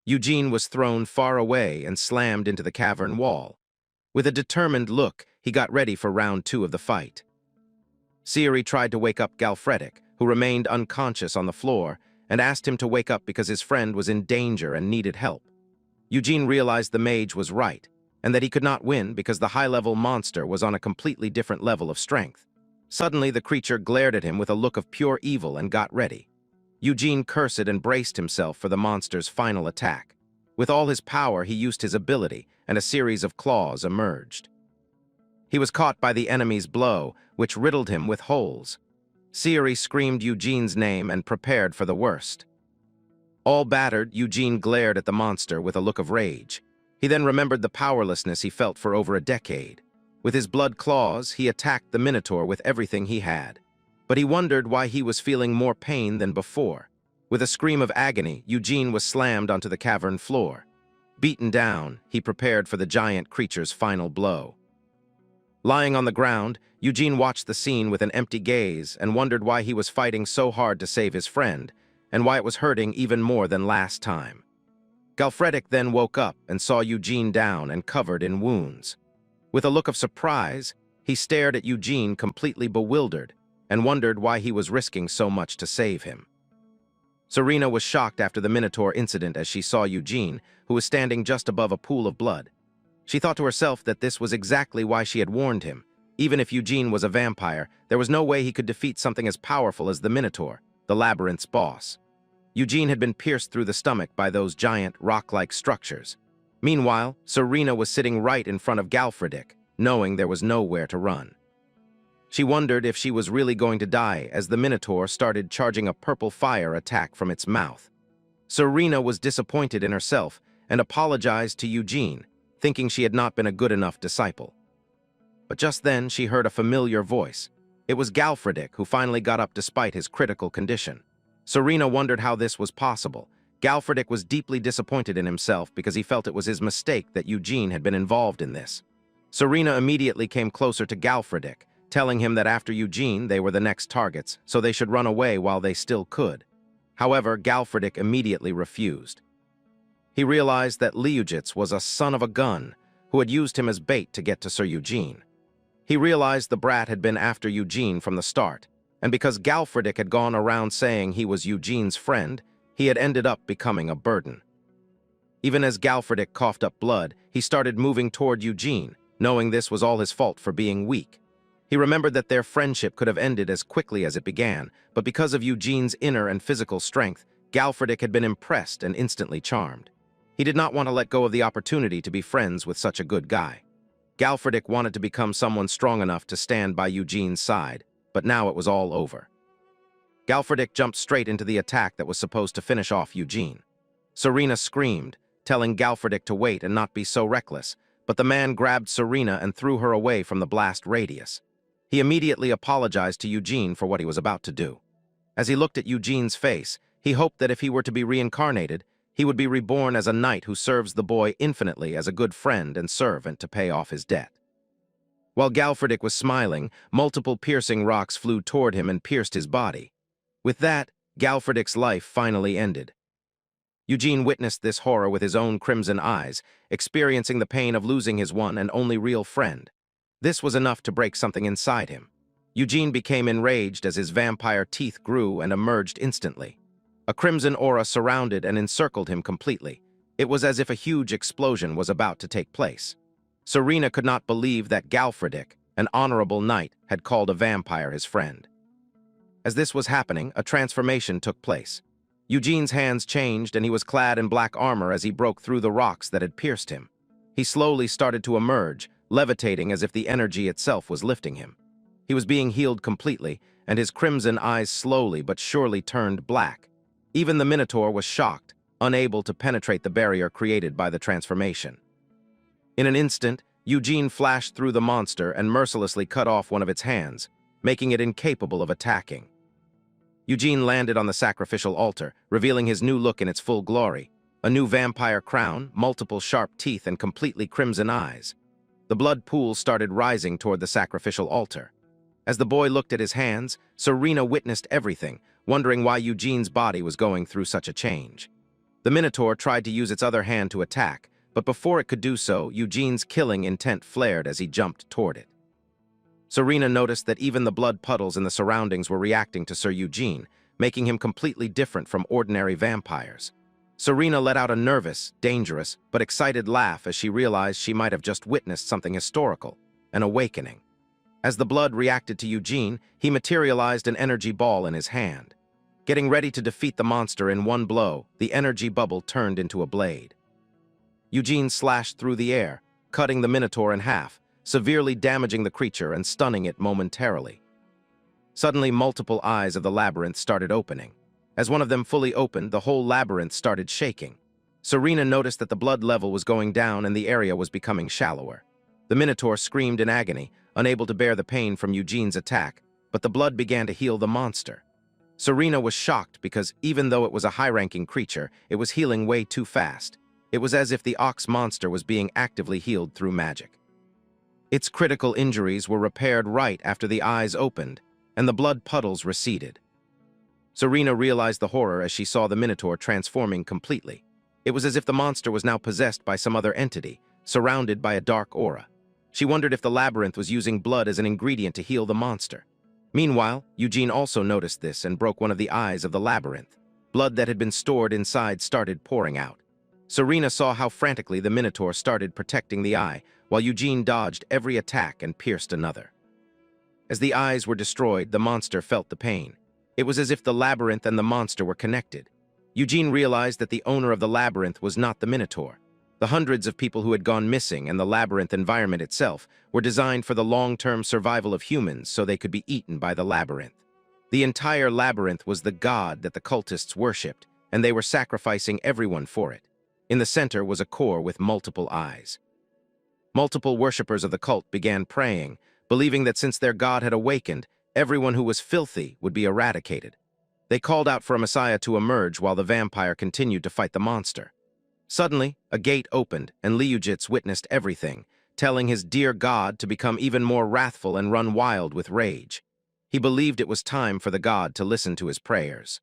Eugene was thrown far away and slammed into the cavern wall. With a determined look, he got ready for round 2 of the fight. Siri tried to wake up Galfredic, who remained unconscious on the floor, and asked him to wake up because his friend was in danger and needed help. Eugene realized the mage was right, and that he could not win because the high-level monster was on a completely different level of strength. Suddenly, the creature glared at him with a look of pure evil and got ready. Eugene cursed and braced himself for the monster's final attack. With all his power, he used his ability, and a series of claws emerged. He was caught by the enemy's blow, which riddled him with holes. Siri screamed Eugene's name and prepared for the worst. All battered, Eugene glared at the monster with a look of rage. He then remembered the powerlessness he felt for over a decade. With his blood claws, he attacked the minotaur with everything he had. But he wondered why he was feeling more pain than before. With a scream of agony, Eugene was slammed onto the cavern floor. Beaten down, he prepared for the giant creature's final blow. Lying on the ground, Eugene watched the scene with an empty gaze and wondered why he was fighting so hard to save his friend, and why it was hurting even more than last time. Galfredic then woke up and saw Eugene down and covered in wounds. With a look of surprise, he stared at Eugene completely bewildered and wondered why he was risking so much to save him. Serena was shocked after the Minotaur incident as she saw Eugene, who was standing just above a pool of blood. She thought to herself that this was exactly why she had warned him. Even if Eugene was a vampire, there was no way he could defeat something as powerful as the Minotaur, the labyrinth's boss. Eugene had been pierced through the stomach by those giant, rock-like structures. Meanwhile, Serena was sitting right in front of Galfredic, knowing there was nowhere to run. She wondered if she was really going to die as the Minotaur started charging a purple fire attack from its mouth. Serena was disappointed in herself and apologized to Eugene, thinking she had not been a good enough disciple. But just then she heard a familiar voice. It was Galfredic who finally got up despite his critical condition. Serena wondered how this was possible. Galfredic was deeply disappointed in himself because he felt it was his mistake that Eugene had been involved in this. Serena immediately came closer to Galfredic, telling him that after Eugene they were the next targets, so they should run away while they still could. However, Galfredic immediately refused. He realized that Liujits was a son of a gun who had used him as bait to get to Sir Eugene. He realized the brat had been after Eugene from the start, and because Galfredic had gone around saying he was Eugene's friend, he had ended up becoming a burden. Even as Galfredic coughed up blood, he started moving toward Eugene, knowing this was all his fault for being weak. He remembered that their friendship could have ended as quickly as it began, but because of Eugene's inner and physical strength, Galfredic had been impressed and instantly charmed. He did not want to let go of the opportunity to be friends with such a good guy. Galfredic wanted to become someone strong enough to stand by Eugene's side, but now it was all over. Galfredic jumped straight into the attack that was supposed to finish off Eugene. Serena screamed, telling Galfredic to wait and not be so reckless, but the man grabbed Serena and threw her away from the blast radius. He immediately apologized to Eugene for what he was about to do. As he looked at Eugene's face, he hoped that if he were to be reincarnated, he would be reborn as a knight who serves the boy infinitely as a good friend and servant to pay off his debt. While Galfredic was smiling, multiple piercing rocks flew toward him and pierced his body. With that, Galfredic's life finally ended. Eugene witnessed this horror with his own crimson eyes, experiencing the pain of losing his one and only real friend. This was enough to break something inside him. Eugene became enraged as his vampire teeth grew and emerged instantly. A crimson aura surrounded and encircled him completely. It was as if a huge explosion was about to take place. Serena could not believe that Galfredic, an honorable knight, had called a vampire his friend. As this was happening, a transformation took place. Eugene's hands changed and he was clad in black armor as he broke through the rocks that had pierced him. He slowly started to emerge, levitating as if the energy itself was lifting him. He was being healed completely, and his crimson eyes slowly but surely turned black. Even the Minotaur was shocked, unable to penetrate the barrier created by the transformation. In an instant, Eugene flashed through the monster and mercilessly cut off one of its hands, making it incapable of attacking. Eugene landed on the sacrificial altar, revealing his new look in its full glory, a new vampire crown, multiple sharp teeth, and completely crimson eyes. The blood pool started rising toward the sacrificial altar. As the boy looked at his hands, Serena witnessed everything, wondering why Eugene's body was going through such a change. The Minotaur tried to use its other hand to attack, but before it could do so, Eugene's killing intent flared as he jumped toward it. Serena noticed that even the blood puddles in the surroundings were reacting to Sir Eugene, making him completely different from ordinary vampires. Serena let out a nervous, dangerous, but excited laugh as she realized she might have just witnessed something historical, an awakening. As the blood reacted to Eugene, he materialized an energy ball in his hand. Getting ready to defeat the monster in one blow, the energy bubble turned into a blade. Eugene slashed through the air, cutting the Minotaur in half, severely damaging the creature and stunning it momentarily. Suddenly, multiple eyes of the labyrinth started opening. As one of them fully opened, the whole labyrinth started shaking. Serena noticed that the blood level was going down and the area was becoming shallower. The Minotaur screamed in agony, unable to bear the pain from Eugene's attack, but the blood began to heal the monster. Serena was shocked because even though it was a high-ranking creature, it was healing way too fast. It was as if the ox monster was being actively healed through magic. Its critical injuries were repaired right after the eyes opened, and the blood puddles receded. Serena realized the horror as she saw the Minotaur transforming completely. It was as if the monster was now possessed by some other entity, surrounded by a dark aura. She wondered if the labyrinth was using blood as an ingredient to heal the monster. Meanwhile, Eugene also noticed this and broke one of the eyes of the labyrinth. Blood that had been stored inside started pouring out. Serena saw how frantically the Minotaur started protecting the eye, while Eugene dodged every attack and pierced another. As the eyes were destroyed, the monster felt the pain. It was as if the labyrinth and the monster were connected. Eugene realized that the owner of the labyrinth was not the Minotaur. The hundreds of people who had gone missing and the labyrinth environment itself were designed for the long-term survival of humans so they could be eaten by the labyrinth. The entire labyrinth was the god that the cultists worshipped, and they were sacrificing everyone for it. In the center was a core with multiple eyes. Multiple worshippers of the cult began praying, believing that since their god had awakened, everyone who was filthy would be eradicated. They called out for a messiah to emerge while the vampire continued to fight the monster. Suddenly, a gate opened, and Liujits witnessed everything, telling his dear god to become even more wrathful and run wild with rage. He believed it was time for the god to listen to his prayers.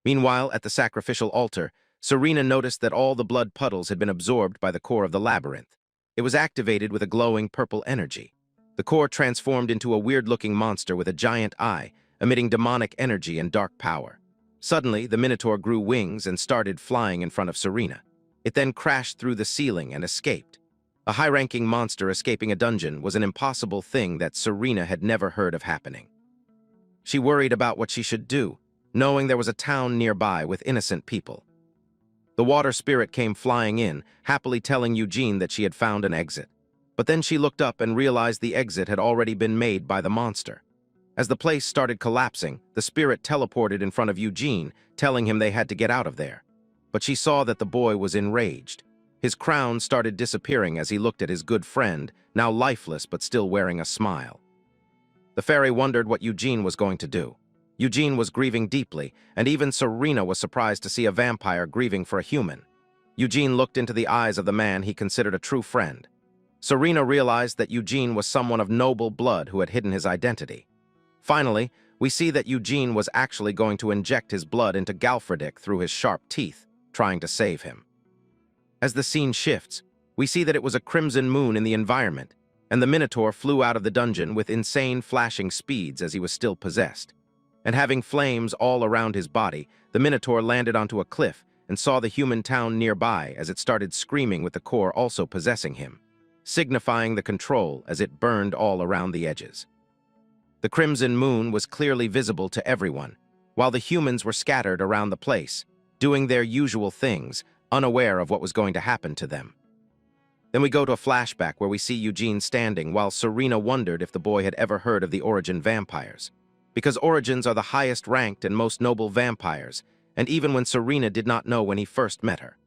Meanwhile, at the sacrificial altar, Serena noticed that all the blood puddles had been absorbed by the core of the labyrinth. It was activated with a glowing purple energy. The core transformed into a weird-looking monster with a giant eye, emitting demonic energy and dark power. Suddenly, the Minotaur grew wings and started flying in front of Serena. It then crashed through the ceiling and escaped. A high-ranking monster escaping a dungeon was an impossible thing that Serena had never heard of happening. She worried about what she should do, knowing there was a town nearby with innocent people. The water spirit came flying in, happily telling Eugene that she had found an exit. But then she looked up and realized the exit had already been made by the monster. As the place started collapsing, the spirit teleported in front of Eugene, telling him they had to get out of there. But she saw that the boy was enraged. His crown started disappearing as he looked at his good friend, now lifeless but still wearing a smile. The fairy wondered what Eugene was going to do. Eugene was grieving deeply, and even Serena was surprised to see a vampire grieving for a human. Eugene looked into the eyes of the man he considered a true friend. Serena realized that Eugene was someone of noble blood who had hidden his identity. Finally, we see that Eugene was actually going to inject his blood into Galfredick through his sharp teeth, trying to save him. As the scene shifts, we see that it was a crimson moon in the environment, and the Minotaur flew out of the dungeon with insane flashing speeds as he was still possessed. And having flames all around his body, the Minotaur landed onto a cliff and saw the human town nearby as it started screaming with the core also possessing him, signifying the control as it burned all around the edges. The crimson moon was clearly visible to everyone, while the humans were scattered around the place, doing their usual things, unaware of what was going to happen to them. Then we go to a flashback where we see Eugene standing while Serena wondered if the boy had ever heard of the Origin vampires. Because Origins are the highest ranked and most noble vampires, and even when Serena did not know when he first met her.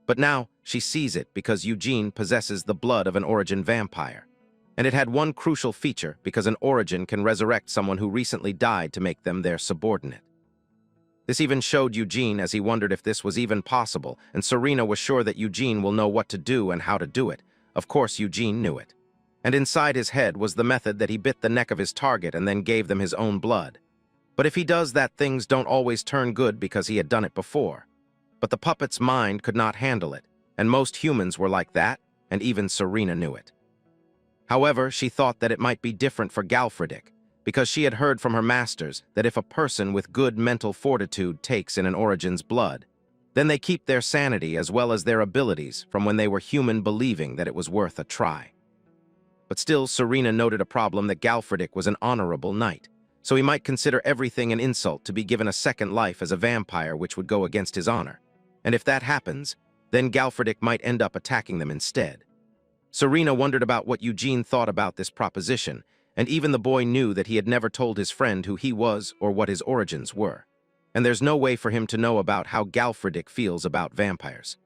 But now she sees it because Eugene possesses the blood of an Origin vampire. And it had one crucial feature because an Origin can resurrect someone who recently died to make them their subordinate. This even showed Eugene as he wondered if this was even possible, and Serena was sure that Eugene will know what to do and how to do it. Of course, Eugene knew it. And inside his head was the method that he bit the neck of his target and then gave them his own blood. But if he does that, things don't always turn good because he had done it before. But the puppet's mind could not handle it, and most humans were like that, and even Serena knew it. However, she thought that it might be different for Galfredick, because she had heard from her masters that if a person with good mental fortitude takes in an Origin's blood, then they keep their sanity as well as their abilities from when they were human, believing that it was worth a try. But still, Serena noted a problem that Galfredick was an honorable knight, so he might consider everything an insult to be given a second life as a vampire, which would go against his honor. And if that happens, then Galfredick might end up attacking them instead. Serena wondered about what Eugene thought about this proposition, and even the boy knew that he had never told his friend who he was or what his origins were. And there's no way for him to know about how Galfredick feels about vampires.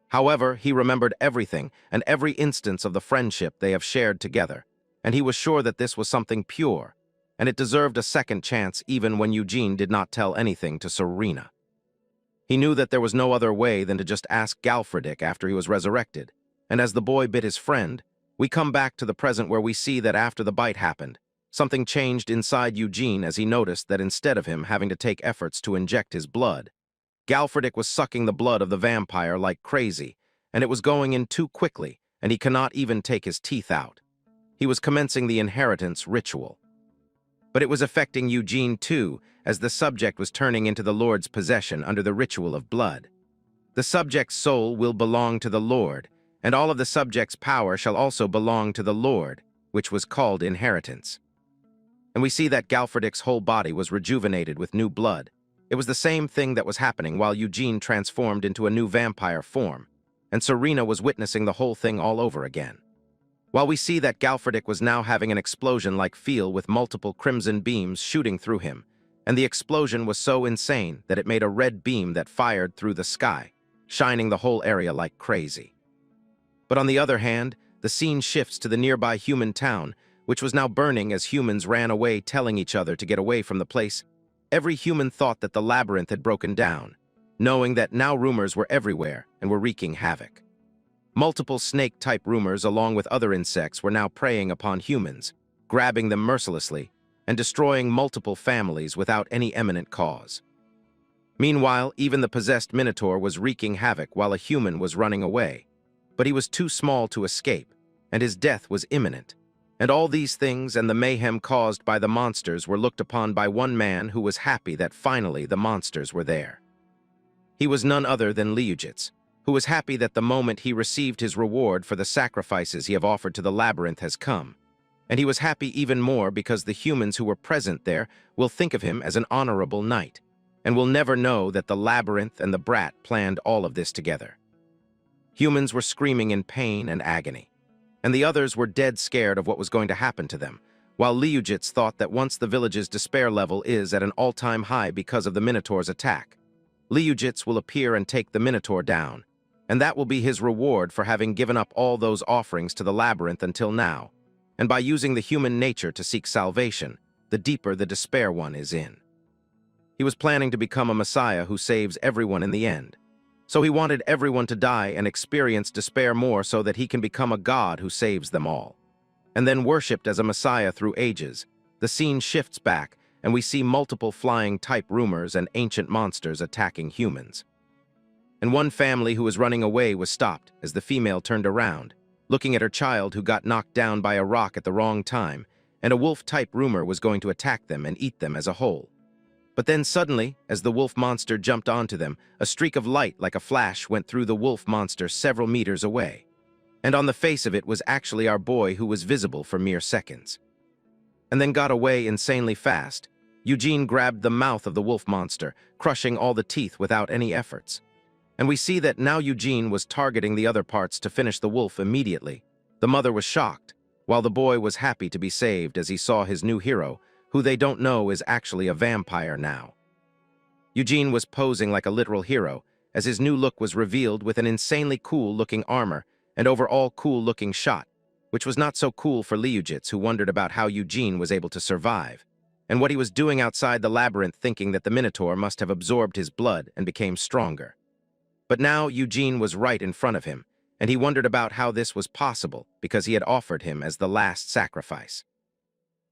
However, he remembered everything and every instance of the friendship they have shared together, and he was sure that this was something pure, and it deserved a second chance even when Eugene did not tell anything to Serena. He knew that there was no other way than to just ask Galfredick after he was resurrected, and as the boy bit his friend, We come back to the present where we see that after the bite happened, something changed inside Eugene as he noticed that instead of him having to take efforts to inject his blood, Galfredick was sucking the blood of the vampire like crazy, and it was going in too quickly, and he cannot even take his teeth out. He was commencing the inheritance ritual. But it was affecting Eugene too, as the subject was turning into the Lord's possession under the ritual of blood. The subject's soul will belong to the Lord, and all of the subject's power shall also belong to the Lord, which was called inheritance. And we see that Galfredick's whole body was rejuvenated with new blood. It was the same thing that was happening while Eugene transformed into a new vampire form, and Serena was witnessing the whole thing all over again. While we see that Galfredick was now having an explosion-like feel with multiple crimson beams shooting through him, and the explosion was so insane that it made a red beam that fired through the sky, shining the whole area like crazy. But on the other hand, the scene shifts to the nearby human town, which was now burning as humans ran away telling each other to get away from the place. Every human thought that the labyrinth had broken down, knowing that now rumors were everywhere and were wreaking havoc. Multiple snake-type rumors along with other insects were now preying upon humans, grabbing them mercilessly, and destroying multiple families without any eminent cause. Meanwhile, even the possessed minotaur was wreaking havoc while a human was running away, but he was too small to escape, and his death was imminent. And all these things and the mayhem caused by the monsters were looked upon by one man who was happy that finally the monsters were there. He was none other than Liujits, who was happy that the moment he received his reward for the sacrifices he have offered to the labyrinth has come. And he was happy even more because the humans who were present there will think of him as an honorable knight, and will never know that the labyrinth and the brat planned all of this together. Humans were screaming in pain and agony, and the others were dead scared of what was going to happen to them, while Liujits thought that once the village's despair level is at an all-time high because of the Minotaur's attack, Liujits will appear and take the Minotaur down, and that will be his reward for having given up all those offerings to the labyrinth until now, and by using the human nature to seek salvation, the deeper the despair one is in. He was planning to become a messiah who saves everyone in the end. So he wanted everyone to die and experience despair more so that he can become a god who saves them all. And then worshipped as a messiah through ages, the scene shifts back and we see multiple flying-type rumors and ancient monsters attacking humans. And one family who was running away was stopped as the female turned around, looking at her child who got knocked down by a rock at the wrong time, and a wolf-type rumor was going to attack them and eat them as a whole. But then suddenly, as the wolf monster jumped onto them, a streak of light like a flash went through the wolf monster several meters away. And on the face of it was actually our boy who was visible for mere seconds. And then got away insanely fast. Eugene grabbed the mouth of the wolf monster, crushing all the teeth without any efforts. And we see that now Eugene was targeting the other parts to finish the wolf immediately. The mother was shocked, while the boy was happy to be saved as he saw his new hero, who they don't know is actually a vampire now. Eugene was posing like a literal hero, as his new look was revealed with an insanely cool-looking armor and overall cool-looking shot, which was not so cool for Liujits, who wondered about how Eugene was able to survive, and what he was doing outside the labyrinth, thinking that the Minotaur must have absorbed his blood and became stronger. But now Eugene was right in front of him, and he wondered about how this was possible because he had offered him as the last sacrifice.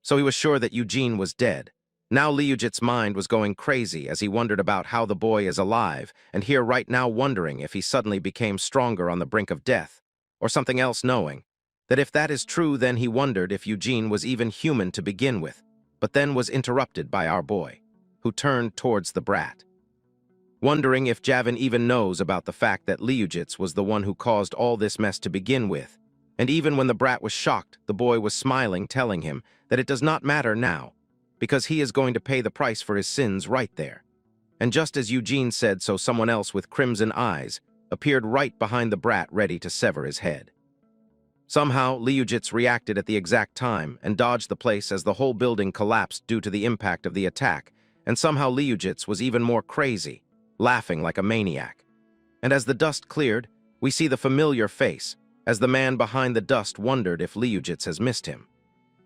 So he was sure that Eugene was dead. Now Liujits' mind was going crazy as he wondered about how the boy is alive, and here right now wondering if he suddenly became stronger on the brink of death, or something else, knowing that if that is true, then he wondered if Eugene was even human to begin with, but then was interrupted by our boy, who turned towards the brat. Wondering if Javin even knows about the fact that Liujits was the one who caused all this mess to begin with, and even when the brat was shocked, the boy was smiling, telling him that it does not matter now, because he is going to pay the price for his sins right there. And just as Eugene said so, someone else with crimson eyes appeared right behind the brat, ready to sever his head. Somehow, Liujits reacted at the exact time and dodged the place as the whole building collapsed due to the impact of the attack, and somehow Liujits was even more crazy, laughing like a maniac. And as the dust cleared, we see the familiar face, as the man behind the dust wondered if Liujits has missed him.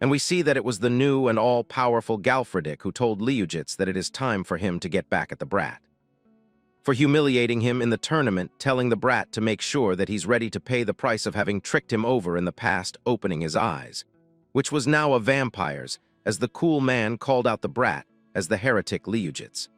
And we see that it was the new and all-powerful Galfredick who told Liujits that it is time for him to get back at the brat. for humiliating him in the tournament, telling the brat to make sure that he's ready to pay the price of having tricked him over in the past, opening his eyes, which was now a vampire's, as the cool man called out the brat as the heretic Liujits.